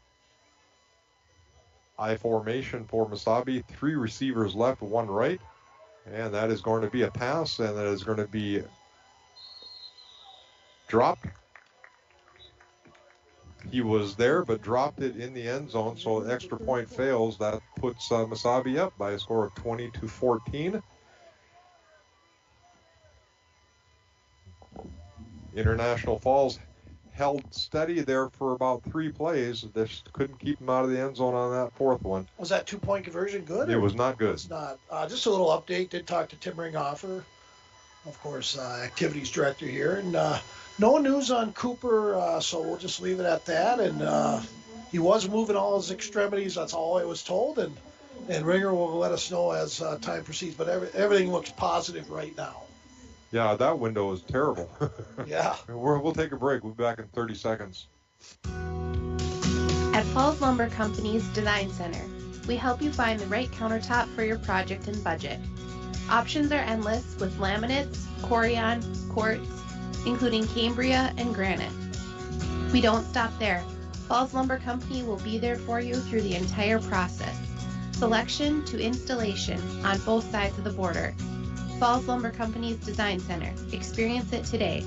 I formation for Mesabi. 3 receivers left, 1 right. And that is going to be a pass, and that is going to be dropped. He was there, but dropped it in the end zone, so the extra point fails. That puts Mesabi up by a score of 20-14. International Falls held steady there for about 3 plays. They just couldn't keep him out of the end zone on that 4th one. Was that 2-point conversion good? It was not good. It's not. Just a little update. Did talk to Tim Ringhofer, of course, activities director here. And no news on Cooper, so we'll just leave it at that. And he was moving all his extremities. That's all I was told. And Ringer will let us know as time proceeds. But everything looks positive right now. Yeah, that window is terrible. Yeah. We'll take a break. We'll be back in 30 seconds. At Falls Lumber Company's Design Center, we help you find the right countertop for your project and budget. Options are endless with laminates, Corian, quartz, including Cambria and granite. We don't stop there. Falls Lumber Company will be there for you through the entire process, selection to installation on both sides of the border. Falls Lumber Company's Design Center. Experience it today.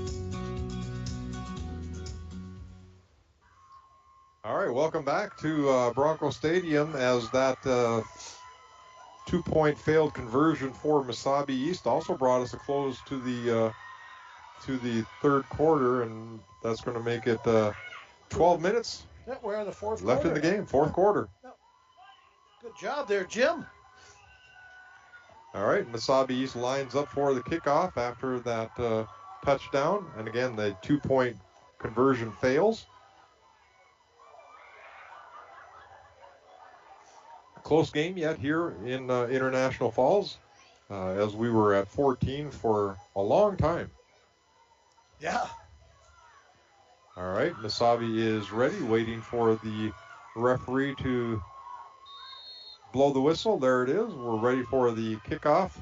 All right, welcome back to Bronco Stadium as that 2-point failed conversion for Mesabi East also brought us a close to the 3rd quarter, and that's going to make it 12 minutes Yeah, we're in the 4th left quarter. in the game, 4th quarter. Good job there, Jim. All right, Mesabi East lines up for the kickoff after that touchdown. And again, the 2-point conversion fails. Close game yet here in International Falls, as we were at 14 for a long time. Yeah. All right, Mesabi is ready, waiting for the referee to blow the whistle. There it is. We're ready for the kickoff.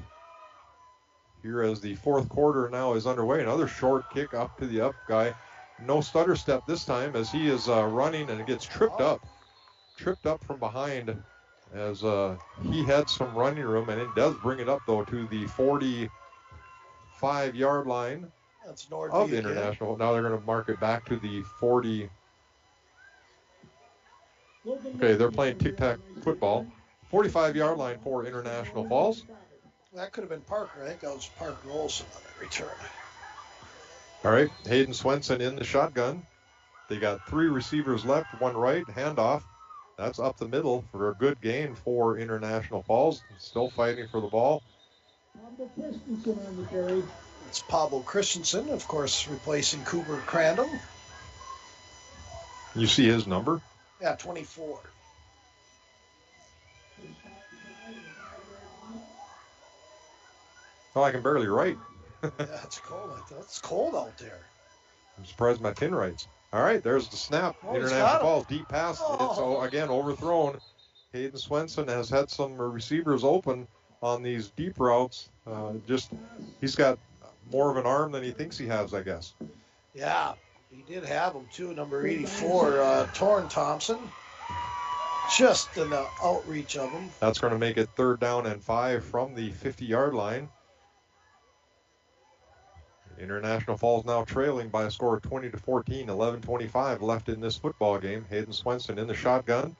Here as the 4th quarter now is underway. Another short kick up to the up guy. No stutter step this time as he is running and gets tripped up. Tripped up from behind as he had some running room, and it does bring it up though to the 45-yard line of International. Now they're going to mark it back to the 40. Okay, they're playing tic-tac football. 45-yard line for International Falls. That could have been Parker. I think that was Parker Olson on that return. All right, Hayden Swenson in the shotgun. They got 3 receivers left, 1 right, handoff. That's up the middle for a good gain for International Falls. Still fighting for the ball. It's Pablo Christensen, of course, replacing Cooper Crandall. You see his number? Yeah, 24. Oh, I can barely write. Yeah, it's cold. It's cold out there. I'm surprised my pin writes. All right, there's the snap. Oh, he's International got him. Falls, deep pass. It's again overthrown. Hayden Swenson has had some receivers open on these deep routes. He's got more of an arm than he thinks he has, I guess. Yeah, he did have him too. Number 84, Torrin Thompson. Just in the outreach of him. That's going to make it 3rd down and 5 from the 50-yard line. International Falls now trailing by a score of 20-14, 11:25 left in this football game. Hayden Swenson in the shotgun.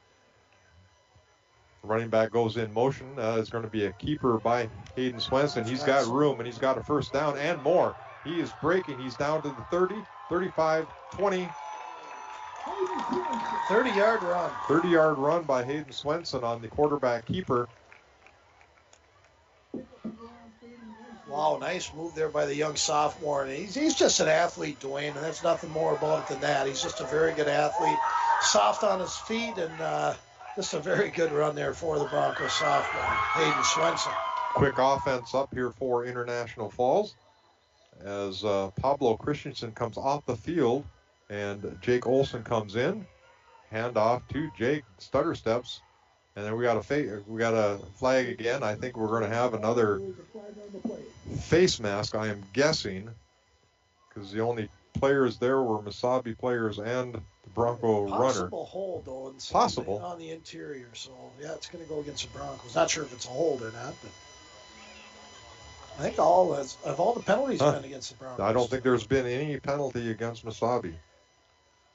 Running back goes in motion. It's going to be a keeper by Hayden Swenson. He's got room, and he's got a 1st down and more. He is breaking. He's down to the 30, 35, 20. 30-yard run. 30-yard run by Hayden Swenson on the quarterback keeper. Wow, nice move there by the young sophomore. And he's just an athlete, Dwayne, and there's nothing more about it than that. He's just a very good athlete, soft on his feet, and just a very good run there for the Broncos sophomore, Hayden Swenson. Quick offense up here for International Falls as Pablo Christensen comes off the field and Jake Olson comes in. Hand off to Jake, stutter steps, and then we got a flag again. I think we're going to have another face mask, I am guessing, because the only players there were Mesabi players and the Bronco runner. Possible hold, though. Possible. On the interior, so yeah, it's going to go against the Broncos. Not sure if it's a hold or not, but I think all the penalties been against the Broncos. I don't think there's been any penalty against Mesabi.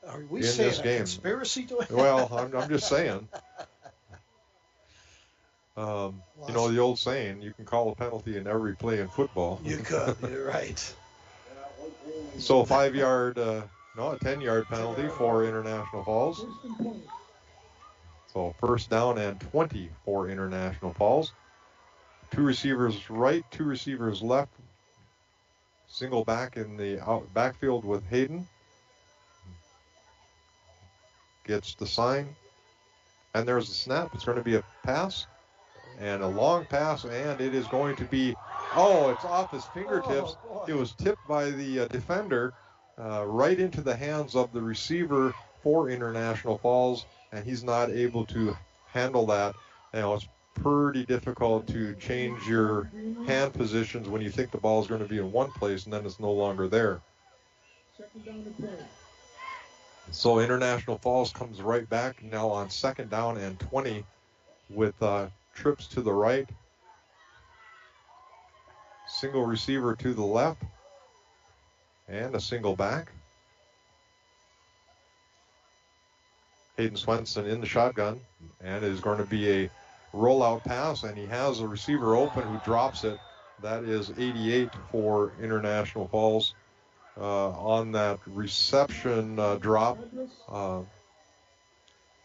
Are we in saying this a game. Conspiracy to it? Well, I'm just saying. You know the old saying, you can call a penalty in every play in football. You could. You're right. So a 10-yard penalty for International Falls. So 1st down and 20 for International Falls. 2 receivers right, 2 receivers left. Single back in the backfield with Hayden. Gets the sign. And there's the snap. It's going to be a pass. And a long pass, and it is going to be, it's off his fingertips. It was tipped by the defender right into the hands of the receiver for International Falls, and he's not able to handle that. It's pretty difficult to change your hand positions when you think the ball is going to be in one place, and then it's no longer there. So International Falls comes right back now on 2nd down and 20 with trips to the right. Single receiver to the left. And a single back. Hayden Swenson in the shotgun. And it is going to be a rollout pass. And he has a receiver open who drops it. That is 88 for International Falls. On that reception drop,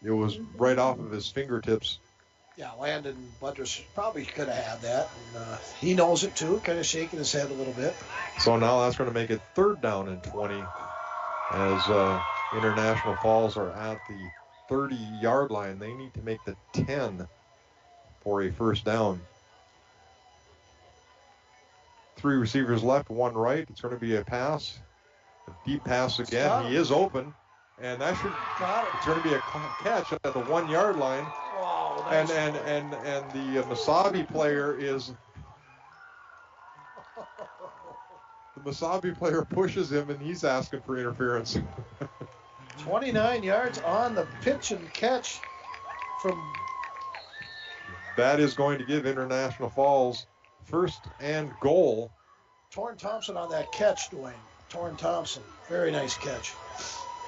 it was right off of his fingertips. Yeah, Landon Butters probably could have had that. And, he knows it too, kind of shaking his head a little bit. So now that's going to make it 3rd down and 20 as International Falls are at the 30-yard line. They need to make the 10 for a 1st down. 3 receivers left, 1 right. It's going to be a pass. A deep pass again. He is open. And it's going to be a catch at the 1-yard line. Wow, nice. And the Mesabi player is the Mesabi player pushes him, and he's asking for interference. 29 yards on the pitch and catch from. That is going to give International Falls 1st and goal. Torrin Thompson on that catch, Dwayne. Torrin Thompson, very nice catch.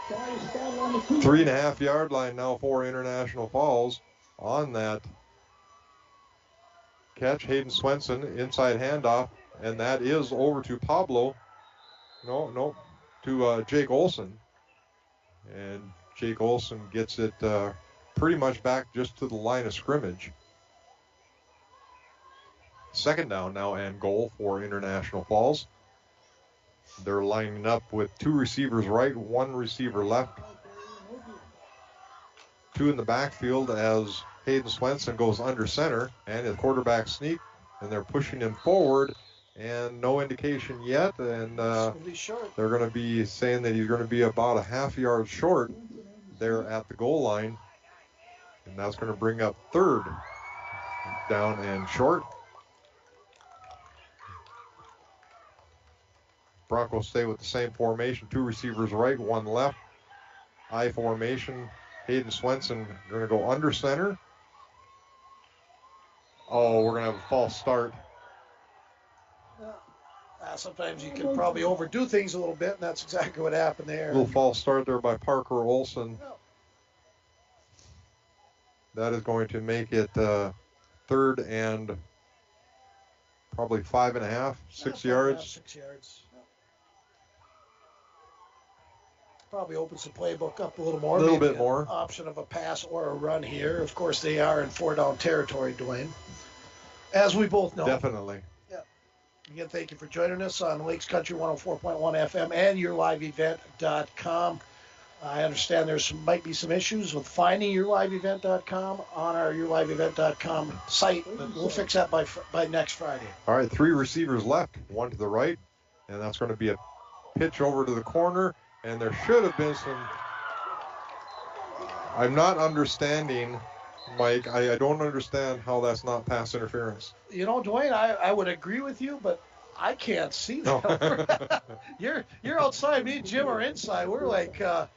3.5-yard line now for International Falls on that catch. Hayden Swenson, inside handoff, and that is over to Pablo. To Jake Olson. And Jake Olson gets it pretty much back just to the line of scrimmage. 2nd down now and goal for International Falls. They're lining up with 2 receivers right, 1 receiver left. 2 in the backfield as Hayden Swenson goes under center, and the quarterback sneak, and they're pushing him forward, and no indication yet, and they're going to be saying that he's going to be about a half yard short there at the goal line, and that's going to bring up 3rd down and short. Broncos stay with the same formation, 2 receivers right, 1 left. I formation. Hayden Swenson going to go under center. Oh, we're going to have a false start. Sometimes you can probably overdo things a little bit, and that's exactly what happened there. A little false start there by Parker Olson. That is going to make it 3rd and probably 5.5, 6 yards. 6 yards. Probably opens the playbook up a little more. A little bit more. Option of a pass or a run here. Of course, they are in 4-down territory, Dwayne. As we both know. Definitely. Yeah. Again, thank you for joining us on Lakes Country 104.1 FM and yourliveevent.com. I understand might be some issues with finding yourliveevent.com on our yourliveevent.com site, but we'll fix that by next Friday. All right, 3 receivers left, 1 to the right, and that's going to be a pitch over to the corner. And there should have been some. I'm not understanding, Mike. I don't understand how that's not pass interference. You know, Dwayne, I would agree with you, but I can't see that. No. You're outside. Me and Jim are inside. We're like, we're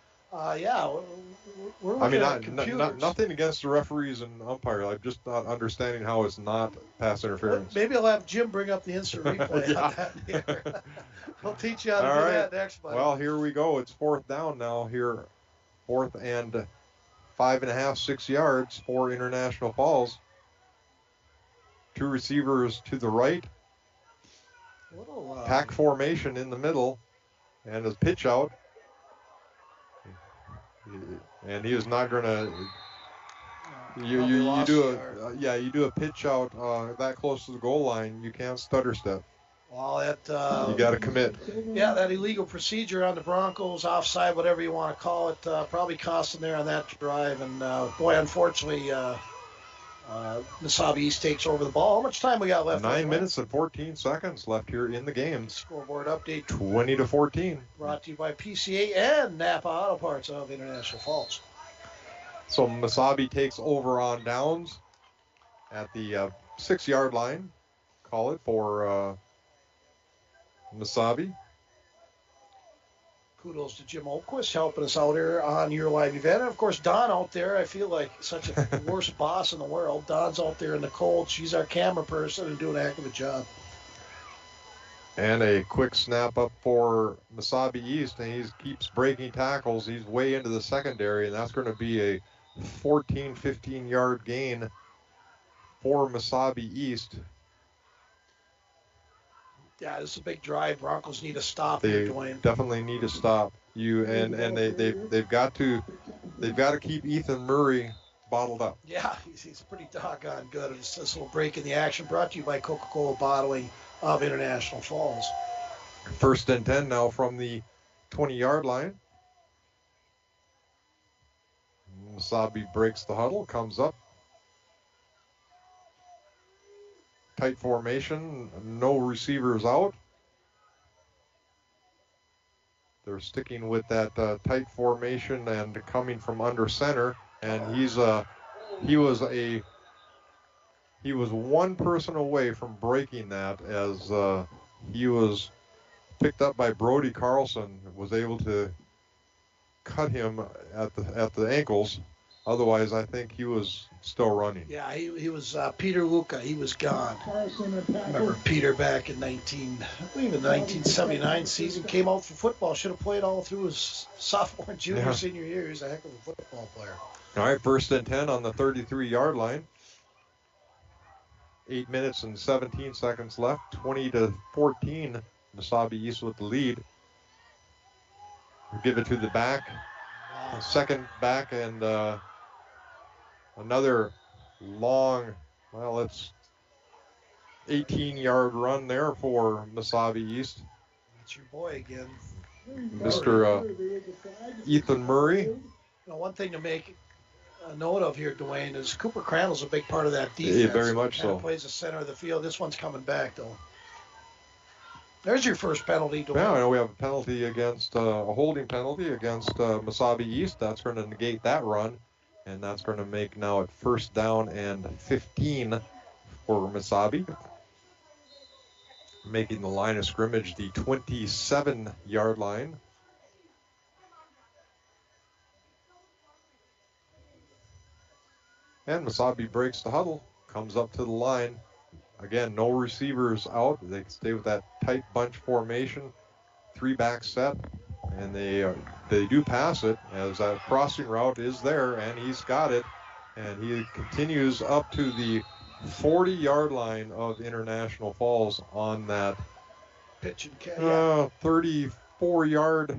looking at computers. Nothing against the referees and umpires. I'm just not understanding how it's not pass interference. Maybe I'll have Jim bring up the instant replay on that here. We'll teach you how to do that next, buddy. Well, here we go. It's 4th down now here. 4th and 5.5, 6 yards for International Falls. 2 receivers to the right. Pack formation in the middle. And a pitch out. And he is not going to. You do a pitch out that close to the goal line. You can't stutter step. Well, you got to commit. Yeah, that illegal procedure on the Broncos, offside, whatever you want to call it, probably cost them there on that drive. And boy, unfortunately, Mesabi East takes over the ball. How much time we got left? 9 minutes and 14 seconds left here in the game. Scoreboard update. 20-14. Brought to you by PCA and Napa Auto Parts of International Falls. So Mesabi takes over on downs at the 6-yard line. Call it for Mesabi. Kudos to Jim Olquist helping us out here on your live event. And, of course, Don out there, I feel like such a worst boss in the world. Don's out there in the cold. She's our camera person and doing a heck of a job. And a quick snap up for Mesabi East, and he keeps breaking tackles. He's way into the secondary, and that's going to be a 14, 15-yard gain for Mesabi East. Yeah, this is a big drive. Broncos need a stop they here, Dwayne. Definitely need to stop you, and they've got to keep Ethan Murray bottled up. Yeah, he's pretty doggone good. It's this little break in the action brought to you by Coca-Cola Bottling of International Falls. 1st and 10 now from the 20-yard line. Mesabi breaks the huddle, comes up. Tight formation, no receivers out. They're sticking with that tight formation and coming from under center. And he was one person away from breaking that as he was picked up by Brody Carlson, was able to cut him at the ankles. Otherwise, I think he was still running. Yeah, he was Peter Luca. He was gone. I remember Peter back in 1979 season, came out for football. Should have played all through his sophomore, junior, senior year. He's a heck of a football player. All right, 1st and 10 on the 33-yard line. 8 minutes and 17 seconds left. 20-14. Mesabi East with the lead. We'll give it to the back. Second back and another long, well, it's 18-yard run there for Mesabi East. It's your boy again. Mr. Ethan Murray. You know, one thing to make a note of here, Dwayne, is Cooper Crandall's a big part of that defense. Yeah, very much Kind so. of plays the center of the field. This one's coming back, though. There's your first penalty, Dwayne. Now I know we have a penalty against, a holding penalty against Mesabi East. That's going to negate that run, and that's going to make now it first down and 15 for Mesabi, making the line of scrimmage the 27-yard line. And Mesabi breaks the huddle, comes up to the line. Again, no receivers out. They stay with that tight bunch formation, 3-back set, and they do pass it as that crossing route is there, and he's got it. And he continues up to the 40-yard line of International Falls on that pitch and catch. 34-yard,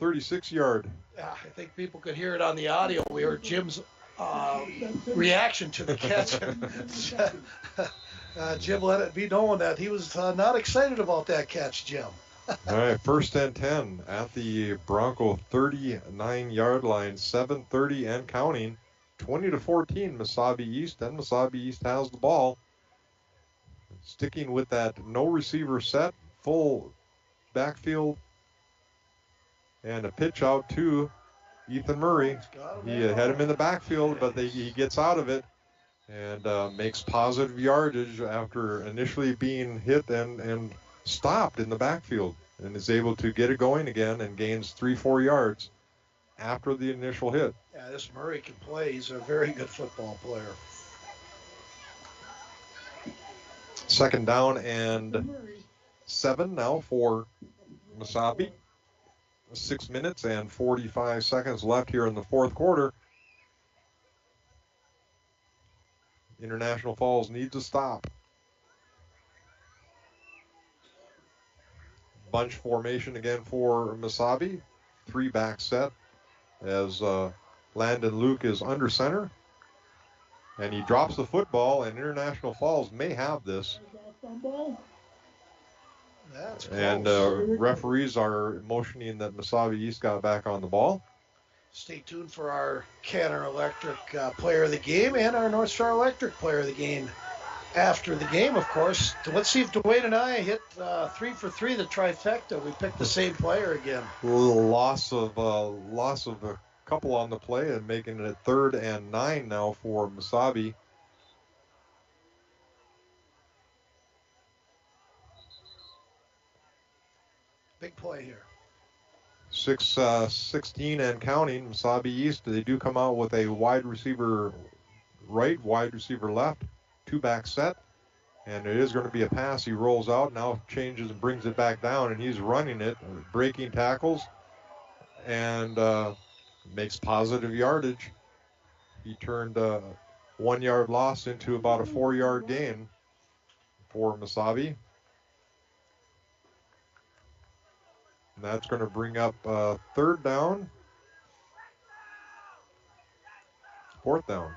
36-yard. Yeah, I think people could hear it on the audio. We heard Jim's reaction to the catch. Jim let it be known that he was not excited about that catch, Jim. All right, first and 10 at the Bronco 39-yard line, 7:30 and counting, 20-14, Mesabi East, and Mesabi East has the ball. Sticking with that no receiver set, full backfield, and a pitch out to Ethan Murray. He had him in the backfield, but he gets out of it and makes positive yardage after initially being hit and stopped in the backfield, and is able to get it going again and gains 3-4 yards after the initial hit. Yeah, this Murray can play. He's a very good football player. Second down and 7 now for Mesabi. 6 minutes and 45 seconds left here in the fourth quarter. International Falls needs a stop. Bunch formation again for Mesabi. 3-back set as Landon Luke is under center. And he drops the football, and International Falls may have this. That's close. And referees are motioning that Mesabi East got back on the ball. Stay tuned for our Canner Electric player of the game and our North Star Electric player of the game after the game, of course. Let's see if Dwayne and I hit 3 for 3, the trifecta. We picked the same player again. A little loss of a couple on the play and making it 3rd and 9 now for Mesabi. Big play here. 6-16 and counting. Mesabi East, they do come out with a wide receiver right, wide receiver left, 2-back set. And it is going to be a pass. He rolls out, now changes and brings it back down, and he's running it, breaking tackles, and makes positive yardage. He turned a 1-yard loss into about a 4-yard gain for Mesabi. And that's going to bring up 3rd down. 4th down.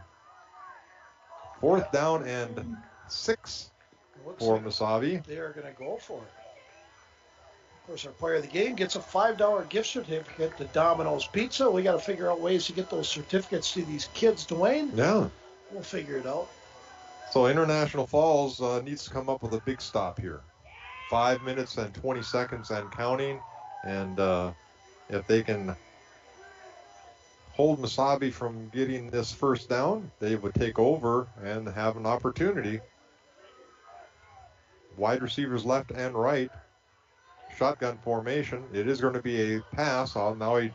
4th down and 6 for Mesabi. They are going to go for it. Of course, our player of the game gets a $5 gift certificate to Domino's Pizza. We got to figure out ways to get those certificates to these kids, Dwayne. Yeah. We'll figure it out. So International Falls needs to come up with a big stop here. 5 minutes and 20 seconds and counting. And if they can hold Mesabi from getting this first down, they would take over and have an opportunity. Wide receivers left and right. Shotgun formation. It is going to be a pass. Now he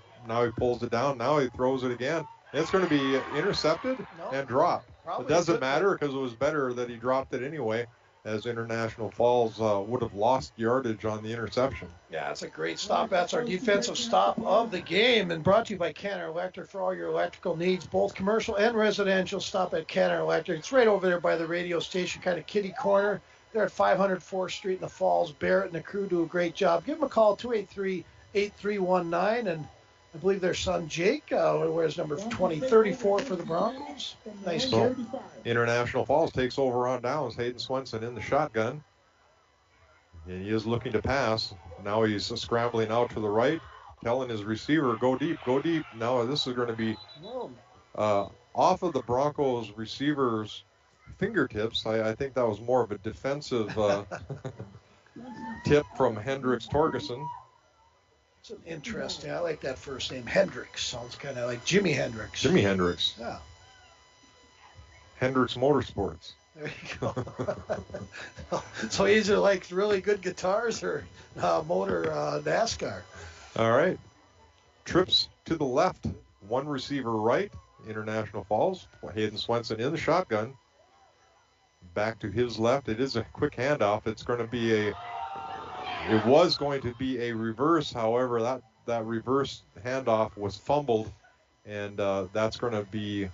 pulls it down. Now he throws it again. It's going to be intercepted and dropped. It doesn't matter because it was better that he dropped it anyway, as International Falls would have lost yardage on the interception. Yeah, that's a great stop. That's our defensive stop of the game, and brought to you by Canner Electric. For all your electrical needs, both commercial and residential, stop at Canner Electric. It's right over there by the radio station, kind of kitty corner. They're at 500 4th Street in the Falls. Barrett and the crew do a great job. Give them a call, 283-8319, and I believe their son Jake wears number 2034 for the Broncos. Nice kid. International Falls takes over on downs. Hayden Swenson in the shotgun. And he is looking to pass. Now he's scrambling out to the right, telling his receiver, go deep, go deep. Now this is going to be off of the Broncos receiver's fingertips. I think that was more of a defensive tip from Hendricks Torgerson. It's an interesting. I like that first name, Hendricks. Sounds kind of like Jimi Hendrix. Jimi Hendrix. Yeah. Hendricks Motorsports. There you go. So these are like really good guitars or motor NASCAR. All right. Trips to the left. One receiver right. International Falls. Hayden Swenson in the shotgun. Back to his left. It is a quick handoff. It was going to be a reverse. However, that reverse handoff was fumbled, and that's going to be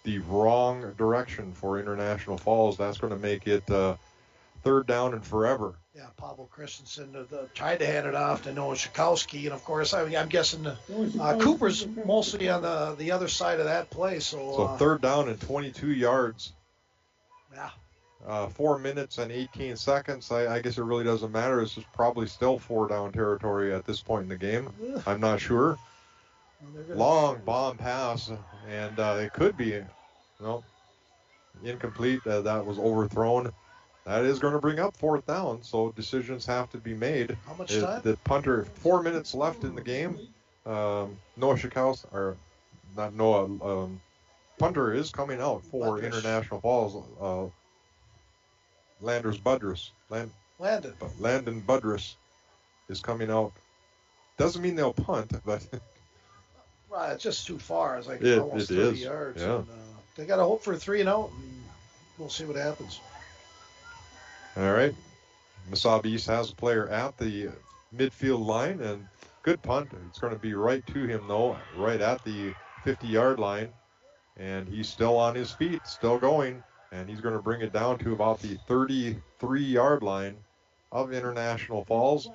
the wrong direction for International Falls. That's going to make it third down and forever. Yeah, Pablo Christensen tried to hand it off to Noah Shikowski, and of course, I'm guessing Cooper's mostly on the other side of that play. So third down and 22 yards. Yeah. 4 minutes and 18 seconds. I guess it really doesn't matter. This is probably still 4-down territory at this point in the game. I'm not sure. Long bomb pass, and it could be incomplete. That was overthrown. That is going to bring up fourth down, so decisions have to be made. How much time? The punter, 4 minutes left in the game. Noah Shikowski, or not Noah, punter is coming out for International Falls. Landers Budrus. Landon Budrus is coming out. Doesn't mean they'll punt, but right, it's just too far. It's like it almost 30 is. yards. Yeah. And, they got to hope for a 3-and-out, and we'll see what happens. All right. Mesabi East has a player at the midfield line, and good punt. It's going to be right to him, though, right at the 50-yard line. And he's still on his feet, still going. And he's going to bring it down to about the 33-yard line of International Falls.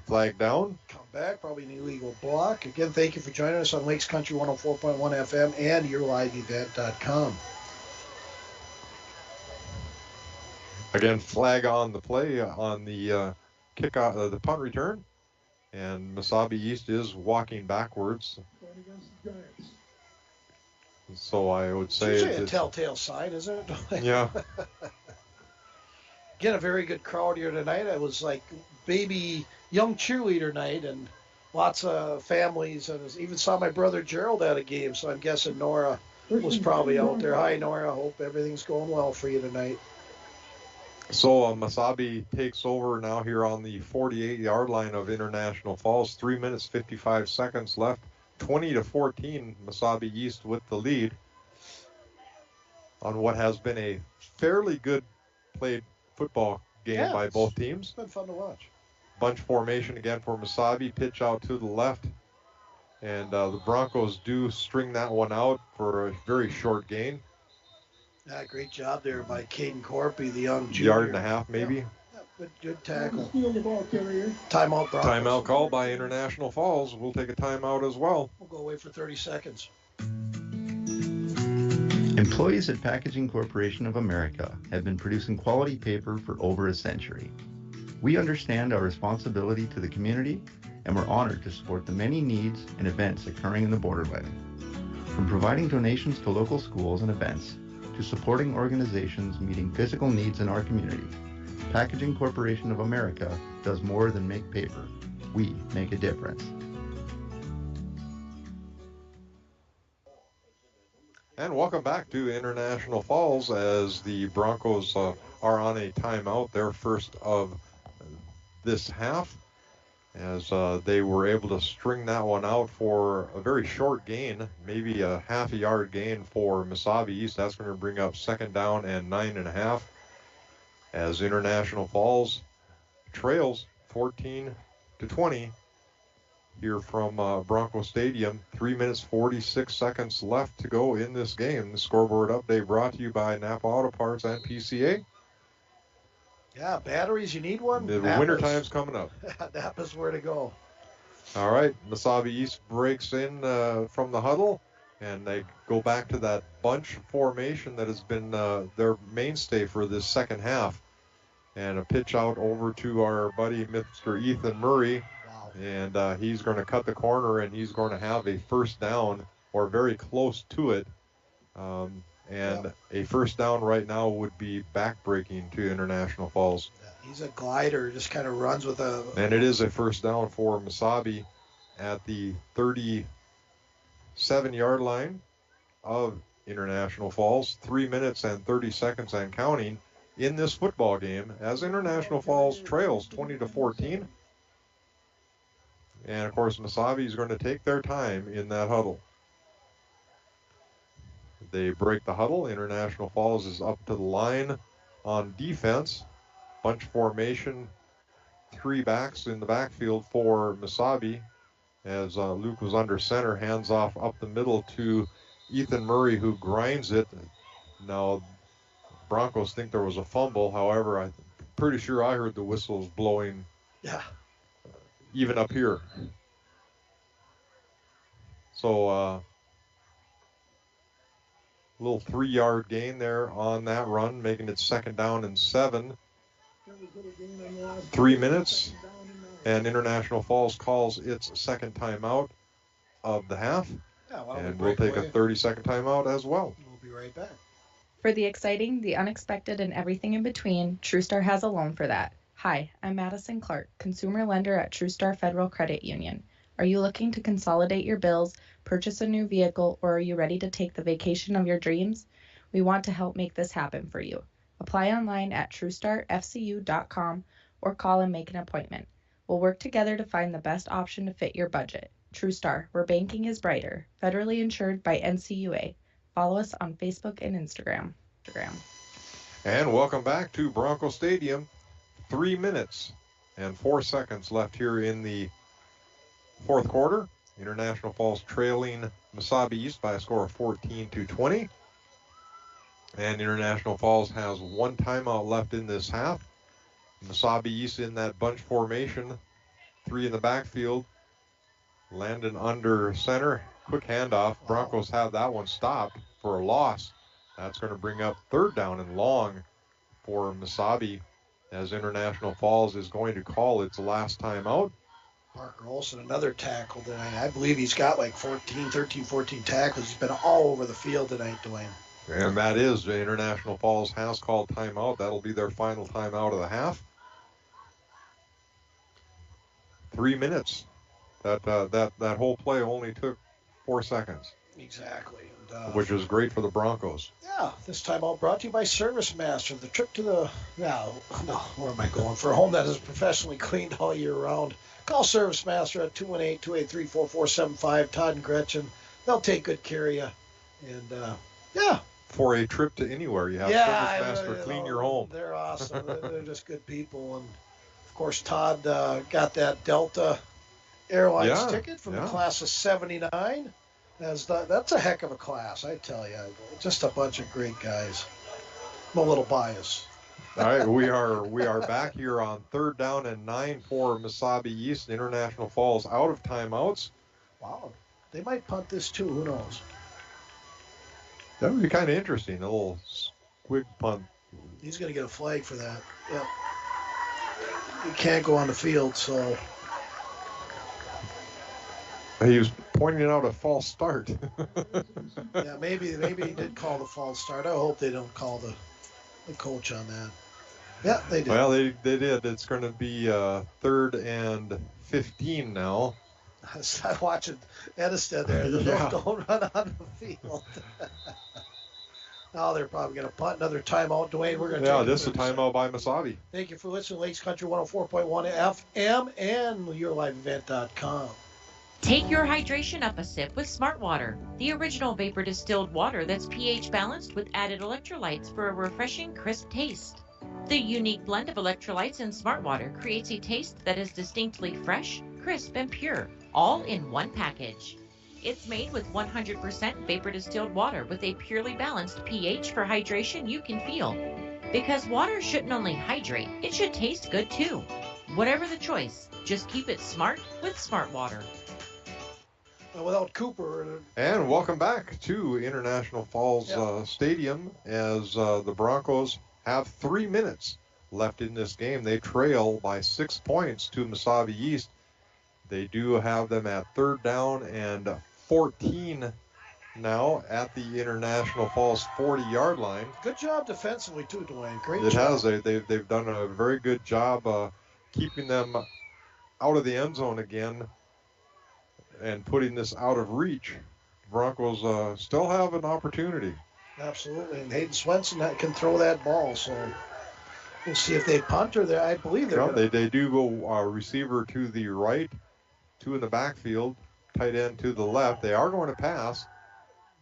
Flag down. Come back, probably an illegal block. Again, thank you for joining us on Lakes Country 104.1 FM and YourLiveEvent.com. Again, flag on the play on the kickoff, the punt return. And Mesabi East is walking backwards. So I would say it's usually a telltale sign, isn't it? Yeah. Again, a very good crowd here tonight. It was like baby young cheerleader night, and lots of families, and even saw my brother Gerald at a game. So I'm guessing Nora was probably out there. Hi, Nora. Hope everything's going well for you tonight. So Mesabi takes over now here on the 48-yard line of International Falls. 3 minutes, 55 seconds left. 20-14, Mesabi East with the lead on what has been a fairly good played football game by both teams. It's been fun to watch. Bunch formation again for Mesabi, pitch out to the left. And the Broncos do string that one out for a very short gain. Yeah, great job there by Caden Corpy, the young junior. Yard and a half, maybe. Yeah, good tackle. Timeout, Broncos. Timeout call by International Falls. We'll take a timeout as well. We'll go away for 30 seconds. Employees at Packaging Corporation of America have been producing quality paper for over a century. We understand our responsibility to the community, and we're honored to support the many needs and events occurring in the borderland. From providing donations to local schools and events, to supporting organizations meeting physical needs in our community, Packaging Corporation of America does more than make paper. We make a difference. And welcome back to International Falls as the Broncos are on a timeout, their first of this half, as they were able to string that one out for a very short gain, maybe a half a yard gain for Mesabi East. That's going to bring up second down and 9.5 as International Falls trails 14-20 here from Bronco Stadium. 3 minutes, 46 seconds left to go in this game. The scoreboard update brought to you by Napa Auto Parts and PCA. Yeah, batteries, you need one? The winter time's coming up. Napa's where to go. All right, Mesabi East breaks in from the huddle, and they go back to that bunch formation that has been their mainstay for this second half. And a pitch out over to our buddy, Mr. Ethan Murray. Wow. And he's going to cut the corner, and he's going to have a first down or very close to it. A first down right now would be backbreaking to International Falls. He's a glider, just kind of runs with a... And it is a first down for Mesabi at the 37-yard line of International Falls. 3 minutes and 30 seconds and counting in this football game as International Falls trails 20-14. And, of course, Mesabi is going to take their time in that huddle. They break the huddle. International Falls is up to the line on defense. Bunch formation, 3 backs in the backfield for Mesabi as Luke was under center, hands off up the middle to Ethan Murray, who grinds it. Now, Broncos think there was a fumble. However, I'm pretty sure I heard the whistles blowing even up here. So, little 3-yard gain there on that run, making it 2nd down and 7. 3 minutes, and International Falls calls its second timeout of the half. And we'll take a 30-second timeout as well. We'll be right back. For the exciting, the unexpected, and everything in between, TrueStar has a loan for that. Hi, I'm Madison Clark, consumer lender at TrueStar Federal Credit Union. Are you looking to consolidate your bills, purchase a new vehicle, or are you ready to take the vacation of your dreams? We want to help make this happen for you. Apply online at TrueStarFCU.com or call and make an appointment. We'll work together to find the best option to fit your budget. TrueStar, where banking is brighter. Federally insured by NCUA. Follow us on Facebook and Instagram. And welcome back to Bronco Stadium. 3 minutes and 4 seconds left here in the fourth quarter. International Falls trailing Mesabi East by a score of 14-20. And International Falls has 1 timeout left in this half. Mesabi East in that bunch formation. 3 in the backfield. Landon under center. Quick handoff. Broncos have that one stopped for a loss. That's going to bring up 3rd down and long for Mesabi as International Falls is going to call its last timeout. Parker Olson, another tackle tonight. I believe he's got like 13, 14 tackles. He's been all over the field tonight, Dwayne. And that is the International Falls has called timeout. That'll be their final timeout of the half. 3 minutes. That whole play only took 4 seconds. Exactly. Which was great for the Broncos. Yeah, this timeout brought to you by Service Master. The trip to the, where am I going? For a home that is professionally cleaned all year round. Call Service Master at 218-283-4475. Todd and Gretchen. They'll take good care of you. And, For a trip to anywhere, you have Service Master clean your home. They're awesome. They're just good people. And, of course, Todd got that Delta Airlines ticket from the class of 79. That's a heck of a class, I tell you. Just a bunch of great guys. I'm a little biased. All right, we are back here on 3rd down and 9 for Mesabi East. International Falls out of timeouts. Wow, they might punt this too. Who knows? That would be kind of interesting. A little squig punt. He's going to get a flag for that. Yep. He can't go on the field, so. He was pointing out a false start. Yeah, maybe he did call the false start. I hope they don't call the coach on that. Yeah, they did. Well, they did. It's going to be 3rd and 15 now. I'm watching Ediston there. Don't run on the field. Now they're probably going to punt another timeout. Dwayne, we're going to take this is a timeout by Mesabi. Thank you for listening to Lakes Country 104.1 FM and YourLiveEvent.com. Take your hydration up a sip with Smart Water, the original vapor distilled water that's pH balanced with added electrolytes for a refreshing, crisp taste. The unique blend of electrolytes in Smart Water creates a taste that is distinctly fresh, crisp, and pure, all in one package. It's made with 100% vapor distilled water with a purely balanced pH for hydration you can feel. Because water shouldn't only hydrate, it should taste good too. Whatever the choice, just keep it smart with Smart Water. Without Cooper. And welcome back to International Falls Stadium as the Broncos have 3 minutes left in this game. They trail by 6 points to Mesabi East. They do have them at 3rd down and 14 now at the International Falls 40-yard line. Good job defensively too, Dwayne. Great It job. has. They've done a very good job keeping them out of the end zone again and putting this out of reach. Broncos still have an opportunity. Absolutely, and Hayden Swenson can throw that ball, so we'll see if they punt or I believe they're gonna... They do go receiver to the right, 2 in the backfield, tight end to the left. They are going to pass,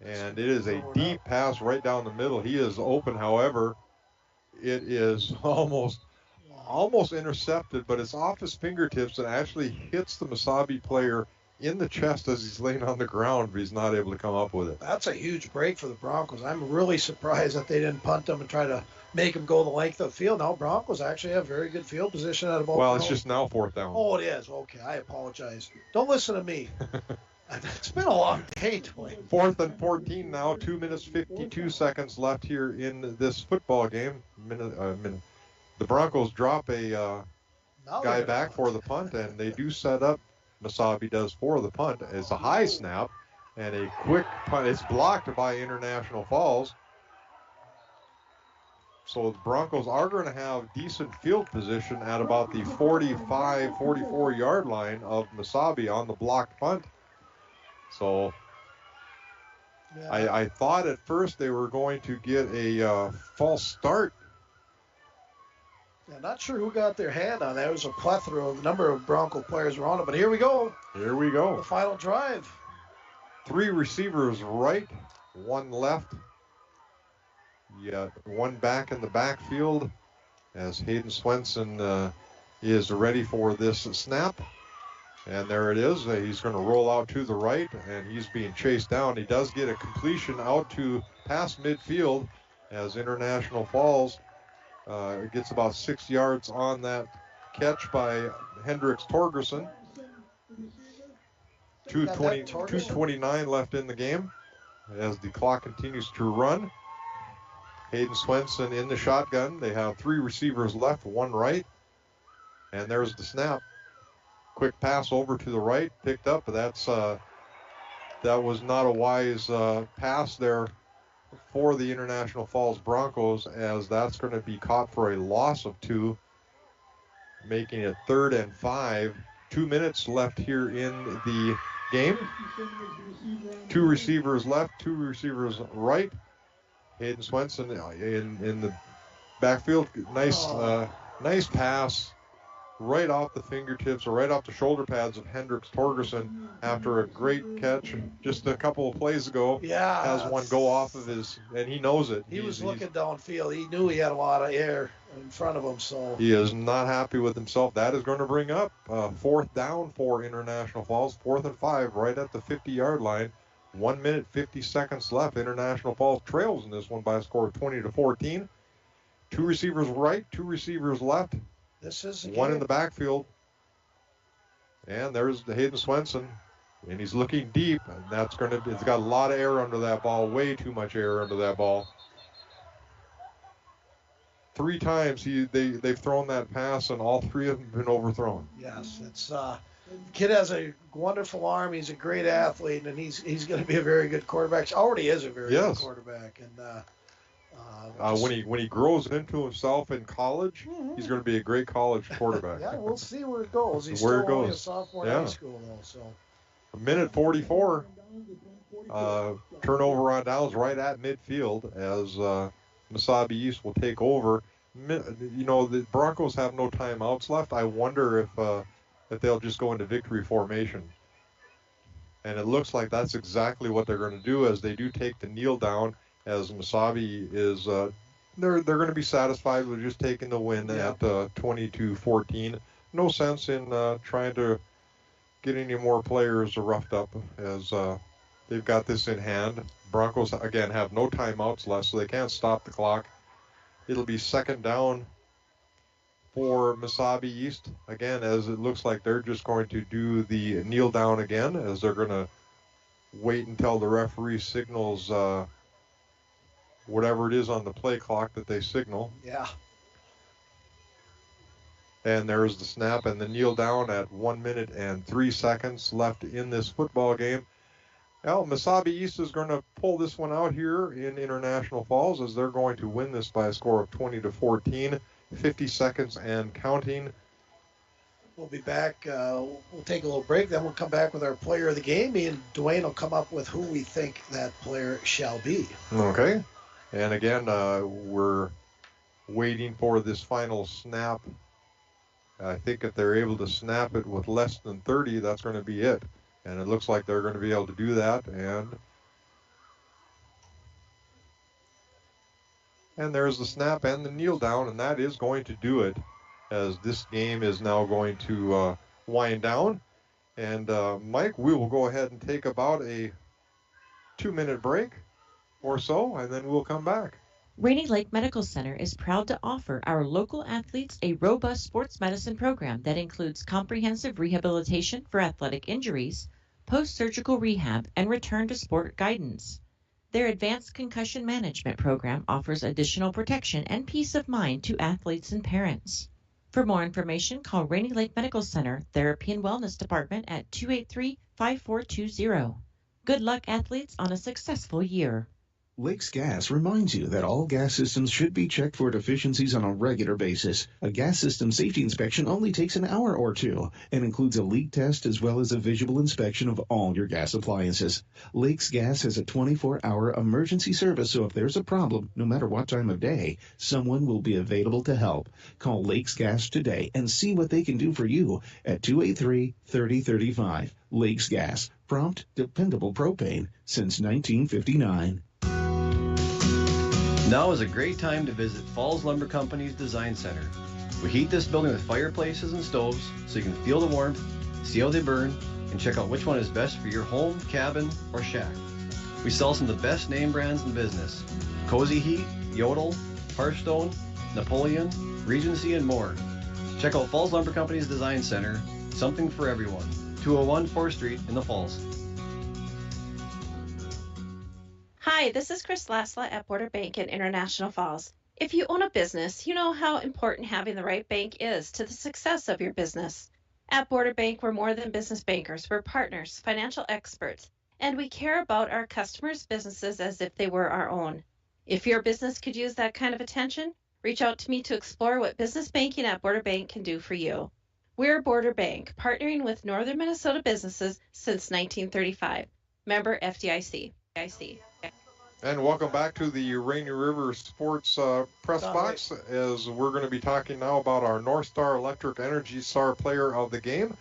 and it is a deep pass right down the middle. He is open, however, it is almost intercepted, but it's off his fingertips and actually hits the Mesabi player in the chest as he's laying on the ground, but he's not able to come up with it. That's a huge break for the Broncos. I'm really surprised that they didn't punt them and try to make them go the length of the field. Now Broncos actually have very good field position at about... Well, it's just now 4th down. Oh, it is. Okay, I apologize. Don't listen to me. It's been a long day, Dwayne. 4th and 14 now, 2 minutes 52 seconds left here in this football game. The Broncos drop a guy back for the punt, and they do set up. Mesabi does for the punt. It's a high snap and a quick punt. It's blocked by International Falls. So the Broncos are going to have decent field position at about the 45, 44-yard line of Mesabi on the blocked punt. So I thought at first they were going to get a false start. I'm not sure who got their hand on that. There was a plethora of number of Bronco players were on it, but here we go. Here we go. The final drive. 3 receivers right, 1 left. Yeah, 1 back in the backfield as Hayden Swenson is ready for this snap. And there it is. He's going to roll out to the right, and he's being chased down. He does get a completion out to past midfield as International Falls gets about 6 yards on that catch by Hendricks Torgerson. 2:29 left in the game as the clock continues to run. Hayden Swenson in the shotgun. They have 3 receivers left, 1 right. And there's the snap. Quick pass over to the right, picked up. But that was not a wise pass there for the International Falls Broncos, as that's going to be caught for a loss of 2, making it 3rd and 5. 2 minutes left here in the game. 2 receivers left, 2 receivers right. Hayden Swenson in the backfield. Nice pass right off the fingertips or right off the shoulder pads of Hendricks Torgerson after a great catch just a couple of plays ago. Yeah. Has one go off of his, and he knows it. He was looking downfield. He knew he had a lot of air in front of him, so. He is not happy with himself. That is going to bring up 4th down for International Falls. 4th and 5 right at the 50-yard line. 1 minute, 50 seconds left. International Falls trails in this one by a score of 20-14. 2 receivers right, 2 receivers left. This is 1 in the backfield. And there's the Hayden Swenson. And he's looking deep. And it's got a lot of air under that ball. Way too much air under that ball. 3 times they've thrown that pass, and all 3 of them have been overthrown. Yes, it's kid has a wonderful arm. He's a great athlete, and he's going to be a very good quarterback. He already is a very good quarterback. And when he grows into himself in college, he's going to be a great college quarterback. Yeah, we'll see where it goes. He's where still only a sophomore in high school, though. So. 1:44. Turnover on downs right at midfield as Mesabi East will take over. You know, the Broncos have no timeouts left. I wonder if they'll just go into victory formation. And it looks like that's exactly what they're going to do, as they do take the kneel down, as Mesabi is they're going to be satisfied with just taking the win at 20-14. No sense in trying to get any more players roughed up, as they've got this in hand. Broncos, again, have no timeouts left, so they can't stop the clock. It'll be 2nd down for Mesabi East, again, as it looks like they're just going to do the kneel down again, as they're going to wait until the referee signals whatever it is on the play clock that they signal. Yeah. And there's the snap and the kneel down at 1 minute and 3 seconds left in this football game. Well, Mesabi East is going to pull this one out here in International Falls as they're going to win this by a score of 20-14, 50 seconds and counting. We'll be back. We'll take a little break. Then we'll come back with our player of the game. Me and Dwayne will come up with who we think that player shall be. Okay. And again, we're waiting for this final snap. I think if they're able to snap it with less than 30, that's going to be it. And it looks like they're going to be able to do that. And there's the snap and the kneel down, and that is going to do it, as this game is now going to wind down. And Mike, we will go ahead and take about a 2-minute break or so, and then we'll come back. Rainy Lake Medical Center is proud to offer our local athletes a robust sports medicine program that includes comprehensive rehabilitation for athletic injuries, post-surgical rehab, and return to sport guidance. Their advanced concussion management program offers additional protection and peace of mind to athletes and parents. For more information, call Rainy Lake Medical Center Therapy and Wellness Department at 283-5420. Good luck, athletes, on a successful year. Lakes Gas reminds you that all gas systems should be checked for deficiencies on a regular basis. A gas system safety inspection only takes an hour or two and includes a leak test as well as a visual inspection of all your gas appliances. Lakes Gas has a 24-hour emergency service, so if there's a problem, no matter what time of day, someone will be available to help. Call Lakes Gas today and see what they can do for you at 283-3035. Lakes Gas, prompt, dependable propane since 1959. Now is a great time to visit Falls Lumber Company's Design Center. We heat this building with fireplaces and stoves so you can feel the warmth, see how they burn, and check out which one is best for your home, cabin, or shack. We sell some of the best name brands in business: Cozy Heat, Yodel, Hearthstone, Napoleon, Regency, and more. Check out Falls Lumber Company's Design Center, something for everyone. 201 4th Street in the Falls. Hi, this is Chris Lasla at Border Bank in International Falls. If you own a business, you know how important having the right bank is to the success of your business. At Border Bank, we're more than business bankers. We're partners, financial experts, and we care about our customers' businesses as if they were our own. If your business could use that kind of attention, reach out to me to explore what business banking at Border Bank can do for you. We're Border Bank, partnering with Northern Minnesota businesses since 1935. Member FDIC. And welcome back to the Rainy River Sports press box, as we're going to be talking now about our North Star Electric Energy Star player of the game.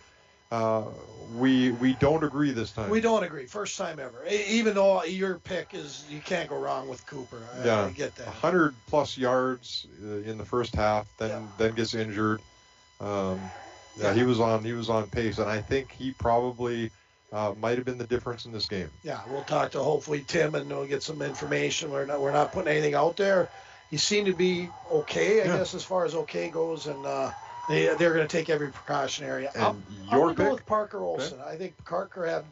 We don't agree this time. We don't agree. First time ever. Even though your pick is, you can't go wrong with Cooper. I get that. 100+ yards in the first half, then gets injured. He was on pace, and I think he probably might have been the difference in this game. Yeah, we'll talk to hopefully Tim and we'll get some information. We're not putting anything out there. He seemed to be okay, I guess, as far as okay goes, and they're going to take every precautionary. I'm going to go with Parker Olson. Okay. I think Parker had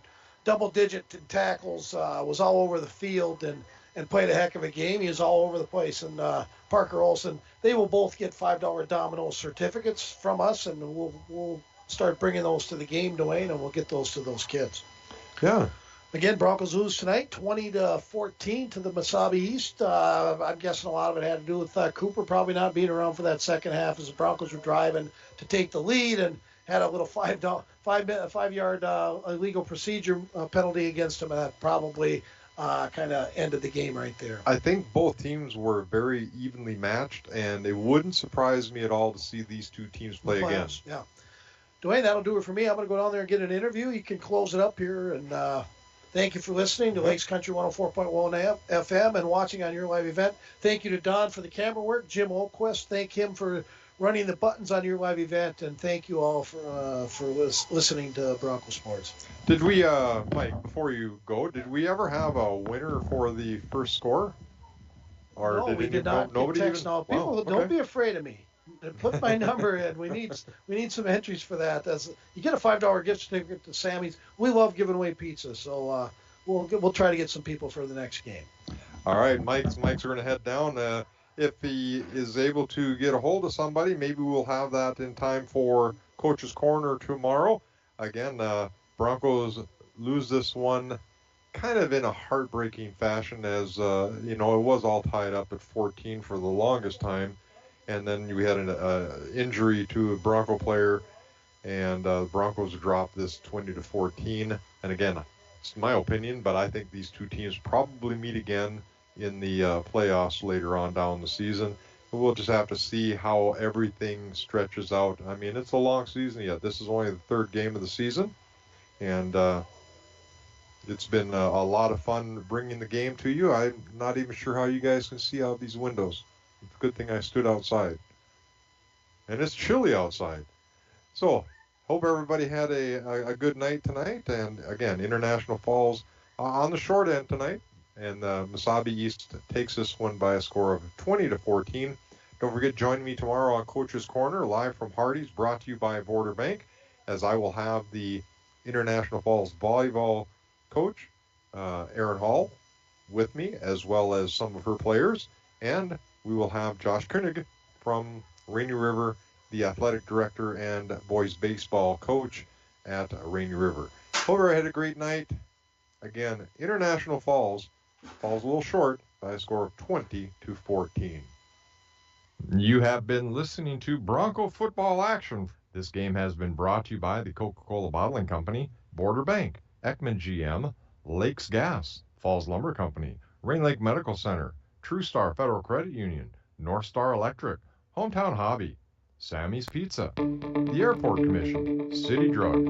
double-digit tackles, was all over the field, and played a heck of a game. He was all over the place. And Parker Olson, they will both get $5 Domino certificates from us, and we'll start bringing those to the game, Dwayne, and we'll get those to those kids. Yeah. Again, Broncos lose tonight, 20-14 to the Mesabi East. I'm guessing a lot of it had to do with Cooper probably not being around for that second half as the Broncos were driving to take the lead and had a little 5-yard illegal procedure penalty against him, and that probably kind of ended the game right there. I think both teams were very evenly matched, and it wouldn't surprise me at all to see these two teams play again. Yeah. Dwayne, that'll do it for me. I'm going to go down there and get an interview. You can close it up here. And thank you for listening to Lakes Country 104.1 FM and watching on your live event. Thank you to Don for the camera work. Jim Oquist, thank him for running the buttons on your live event. And thank you all for listening to Bronco Sports. Did we, Mike, before you go, did we ever have a winner for the first score? Or no, we did not. Nobody text even? Now. People, don't be afraid of me. Put my number in. We need some entries for that. You get a $5 gift certificate to Sammy's. We love giving away pizza, so we'll try to get some people for the next game. All right, Mike's are going to head down. if he is able to get a hold of somebody, maybe we'll have that in time for Coach's Corner tomorrow. Again, Broncos lose this one kind of in a heartbreaking fashion, as it was all tied up at 14 for the longest time, and then we had an injury to a Bronco player, and the Broncos dropped this 20-14. And again, it's my opinion, but I think these two teams probably meet again in the playoffs later on down the season. We'll just have to see how everything stretches out. I mean, it's a long season yet. This is only the third game of the season, and it's been a lot of fun bringing the game to you. I'm not even sure how you guys can see out these windows. It's a good thing I stood outside. And it's chilly outside. So, hope everybody had a good night tonight. And again, International Falls on the short end tonight. And Mesabi East takes this one by a score of 20-14. Don't forget, join me tomorrow on Coach's Corner, live from Hardee's, brought to you by Border Bank, as I will have the International Falls volleyball coach, Erin Hall, with me, as well as some of her players. And we will have Josh Koenig from Rainy River, the athletic director and boys baseball coach at Rainy River. Hope everybody had a great night. Again, International Falls falls a little short by a score of 20-14. You have been listening to Bronco football action. This game has been brought to you by the Coca-Cola Bottling Company, Border Bank, Ekman GM, Lakes Gas, Falls Lumber Company, Rain Lake Medical Center, True Star Federal Credit Union, North Star Electric, Hometown Hobby, Sammy's Pizza, the Airport Commission, City Drug,